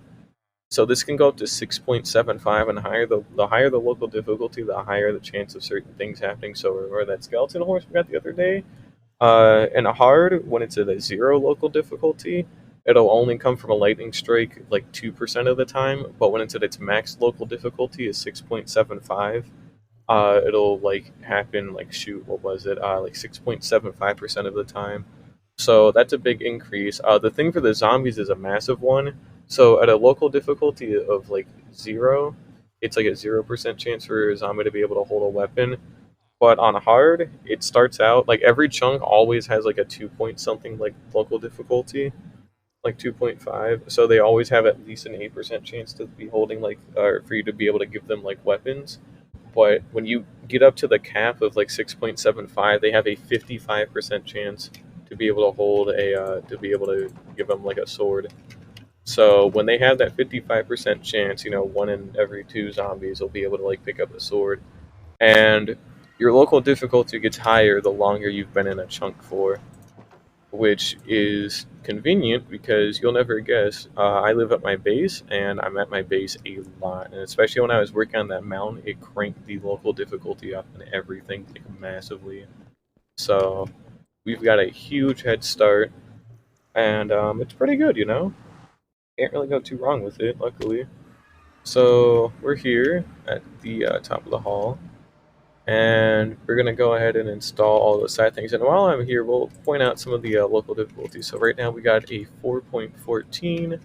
So this can go up to 6.75, and the higher the local difficulty, the higher the chance of certain things happening. So remember that skeleton horse we got the other day? In a hard, when it's at a 0 local difficulty, it'll only come from a lightning strike like 2% of the time. But when it's at its max local difficulty is 6.75, it'll like happen like shoot, what was it? Like 6.75% of the time. So that's a big increase. The thing for the zombies is a massive one. So at a local difficulty of like 0, it's like a 0% chance for a zombie to be able to hold a weapon. But on hard, it starts out like every chunk always has like a 2 point something like local difficulty, like 2.5. So they always have at least an 8% chance to be holding like, or for you to be able to give them like weapons. But when you get up to the cap of like 6.75, they have a 55% chance to be able to hold to be able to give them like a sword. So when they have that 55% chance, you know, one in every two zombies will be able to like pick up a sword. And your local difficulty gets higher the longer you've been in a chunk for, which is convenient because you'll never guess. I live at my base, and I'm at my base a lot, and especially when I was working on that mountain, it cranked the local difficulty up and everything like massively. So we've got a huge head start, and it's pretty good, you know. Can't really go too wrong with it, luckily. So we're here at the top of the hall. And we're going to go ahead and install all the side things. And while I'm here, we'll point out some of the local difficulties. So right now we got a 4.14.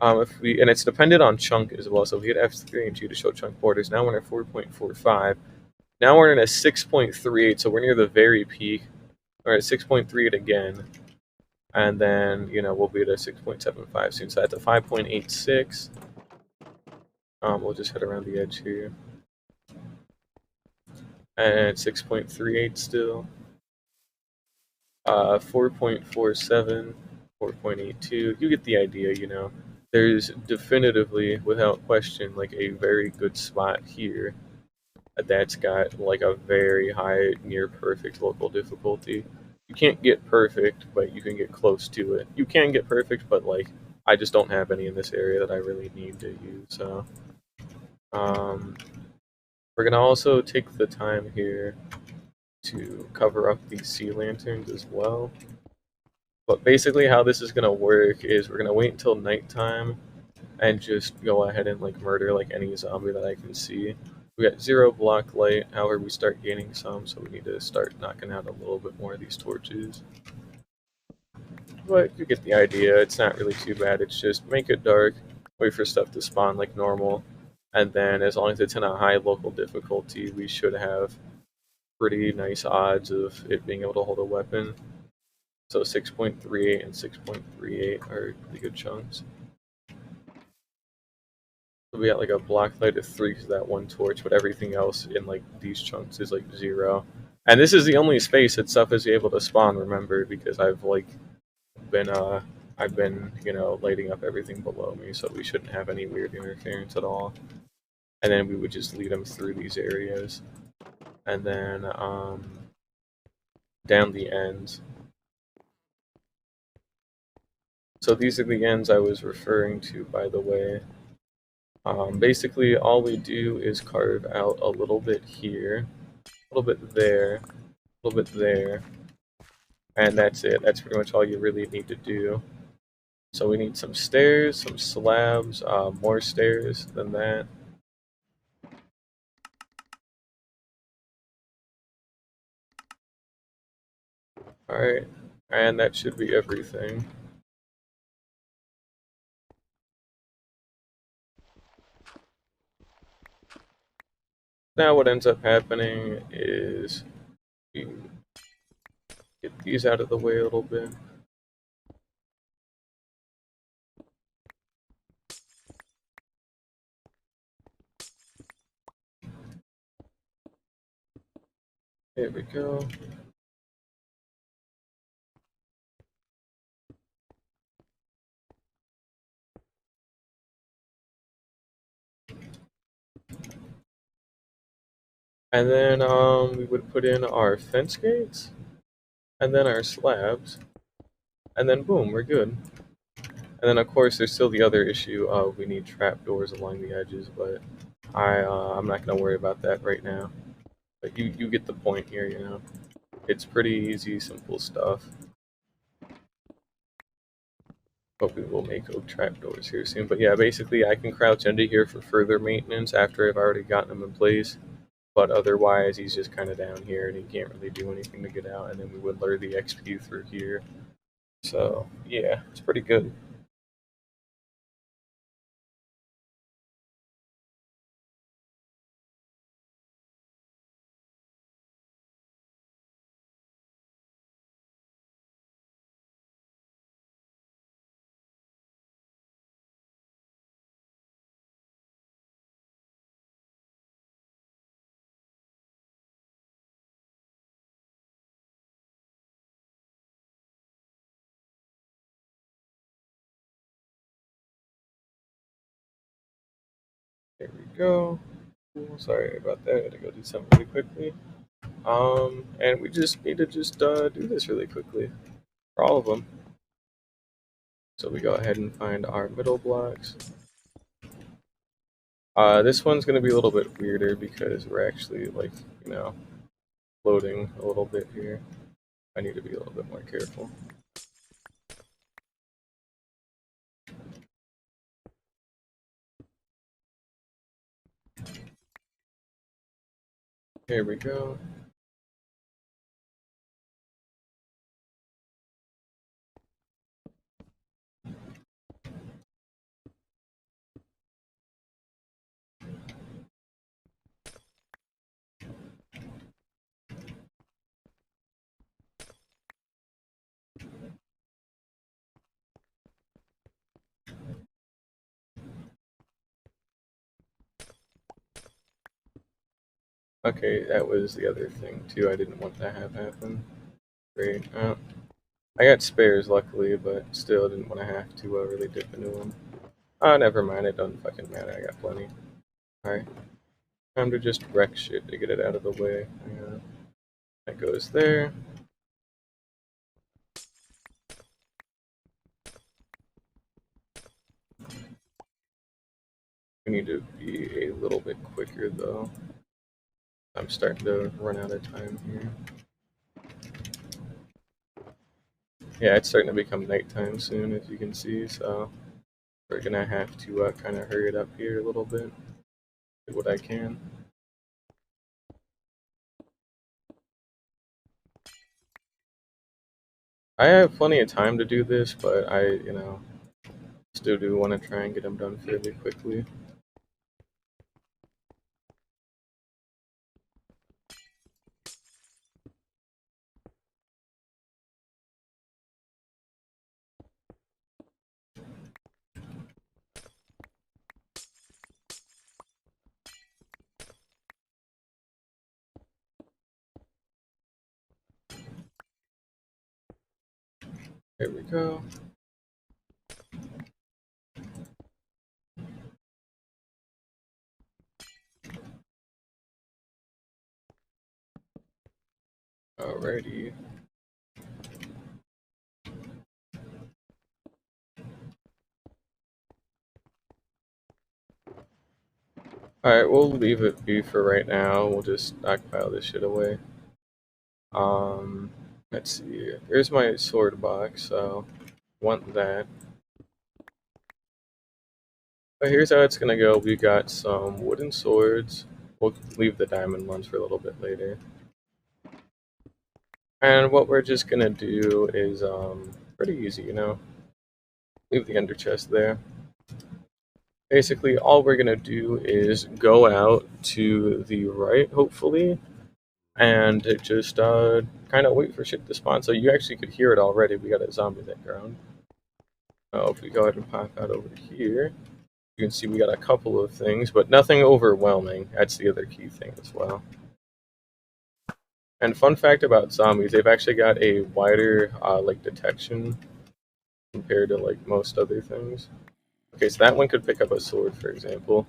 And it's dependent on chunk as well. So if we hit F3 and G to show chunk borders, now we're at 4.45. Now we're in a 6.38, so we're near the very peak. We're at 6.38 again. And then, you know, we'll be at a 6.75 soon. So that's a 5.86. We'll just head around the edge here. And 6.38 still. 4.47, 4.82. You get the idea, you know. There's definitively, without question, like a very good spot here that's got like a very high, near perfect local difficulty. You can't get perfect, but you can get close to it. You can get perfect, but like I just don't have any in this area that I really need to use. So um, we're gonna also take the time here to cover up these sea lanterns as well. But basically how this is going to work is we're going to wait until nighttime and just go ahead and like murder like any zombie that I can see. We got 0 block light, however we start gaining some, so we need to start knocking out a little bit more of these torches. But you get the idea, it's not really too bad, it's just make it dark, wait for stuff to spawn like normal, and then as long as it's in a high local difficulty, we should have pretty nice odds of it being able to hold a weapon. So 6.38 and 6.38 are pretty good chunks. So we got like a block light of 3 because that one torch, but everything else in like these chunks is like 0. And this is the only space that stuff is able to spawn, remember, because I've like been you know, lighting up everything below me, so we shouldn't have any weird interference at all. And then we would just lead them through these areas. And then down the ends. So these are the ends I was referring to, by the way. Basically, all we do is carve out a little bit here, a little bit there, a little bit there, and that's it. That's pretty much all you really need to do. So we need some stairs, some slabs, more stairs than that. Alright, and that should be everything. Now what ends up happening is you get these out of the way a little bit. There we go. And then we would put in our fence gates, and then our slabs, and then boom, we're good. And then of course there's still the other issue of we need trapdoors along the edges, but I'm not gonna worry about that right now. But you get the point here, you know. It's pretty easy, simple stuff. But we will make oak trapdoors here soon. But yeah, basically I can crouch into here for further maintenance after I've already gotten them in place. But otherwise, he's just kind of down here and he can't really do anything to get out. And then we would lure the XP through here. So yeah, it's pretty good. There we go. Cool. Sorry about that. I had to go do something really quickly. And we just need to just do this really quickly for all of them. So we go ahead and find our middle blocks. This one's gonna be a little bit weirder because we're actually like, you know, floating a little bit here. I need to be a little bit more careful. Here we go. Okay, that was the other thing too. I didn't want to have happen. Great. I got spares luckily, but still didn't want to have to really dip into them. Never mind. It doesn't fucking matter. I got plenty. Alright. Time to just wreck shit to get it out of the way. That goes there. We need to be a little bit quicker though. I'm starting to run out of time here. Yeah, it's starting to become nighttime soon, as you can see, so we're gonna have to kind of hurry it up here a little bit. Do what I can. I have plenty of time to do this, but still do want to try and get them done fairly quickly. There we go. Alrighty. Alright, we'll leave it be for right now. We'll just stockpile this shit away. Let's see. Here's my sword box, so want that. But here's how it's gonna go. We got some wooden swords. We'll leave the diamond ones for a little bit later. And what we're just gonna do is pretty easy, you know. Leave the ender chest there. Basically, all we're gonna do is go out to the right, hopefully, and just kind of wait for shit to spawn. So you actually could hear it already. We got a zombie that ground. If we go ahead and pop out over here, you can see we got a couple of things, but nothing overwhelming. That's the other key thing as well. And fun fact about zombies, they've actually got a wider like detection compared to like most other things. Okay, so that one could pick up a sword, for example.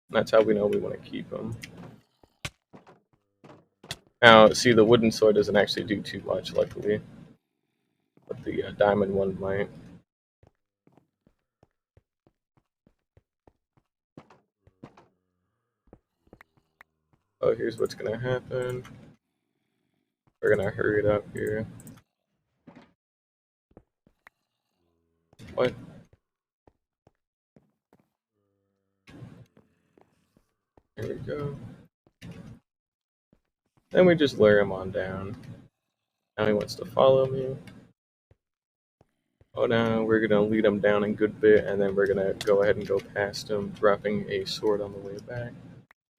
That's how we know we want to keep them. Now, see, the wooden sword doesn't actually do too much, luckily. But the diamond one might. Oh, here's what's gonna happen. We're gonna hurry it up here. What? There we go. Then we just lure him on down. Now he wants to follow me. Oh no, we're gonna lead him down a good bit, and then we're gonna go ahead and go past him, dropping a sword on the way back.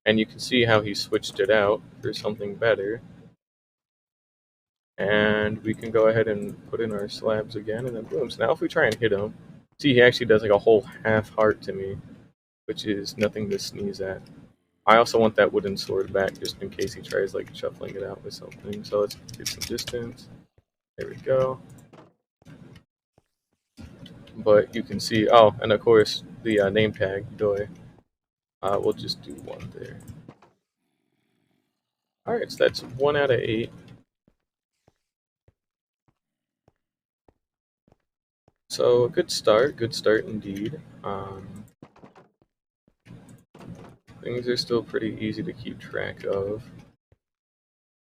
And you can see how he switched it out for something better. And we can go ahead and put in our slabs again, and then boom. So now if we try and hit him, see he actually does like a whole half heart to me, which is nothing to sneeze at. I also want that wooden sword back just in case he tries like shuffling it out with something. So let's get some distance. There we go. But you can see, oh, and of course the name tag, Doi. We'll just do one there. Alright, so that's 1 out of 8. So good start indeed. Things are still pretty easy to keep track of.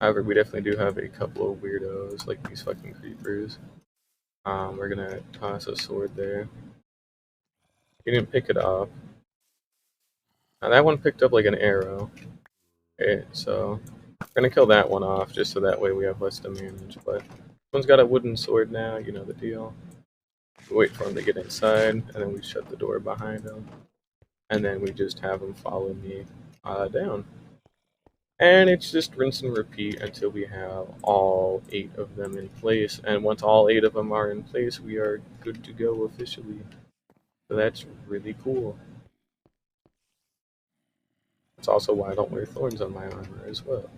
However, we definitely do have a couple of weirdos, like these fucking creepers. We're gonna toss a sword there. He didn't pick it up. Now that one picked up like an arrow. Okay, so we're gonna kill that one off just so that way we have less to manage. But this one's got a wooden sword now, you know the deal. We wait for him to get inside, and then we shut the door behind him. And then we just have him follow me down. And it's just rinse and repeat until we have all 8 of them in place. And once all 8 of them are in place, we are good to go officially. So that's really cool. That's also why I don't wear thorns on my armor as well.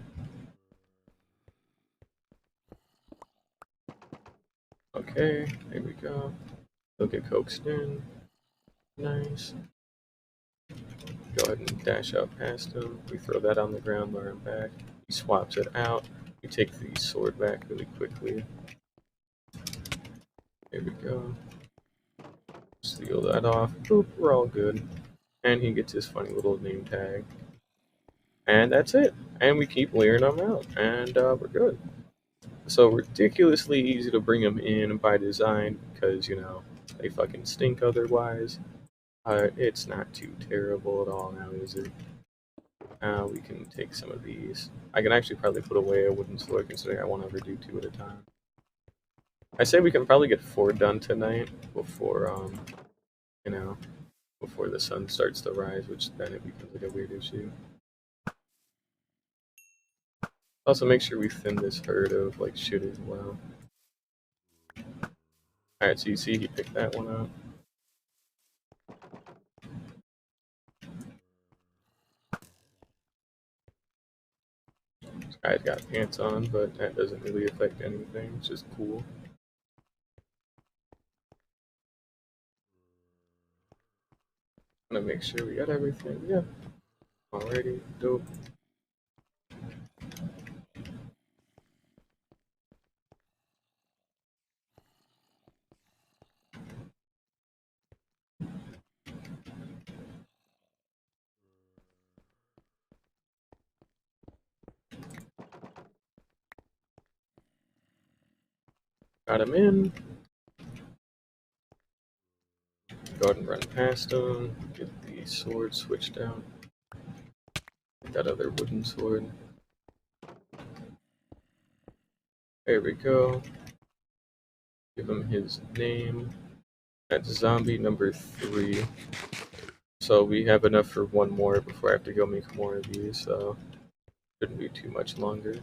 Okay, there we go. He'll get coaxed in. Nice. Go ahead and dash out past him. We throw that on the ground, lure him back. He swaps it out. We take the sword back really quickly. There we go. Seal that off. Boop, we're all good. And he gets his funny little name tag. And that's it. And we keep layering them out. And we're good. So ridiculously easy to bring them in by design because, you know, they fucking stink otherwise. It's not too terrible at all now, is it? We can take some of these. I can actually probably put away a wooden sword considering I won't ever do 2 at a time. I say we can probably get 4 done tonight before, you know, before the sun starts to rise, which then it becomes like a weird issue. Also, make sure we thin this herd of like shit as well. Alright, so you see he picked that one up. This guy's got pants on, but that doesn't really affect anything. It's just cool. I'm gonna make sure we got everything. Yeah. Alrighty, dope. Got him in. Go ahead and run past him. Get the sword switched out. That other wooden sword. There we go. Give him his name. That's zombie number 3. So we have enough for 1 more before I have to go make more of these, so shouldn't be too much longer.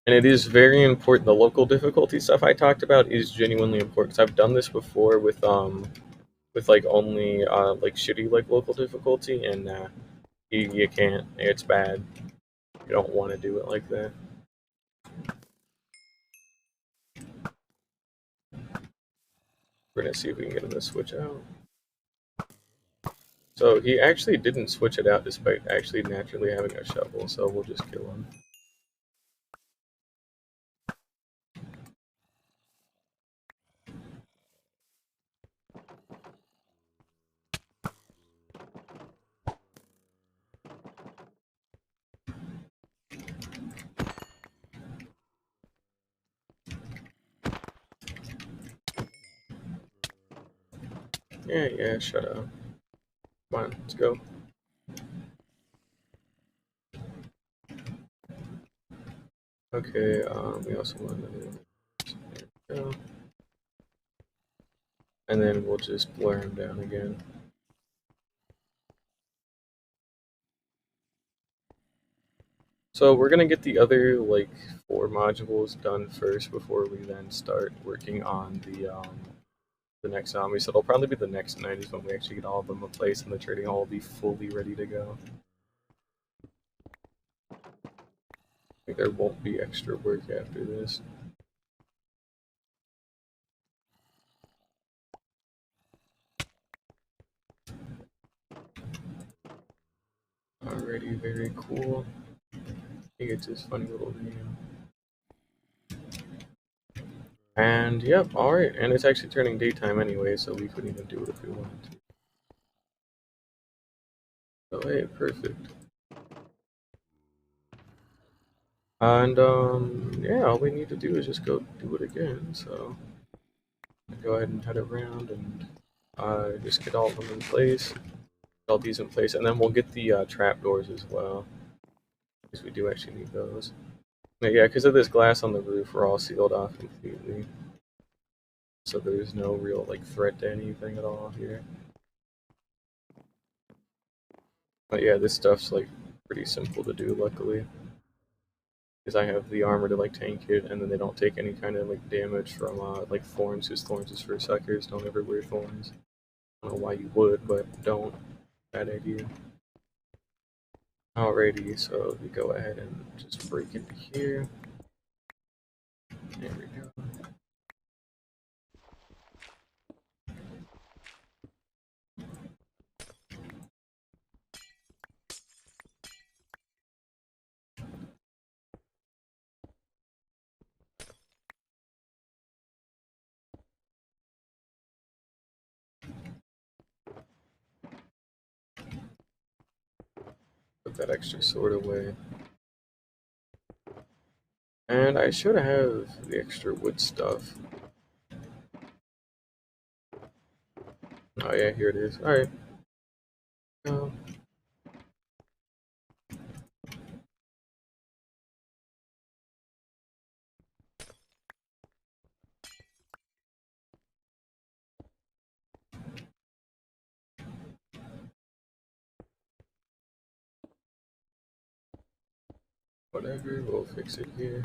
And it is very important. The local difficulty stuff I talked about is genuinely important because I've done this before with like only like shitty like local difficulty, and you can't. It's bad. You don't want to do it like that. We're gonna see if we can get him to switch out. So he actually didn't switch it out despite actually naturally having a shovel, so we'll just kill him. Yeah, shut up. Come on, let's go. Okay, we also want to, there we go. And then we'll just blur him down again. So we're gonna get the other like 4 modules done first before we then start working on the next zombie. So it'll probably be the next night is when we actually get all of them in place and the trading hall will be fully ready to go. Like there won't be extra work after this. Alrighty, very cool. I think it's this funny little video. And yep, alright, and it's actually turning daytime anyway, so we couldn't even do it if we wanted to. So hey, perfect. And yeah, all we need to do is just go do it again. So go ahead and head around and just get all of them in place, get all these in place, and then we'll get the trap doors as well, because we do actually need those. But yeah, because of this glass on the roof, we're all sealed off completely, so there's no real like threat to anything at all here. But yeah, this stuff's like pretty simple to do, luckily, because I have the armor to like tank it, and then they don't take any kind of like damage from like thorns, because thorns is for suckers. Don't ever wear thorns. I don't know why you would, but don't. Bad idea. Alrighty, so we go ahead and just break into here. There we go. Put that extra sword away. And I should have the extra wood stuff. Oh yeah, here it is. Alright. Whatever, we'll fix it here.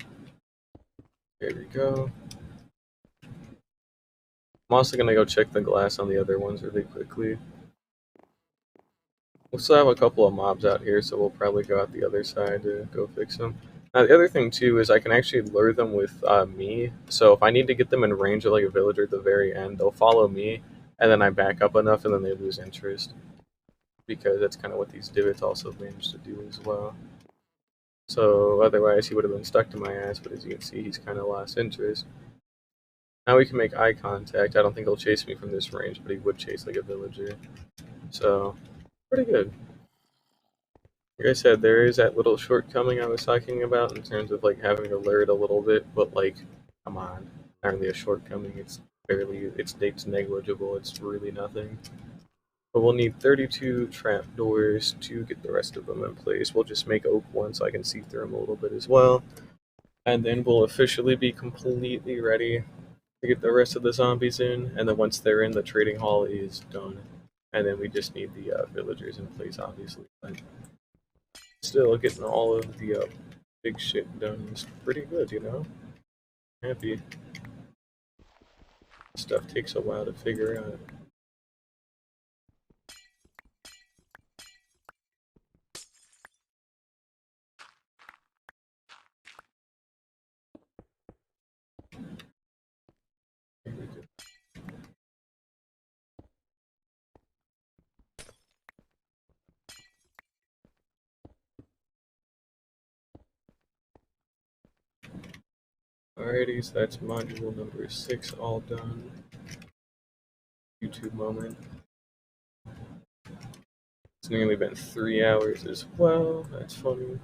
There we go. I'm also gonna go check the glass on the other ones really quickly. We'll still have a couple of mobs out here, so we'll probably go out the other side to go fix them. Now, the other thing, too, is I can actually lure them with me. So if I need to get them in range of like a villager at the very end, they'll follow me, and then I back up enough, and then they lose interest. Because that's kind of what these divots also managed to do as well. So otherwise, he would have been stuck to my ass, but as you can see, he's kind of lost interest. Now we can make eye contact. I don't think he'll chase me from this range, but he would chase like a villager. So, pretty good. Like I said, there is that little shortcoming I was talking about in terms of like having to lure it a little bit, but like, come on, not really a shortcoming. It's it's negligible. It's really nothing. But we'll need 32 trapdoors to get the rest of them in place. We'll just make oak one so I can see through them a little bit as well. And then we'll officially be completely ready to get the rest of the zombies in. And then once they're in, the trading hall is done. And then we just need the villagers in place, obviously. But still, getting all of the big shit done is pretty good, you know? Happy. Stuff takes a while to figure out. Alrighty, so that's module number 6 all done. YouTube moment. It's nearly been 3 hours as well. That's funny.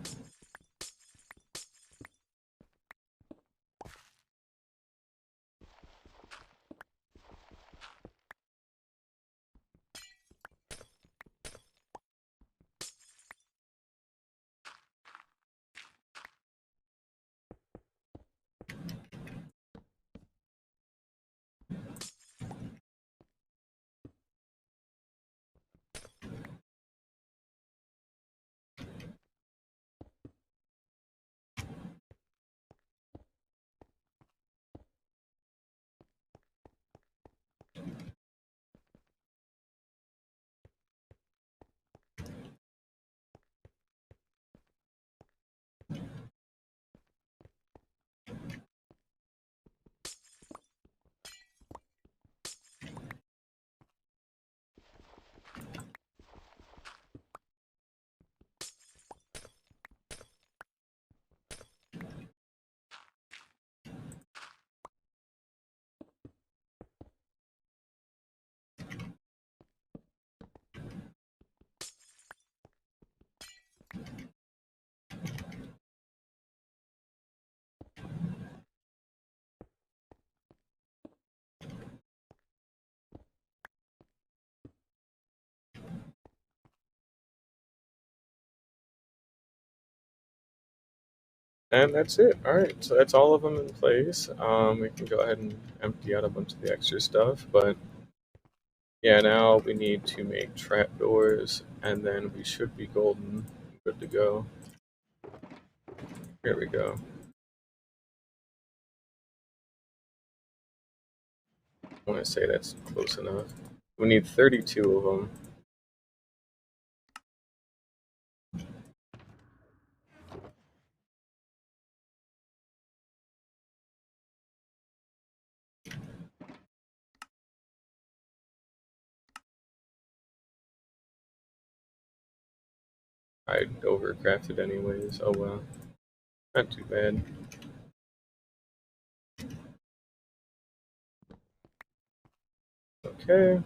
And that's it. All right, so that's all of them in place. We can go ahead and empty out a bunch of the extra stuff, but yeah, now we need to make trapdoors, and then we should be golden, good to go. Here we go. I want to say that's close enough. We need 32 of them. I overcrafted anyways. Oh well, not too bad. Okay.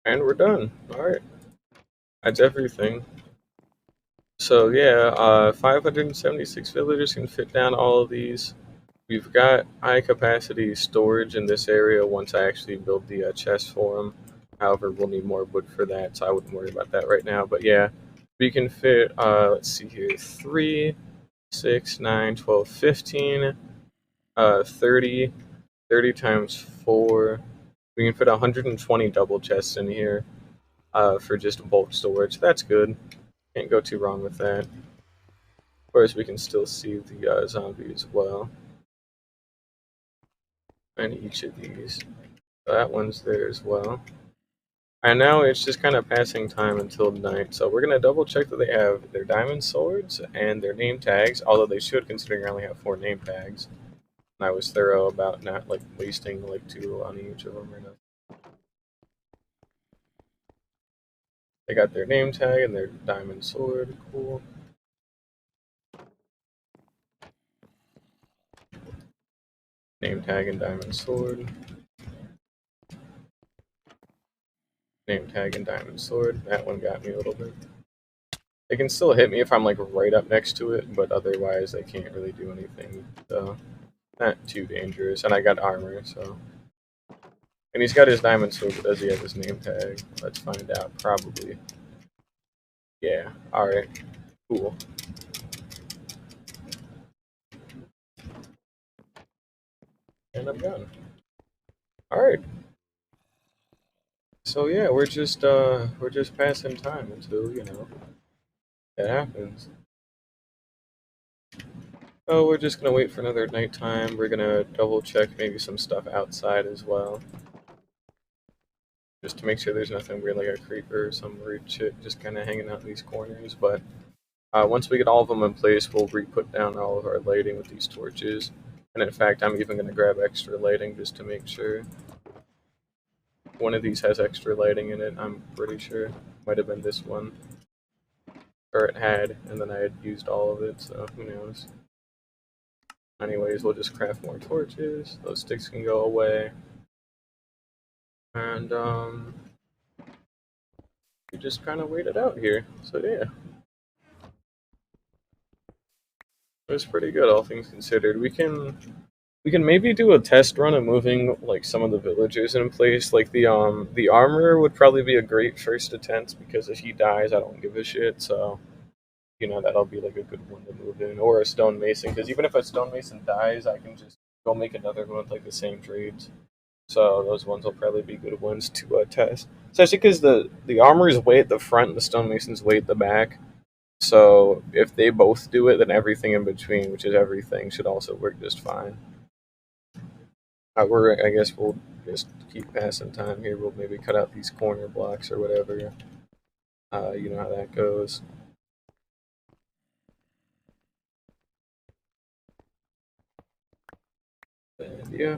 And we're done. All right. That's everything. So yeah, 576 villagers can fit down all of these. We've got high capacity storage in this area once I actually build the chest for them. However, we'll need more wood for that, so I wouldn't worry about that right now. But yeah, we can fit, let's see here, 3, 6, 9, 12, 15, 30, 30 times 4. We can fit 120 double chests in here for just bulk storage. That's good. Can't go too wrong with that. Of course, we can still see the zombies well. And each of these. So that one's there as well. And now it's just kind of passing time until night. So we're going to double check that they have their diamond swords and their name tags, although they should, considering I only have 4 name tags. And I was thorough about not like wasting like 2 on each of them or nothing. They got their name tag and their diamond sword. Cool. Name tag and diamond sword. Name tag and diamond sword. That one got me a little bit. They can still hit me if I'm like right up next to it, but otherwise they can't really do anything. So not too dangerous. And I got armor, so. And he's got his diamond sword, but does he have his name tag? Let's find out. Probably. Yeah. Alright. Cool. And I'm done. Alright. So yeah, we're just passing time until, you know, it happens. Oh, we're just gonna wait for another nighttime. We're gonna double check maybe some stuff outside as well. Just to make sure there's nothing weird like a creeper or some weird shit just kind of hanging out in these corners. But once we get all of them in place, we'll re-put down all of our lighting with these torches. And in fact, I'm even going to grab extra lighting just to make sure. One of these has extra lighting in it, I'm pretty sure. Might have been this one. Or it had, and then I had used all of it, so who knows. Anyways, we'll just craft more torches. Those sticks can go away. And, we just kind of wait it out here. So yeah. It was pretty good, all things considered. We can maybe do a test run of moving like some of the villagers in place. Like the armorer would probably be a great first attempt because if he dies, I don't give a shit. So you know, that'll be like a good one to move in, or a stonemason. Because even if a stonemason dies, I can just go make another one with like the same trades. So those ones will probably be good ones to test, especially because the armor is way at the front and the stonemason's way at the back. So if they both do it, then everything in between, which is everything, should also work just fine. I guess we'll just keep passing time here. We'll maybe cut out these corner blocks or whatever. You know how that goes. And yeah,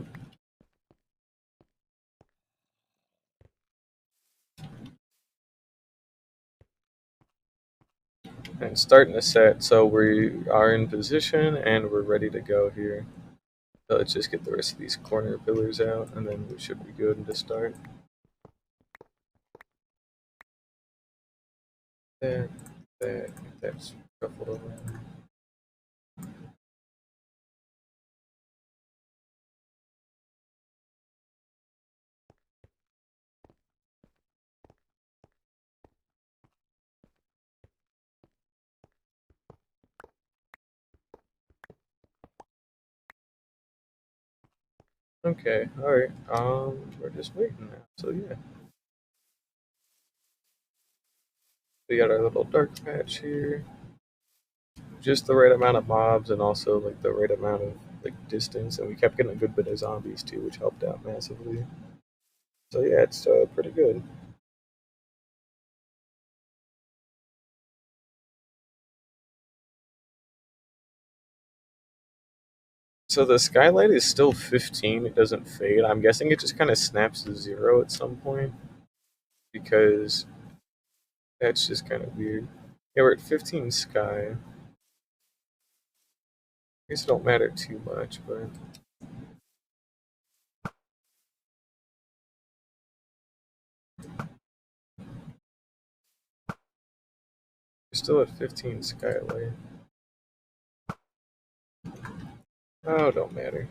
and starting to set. So we are in position and we're ready to go here. So let's just get the rest of these corner pillars out, and then we should be good to start. That, that's shuffled over. Okay, alright. We're just waiting now. So yeah. We got our little dark patch here. Just the right amount of mobs and also like the right amount of like distance, and we kept getting a good bit of zombies too, which helped out massively. So yeah, it's pretty good. So the skylight is still 15. It doesn't fade. I'm guessing it just kind of snaps to 0 at some point because that's just kind of weird. Yeah, we're at 15 sky. I guess it don't matter too much, but we're still at 15 skylight. Oh, don't matter.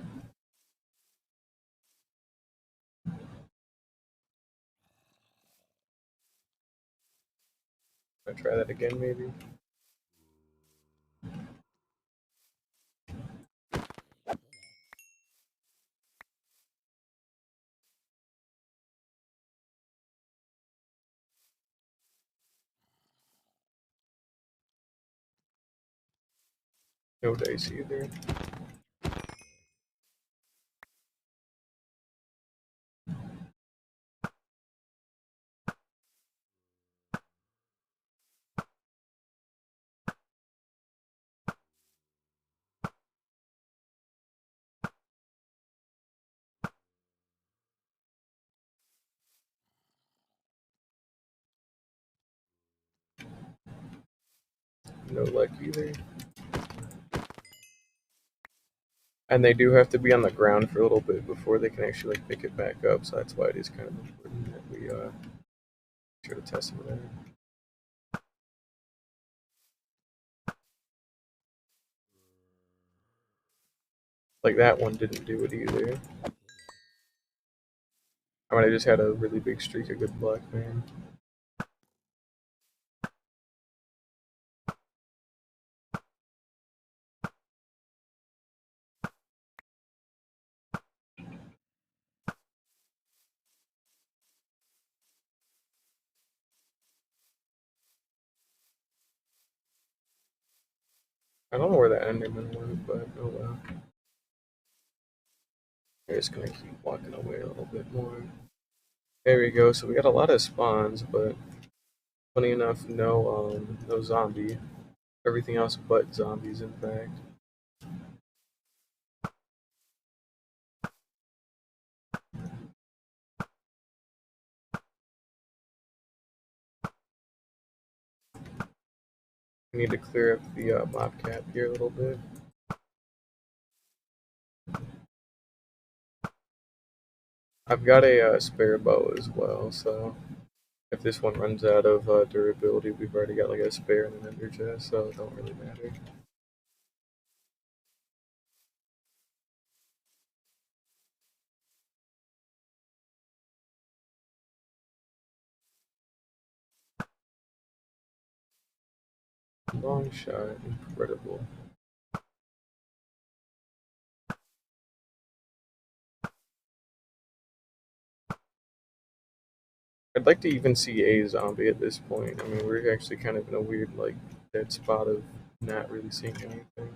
I'll try that again, maybe. No dice either. No luck either. And they do have to be on the ground for a little bit before they can actually like pick it back up. So that's why it is kind of important that we try to test some of that. Like that one didn't do it either. I mean, I just had a really big streak of good luck, man. I don't know where that Enderman went, but oh well. I'm just gonna keep walking away a little bit more. There we go. So we got a lot of spawns, but funny enough, no zombie. Everything else but zombies, in fact. We need to clear up the mob cap here a little bit. I've got a spare bow as well, so if this one runs out of durability, we've already got like a spare and an ender chest, so it don't really matter. Long shot, incredible. I'd like to even see a zombie at this point. I mean, we're actually kind of in a weird, like, dead spot of not really seeing anything.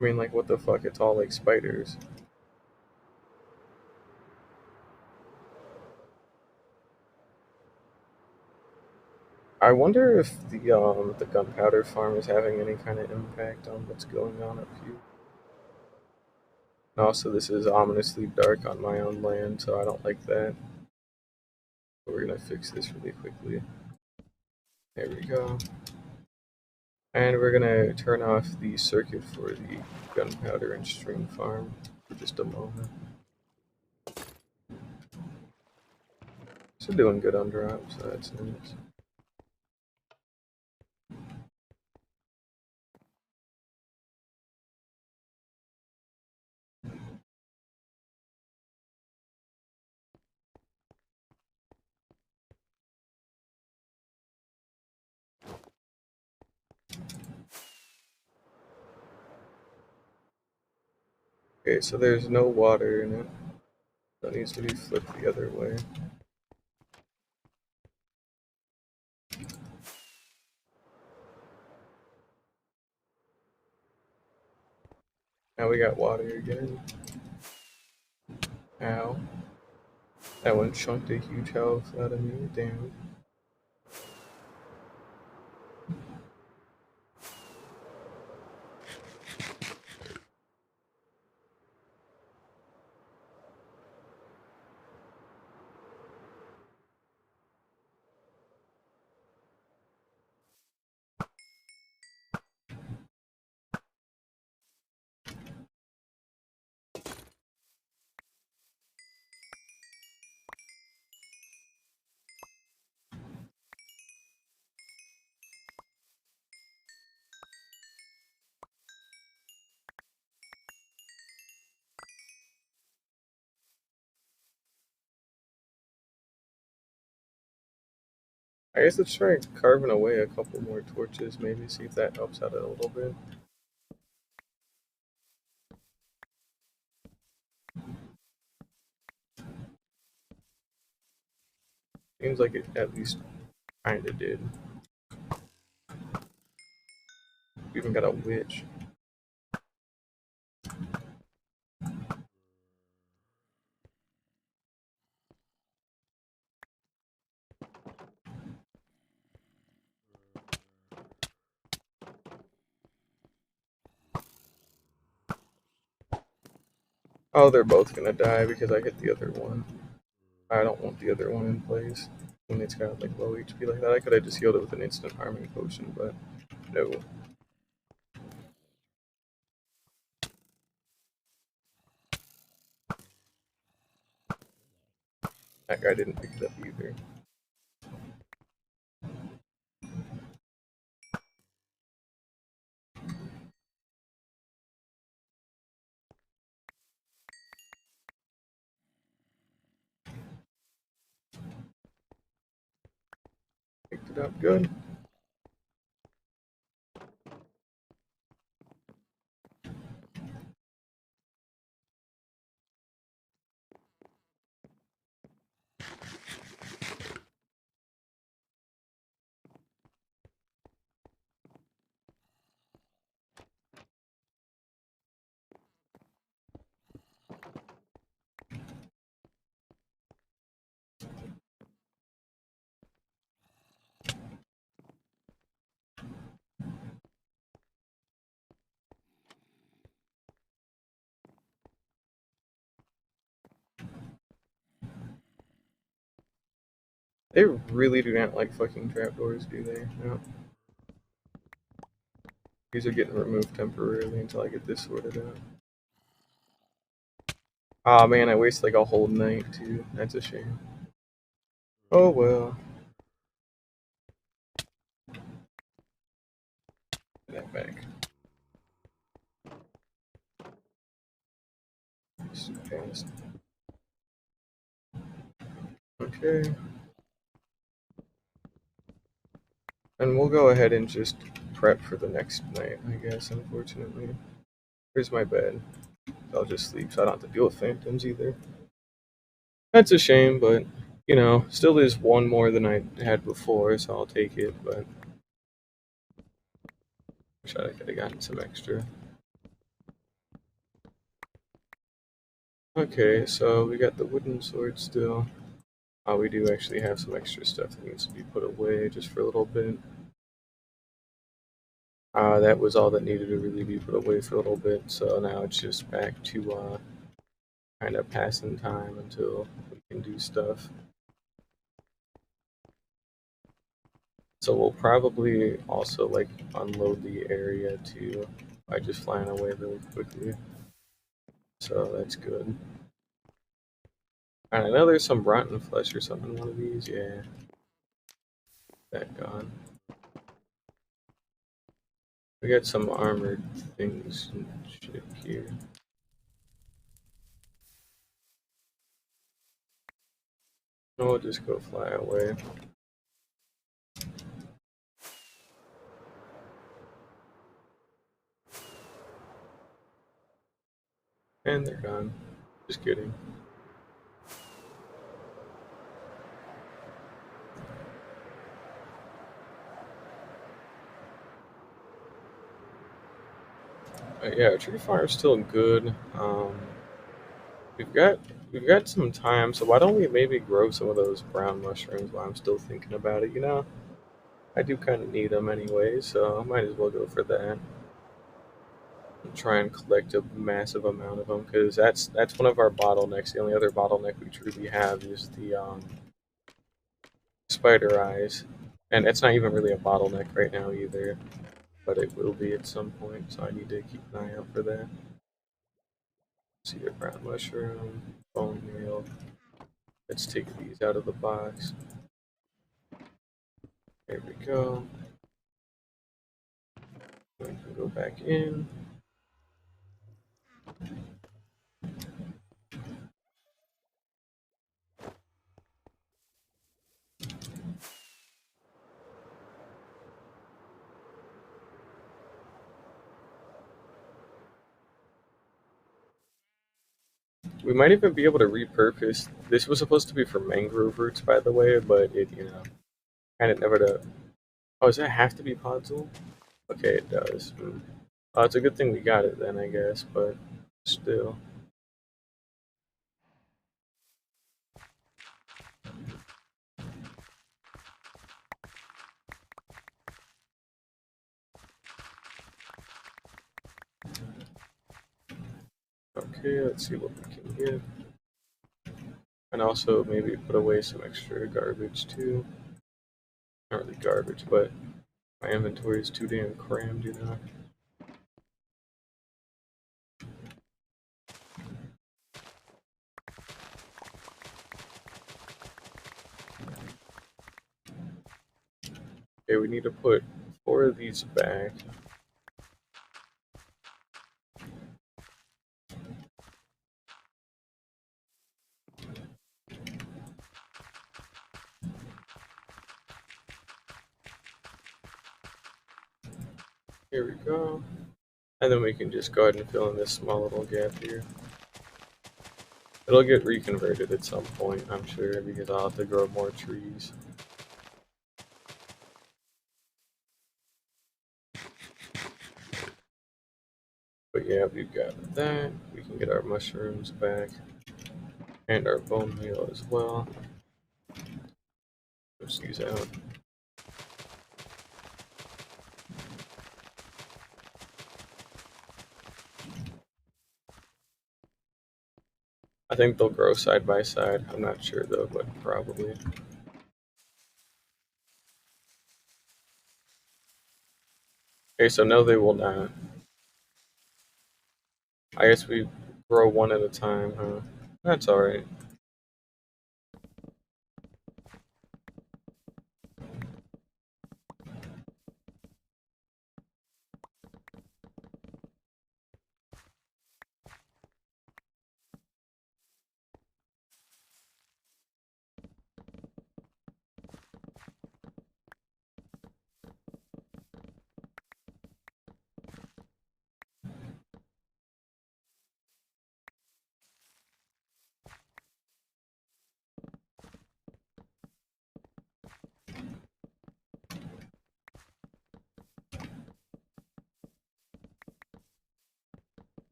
I mean, like, what the fuck? It's all like spiders. I wonder if the gunpowder farm is having any kind of impact on what's going on up here. And also, this is ominously dark on my own land, so I don't like that. But we're gonna fix this really quickly. There we go. And we're gonna turn off the circuit for the gunpowder and string farm for just a moment. So doing good on drop, so that's nice. Okay, so there's no water in it. That needs to be flipped the other way. Now we got water again. Ow. That one chunked a huge health out of me. Damn. I guess let's try carving away a couple more torches, maybe see if that helps out a little bit. Seems like it at least kinda did. We even got a witch. Oh, they're both gonna die because I hit the other one. I don't want the other one in place when it's got like low HP like that. I could have just healed it with an instant harming potion, but no. That guy didn't pick it up either. Picked it up good. They really do not like fucking trapdoors, do they? No. These are getting removed temporarily until I get this sorted out. Aw, man, I wasted like a whole night too. That's a shame. Oh well. Put that back. Just fast. Okay. Okay. And we'll go ahead and just prep for the next night, I guess, unfortunately. Here's my bed. I'll just sleep so I don't have to deal with phantoms either. That's a shame, but, you know, still is one more than I had before, so I'll take it, but wish I could have gotten some extra. Okay, so we got the wooden sword still. We do actually have some extra stuff that needs to be put away just for a little bit. That was all that needed to really be put away for a little bit, so now it's just back to kind of passing time until we can do stuff. So we'll probably also like unload the area too by just flying away really quickly. So that's good. And I know there's some rotten flesh or something in one of these. Yeah, that gone. We got some armored things and shit here. No, we'll just go fly away. And they're gone. Just kidding. Yeah, tree farm's still good. We've got we've got some time, so why don't we maybe grow some of those brown mushrooms while I'm still thinking about it? You know, I do kind of need them anyway, so I might as well go for that. And try and collect a massive amount of them because that's one of our bottlenecks. The only other bottleneck we truly have is the spider eyes, and it's not even really a bottleneck right now either, but it will be at some point. So I need to keep an eye out for that. See a brown mushroom, bone meal. Let's take these out of the box. There we go. We can go back in. We might even be able to repurpose. This was supposed to be for mangrove roots, by the way, but it, you know, kind of never to. Oh, does that have to be podzol? Okay, it does. It's a good thing we got it then, I guess, but still. Okay, let's see what we can get. And also maybe put away some extra garbage too. Not really garbage, but my inventory is too damn crammed, you know. Okay, we need to put 4 of these back. Here we go. And then we can just go ahead and fill in this small little gap here. It'll get reconverted at some point, I'm sure, because I'll have to grow more trees. But yeah, we've got that. We can get our mushrooms back. And our bone meal as well. Push these out. I think they'll grow side by side. I'm not sure though, but probably. Okay, so no, they will not. I guess we grow one at a time, huh? That's alright.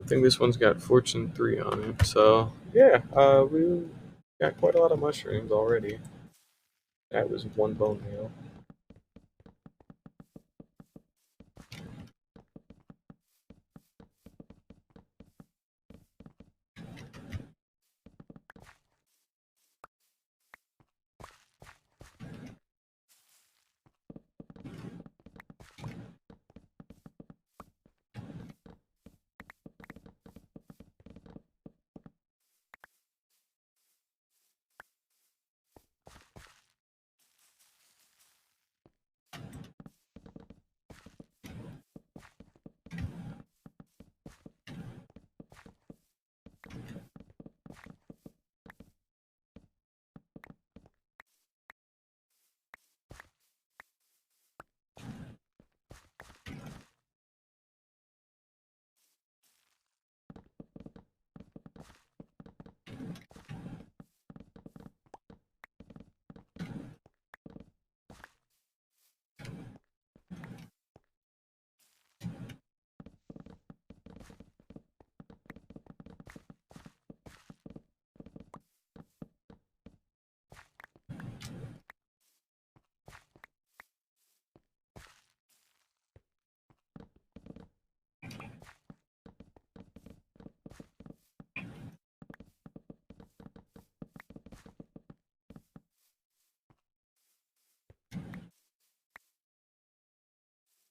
I think this one's got Fortune 3 on it. So, yeah, we got quite a lot of mushrooms already. That was one bone meal.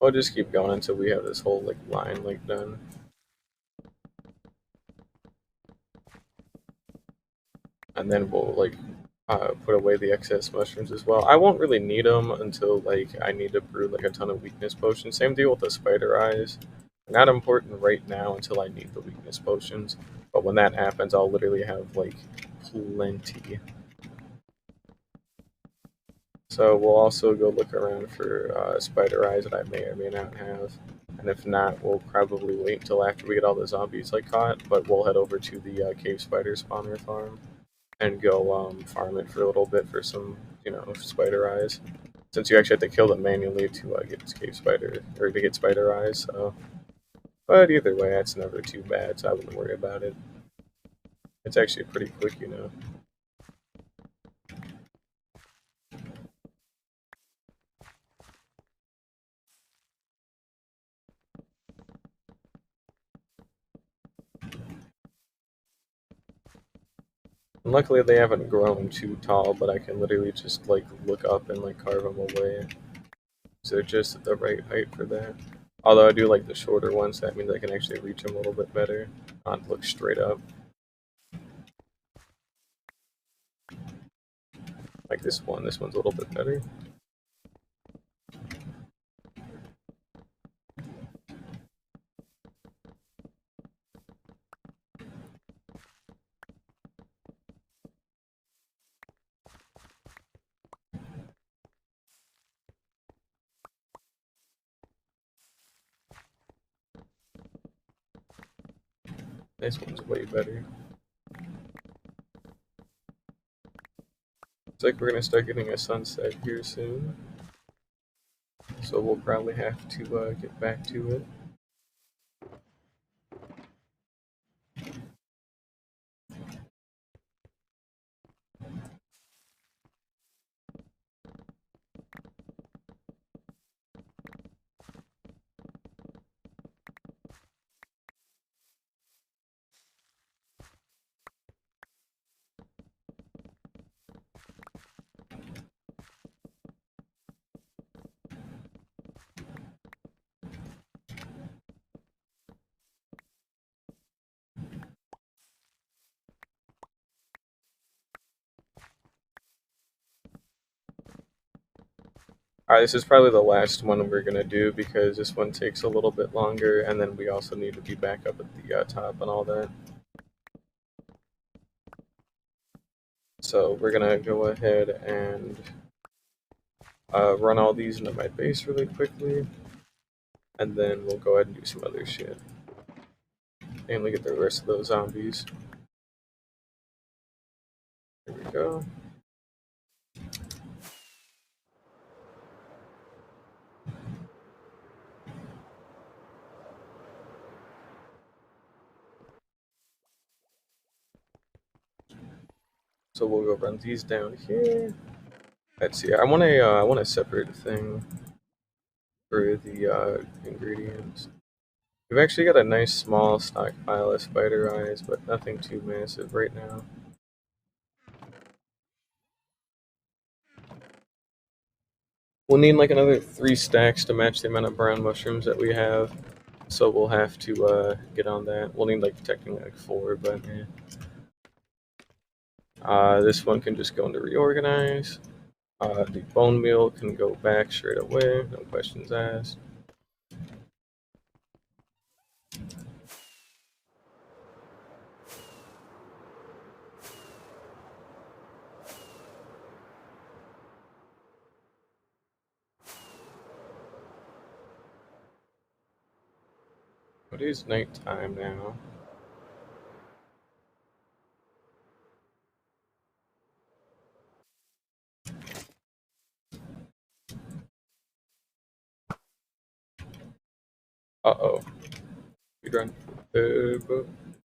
We'll just keep going until we have this whole like line like done. And then we'll like put away the excess mushrooms as well. I won't really need them until like I need to brew like a ton of weakness potions. Same deal with the spider eyes. Not important right now until I need the weakness potions. But when that happens, I'll literally have like plenty. So we'll also go look around for spider eyes that I may or may not have. And if not, we'll probably wait until after we get all the zombies like caught. But we'll head over to the cave spider spawner farm and go farm it for a little bit for some, spider eyes. Since you actually have to kill them manually to get cave spider or to get spider eyes. So, but either way, that's never too bad. So I wouldn't worry about it. It's actually pretty quick. And luckily, they haven't grown too tall, but I can literally just like look up and like carve them away. So they're just at the right height for that. Although I do like the shorter ones, that means I can actually reach them a little bit better, not look straight up. Like this one. This one's a little bit better. This one's way better. Looks like we're gonna start getting a sunset here soon, so we'll probably have to get back to it. Alright, this is probably the last one we're gonna do because this one takes a little bit longer, and then we also need to be back up at the top and all that. So we're gonna go ahead and run all these into my base really quickly, and then we'll go ahead and do some other shit. Mainly get the rest of those zombies. Here we go. So we'll go run these down here. Let's see. I want a separate thing for the ingredients. We've actually got a nice small stockpile of spider eyes, but nothing too massive right now. We'll need like another 3 stacks to match the amount of brown mushrooms that we have. So we'll have to get on that. We'll need like technically like 4, but yeah. This one can just go into reorganize. The bone meal can go back straight away, no questions asked. It is nighttime now. Uh-oh. Speed run. Boom,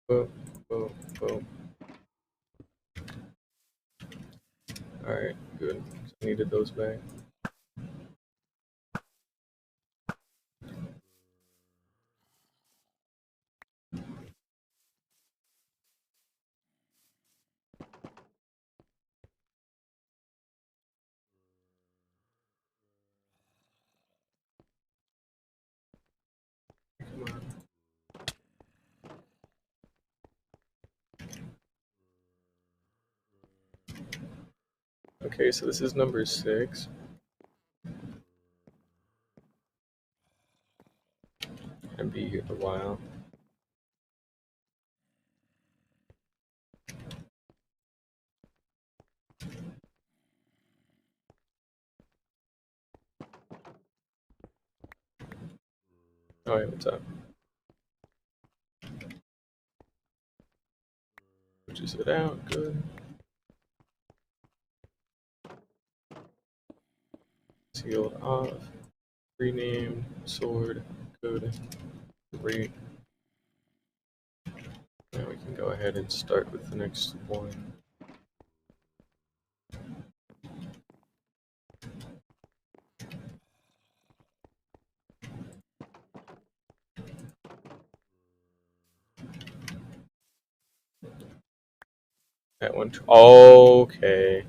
boom, boom, boom. Alright, good. I needed those back. Come on. Okay, so this is number 6. And be here for a while. Alright, what's up? Just it out, good. Sealed off. Rename, sword, good. Great. Now we can go ahead and start with the next one. That one. Okay.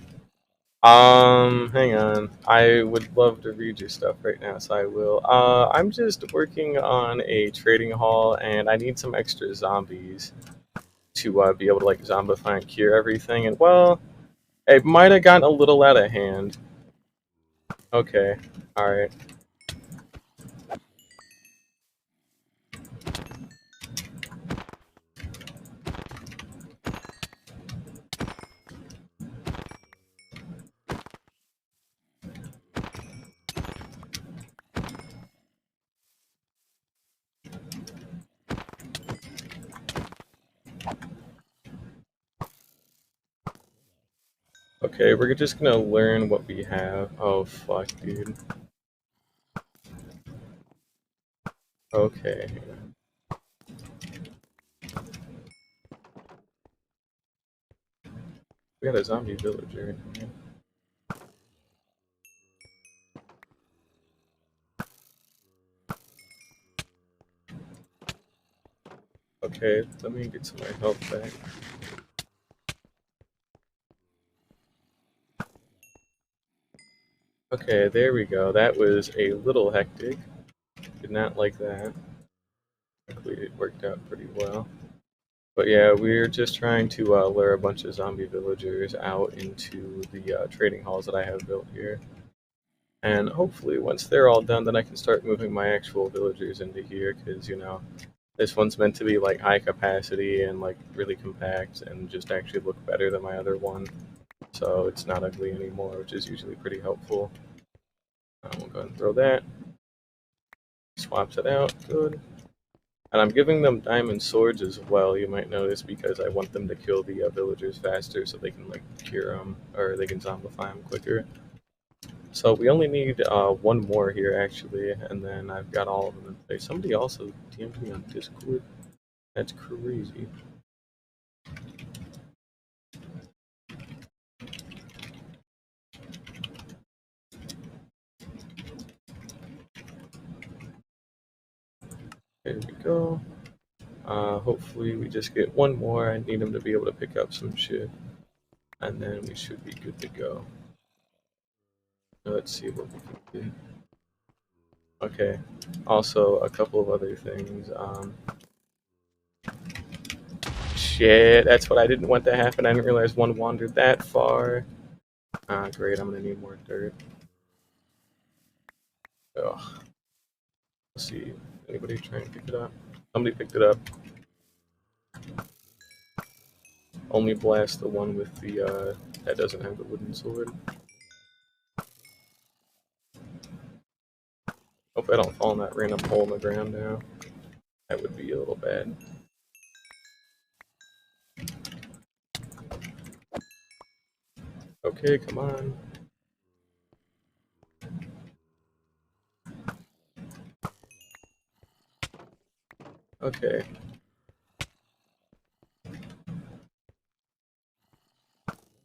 Hang on. I would love to read your stuff right now, so I will. I'm just working on a trading hall, and I need some extra zombies to be able to like zombify and cure everything. And well, it might have gotten a little out of hand. Okay. All right. Okay, we're just gonna learn what we have. Oh fuck, dude. Okay. We got a zombie villager. Okay, let me get some of my health back. Okay, there we go. That was a little hectic. Did not like that. Luckily, it worked out pretty well. But yeah, we're just trying to lure a bunch of zombie villagers out into the trading halls that I have built here. And hopefully, once they're all done, then I can start moving my actual villagers into here, because, you know, this one's meant to be like high capacity and like really compact and just actually look better than my other one. So it's not ugly anymore, which is usually pretty helpful. We'll go ahead and throw that. Swaps it out, good. And I'm giving them diamond swords as well, you might notice, because I want them to kill the villagers faster so they can like cure them, or they can zombify them quicker. So we only need one more here actually, and then I've got all of them in place. Somebody also DM'd me on Discord. That's crazy. There we go. Hopefully we just get one more. I need him to be able to pick up some shit. And then we should be good to go. Let's see what we can do. Okay. Also, a couple of other things. Shit, that's what I didn't want to happen. I didn't realize one wandered that far. Great, I'm gonna need more dirt. Ugh. Let's see. Anybody try and pick it up? Somebody picked it up. Only blast the one with the, that doesn't have the wooden sword. Hope I don't fall in that random hole in the ground now. That would be a little bad. Okay, come on. Okay.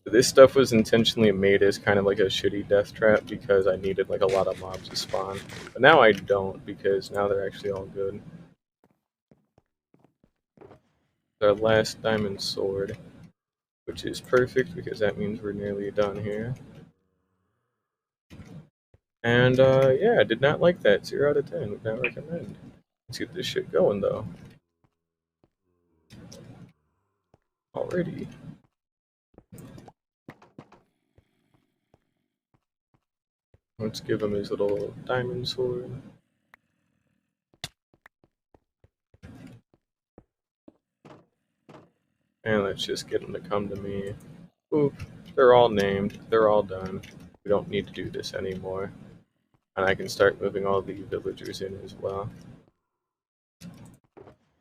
This stuff was intentionally made as kind of like a shitty death trap because I needed like a lot of mobs to spawn. But now I don't because now they're actually all good. Our last diamond sword, which is perfect because that means we're nearly done here. And yeah, I did not like that. 0 out of 10. Would not recommend. Let's get this shit going though. Alrighty. Let's give him his little diamond sword. And let's just get him to come to me. Oop, they're all named. They're all done. We don't need to do this anymore. And I can start moving all the villagers in as well.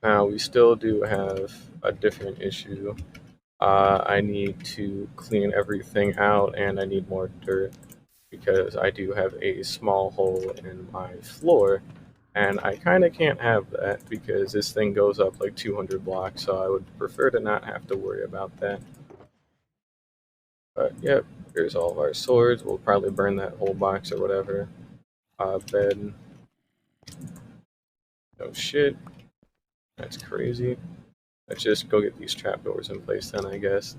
Now, we still do have a different issue. I need to clean everything out and I need more dirt because I do have a small hole in my floor and I kind of can't have that because this thing goes up like 200 blocks, so I would prefer to not have to worry about that. But yep, here's all of our swords. We'll probably burn that whole box or whatever. Bed. No shit. That's crazy. Let's just go get these trapdoors in place then, I guess.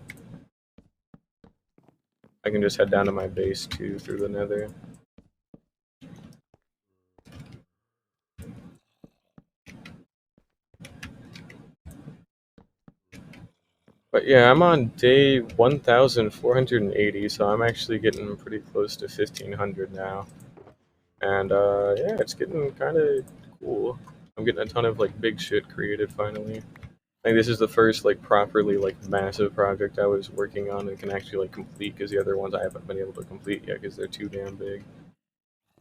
I can just head down to my base too through the nether. But yeah, I'm on day 1480, so I'm actually getting pretty close to 1500 now. And yeah, it's getting kind of cool. I'm getting a ton of like big shit created finally. I think this is the first like properly like massive project I was working on and can actually like complete because the other ones I haven't been able to complete yet because they're too damn big.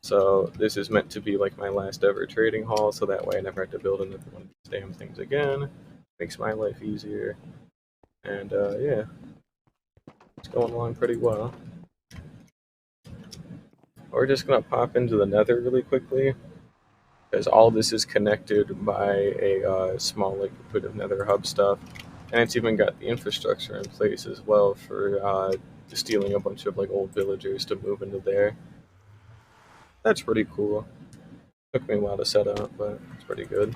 So this is meant to be like my last ever trading hall, so that way I never have to build another one of these damn things again. Makes my life easier. And yeah, it's going along pretty well. We're just gonna pop into the nether really quickly because all this is connected by a small like bit of nether hub stuff, and it's even got the infrastructure in place as well for stealing a bunch of like old villagers to move into there. That's pretty cool. Took me a while to set up, but it's pretty good.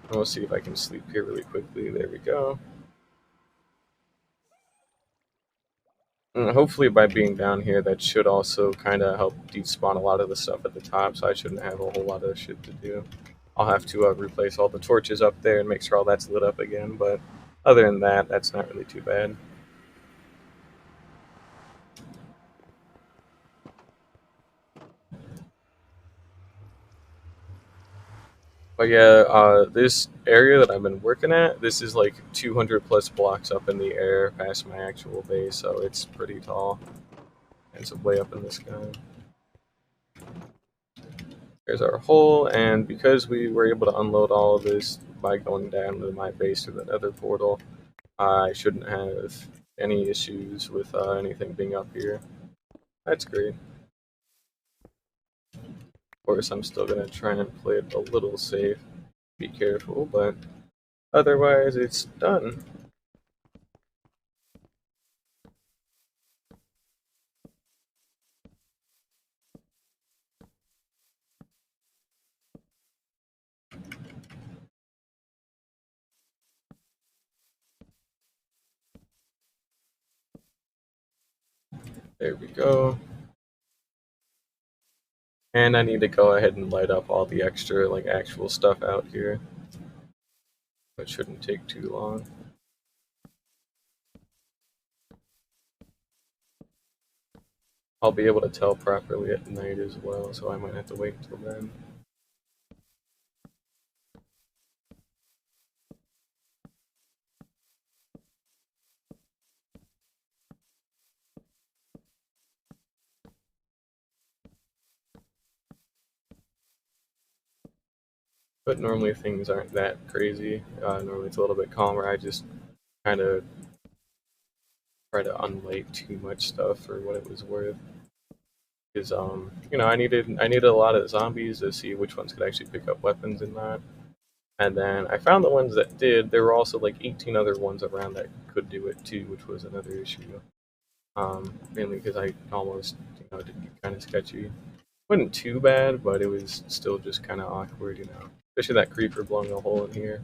And we'll see if I can sleep here really quickly. There we go. And hopefully by being down here, that should also kind of help despawn a lot of the stuff at the top, so I shouldn't have a whole lot of shit to do. I'll have to replace all the torches up there and make sure all that's lit up again, but other than that, that's not really too bad. But yeah, this area that I've been working at, this is like 200 plus blocks up in the air past my actual base, so it's pretty tall. It's way up in the sky. There's our hole, and because we were able to unload all of this by going down to my base through the nether portal, I shouldn't have any issues with anything being up here. That's great. Of course, I'm still going to try and play it a little safe. Be careful, but otherwise, it's done. There we go. And I need to go ahead and light up all the extra, like, actual stuff out here. It shouldn't take too long. I'll be able to tell properly at night as well, so I might have to wait until then. But normally things aren't that crazy. Normally it's a little bit calmer. I just kind of try to unlight too much stuff for what it was worth. Because I needed a lot of zombies to see which ones could actually pick up weapons and not. And then I found the ones that did. There were also like 18 other ones around that could do it too, which was another issue. Mainly because I almost, did get kind of sketchy. Wasn't too bad, but it was still just kind of awkward. Especially that creeper blowing a hole in here.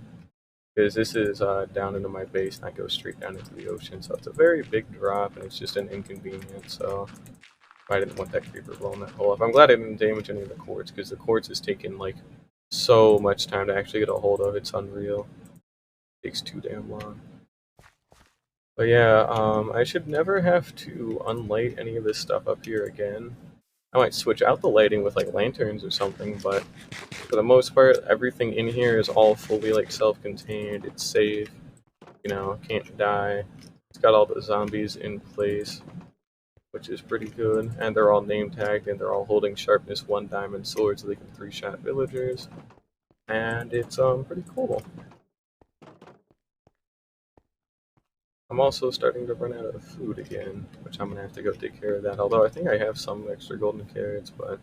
Because this is down into my base and I go straight down into the ocean, so it's a very big drop and it's just an inconvenience. So I didn't want that creeper blowing that hole up. I'm glad I didn't damage any of the quartz because the quartz has taken like so much time to actually get a hold of. It's unreal. It takes too damn long. But yeah, I should never have to unlight any of this stuff up here again. I might switch out the lighting with like lanterns or something, but for the most part, everything in here is all fully like self-contained. It's safe, can't die. It's got all the zombies in place, which is pretty good. And they're all name tagged and they're all holding sharpness 1 diamond swords so they can 3-shot villagers. And it's pretty cool. I'm also starting to run out of food again, which I'm gonna have to go take care of that. Although I think I have some extra golden carrots, but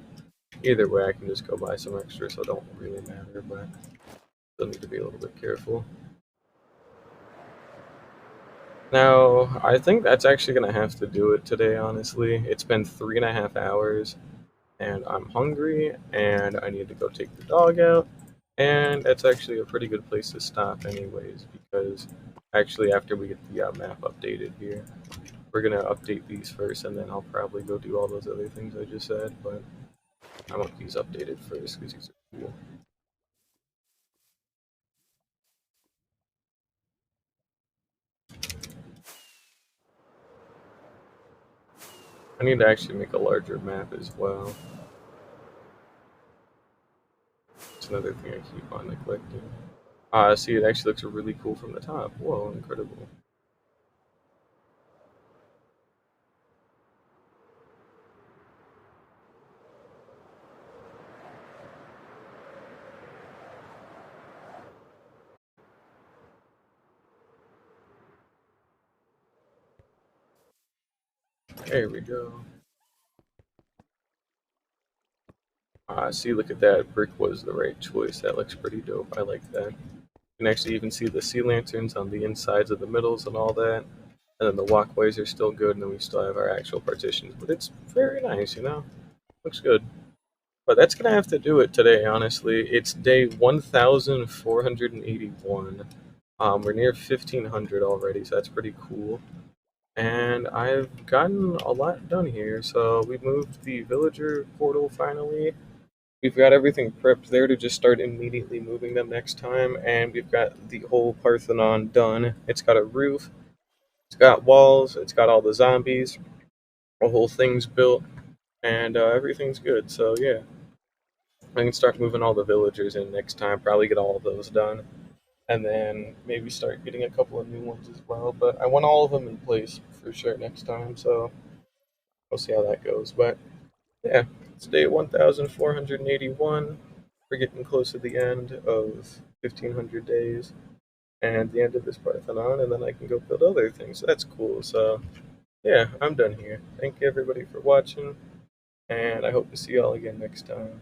either way I can just go buy some extra, so it don't really matter, but still need to be a little bit careful. Now, I think that's actually gonna have to do it today, honestly. It's been 3.5 hours, and I'm hungry, and I need to go take the dog out, and that's actually a pretty good place to stop anyways, because actually after we get the map updated here, we're gonna update these first, and then I'll probably go do all those other things I just said, but I want these updated first, because these are cool. I need to actually make a larger map as well. It's another thing I keep on neglecting. See, it actually looks really cool from the top. Whoa, incredible. There we go. See, look at that. Brick was the right choice. That looks pretty dope. I like that. You can actually even see the sea lanterns on the insides of the middles and all that. And then the walkways are still good, and then we still have our actual partitions. But it's very nice. Looks good. But that's gonna have to do it today, honestly. It's day 1481. We're near 1500 already, so that's pretty cool. And I've gotten a lot done here. So we moved the villager portal finally. We've got everything prepped there to just start immediately moving them next time. And we've got the whole Parthenon done. It's got a roof, it's got walls, it's got all the zombies, the whole thing's built, and everything's good. So yeah, I can start moving all the villagers in next time, probably get all of those done. And then maybe start getting a couple of new ones as well. But I want all of them in place for sure next time, so we'll see how that goes. But yeah, it's day 1481. We're getting close to the end of 1500 days and the end of this Parthenon, and then I can go build other things. So that's cool. So yeah, I'm done here. Thank you everybody for watching, and I hope to see y'all again next time.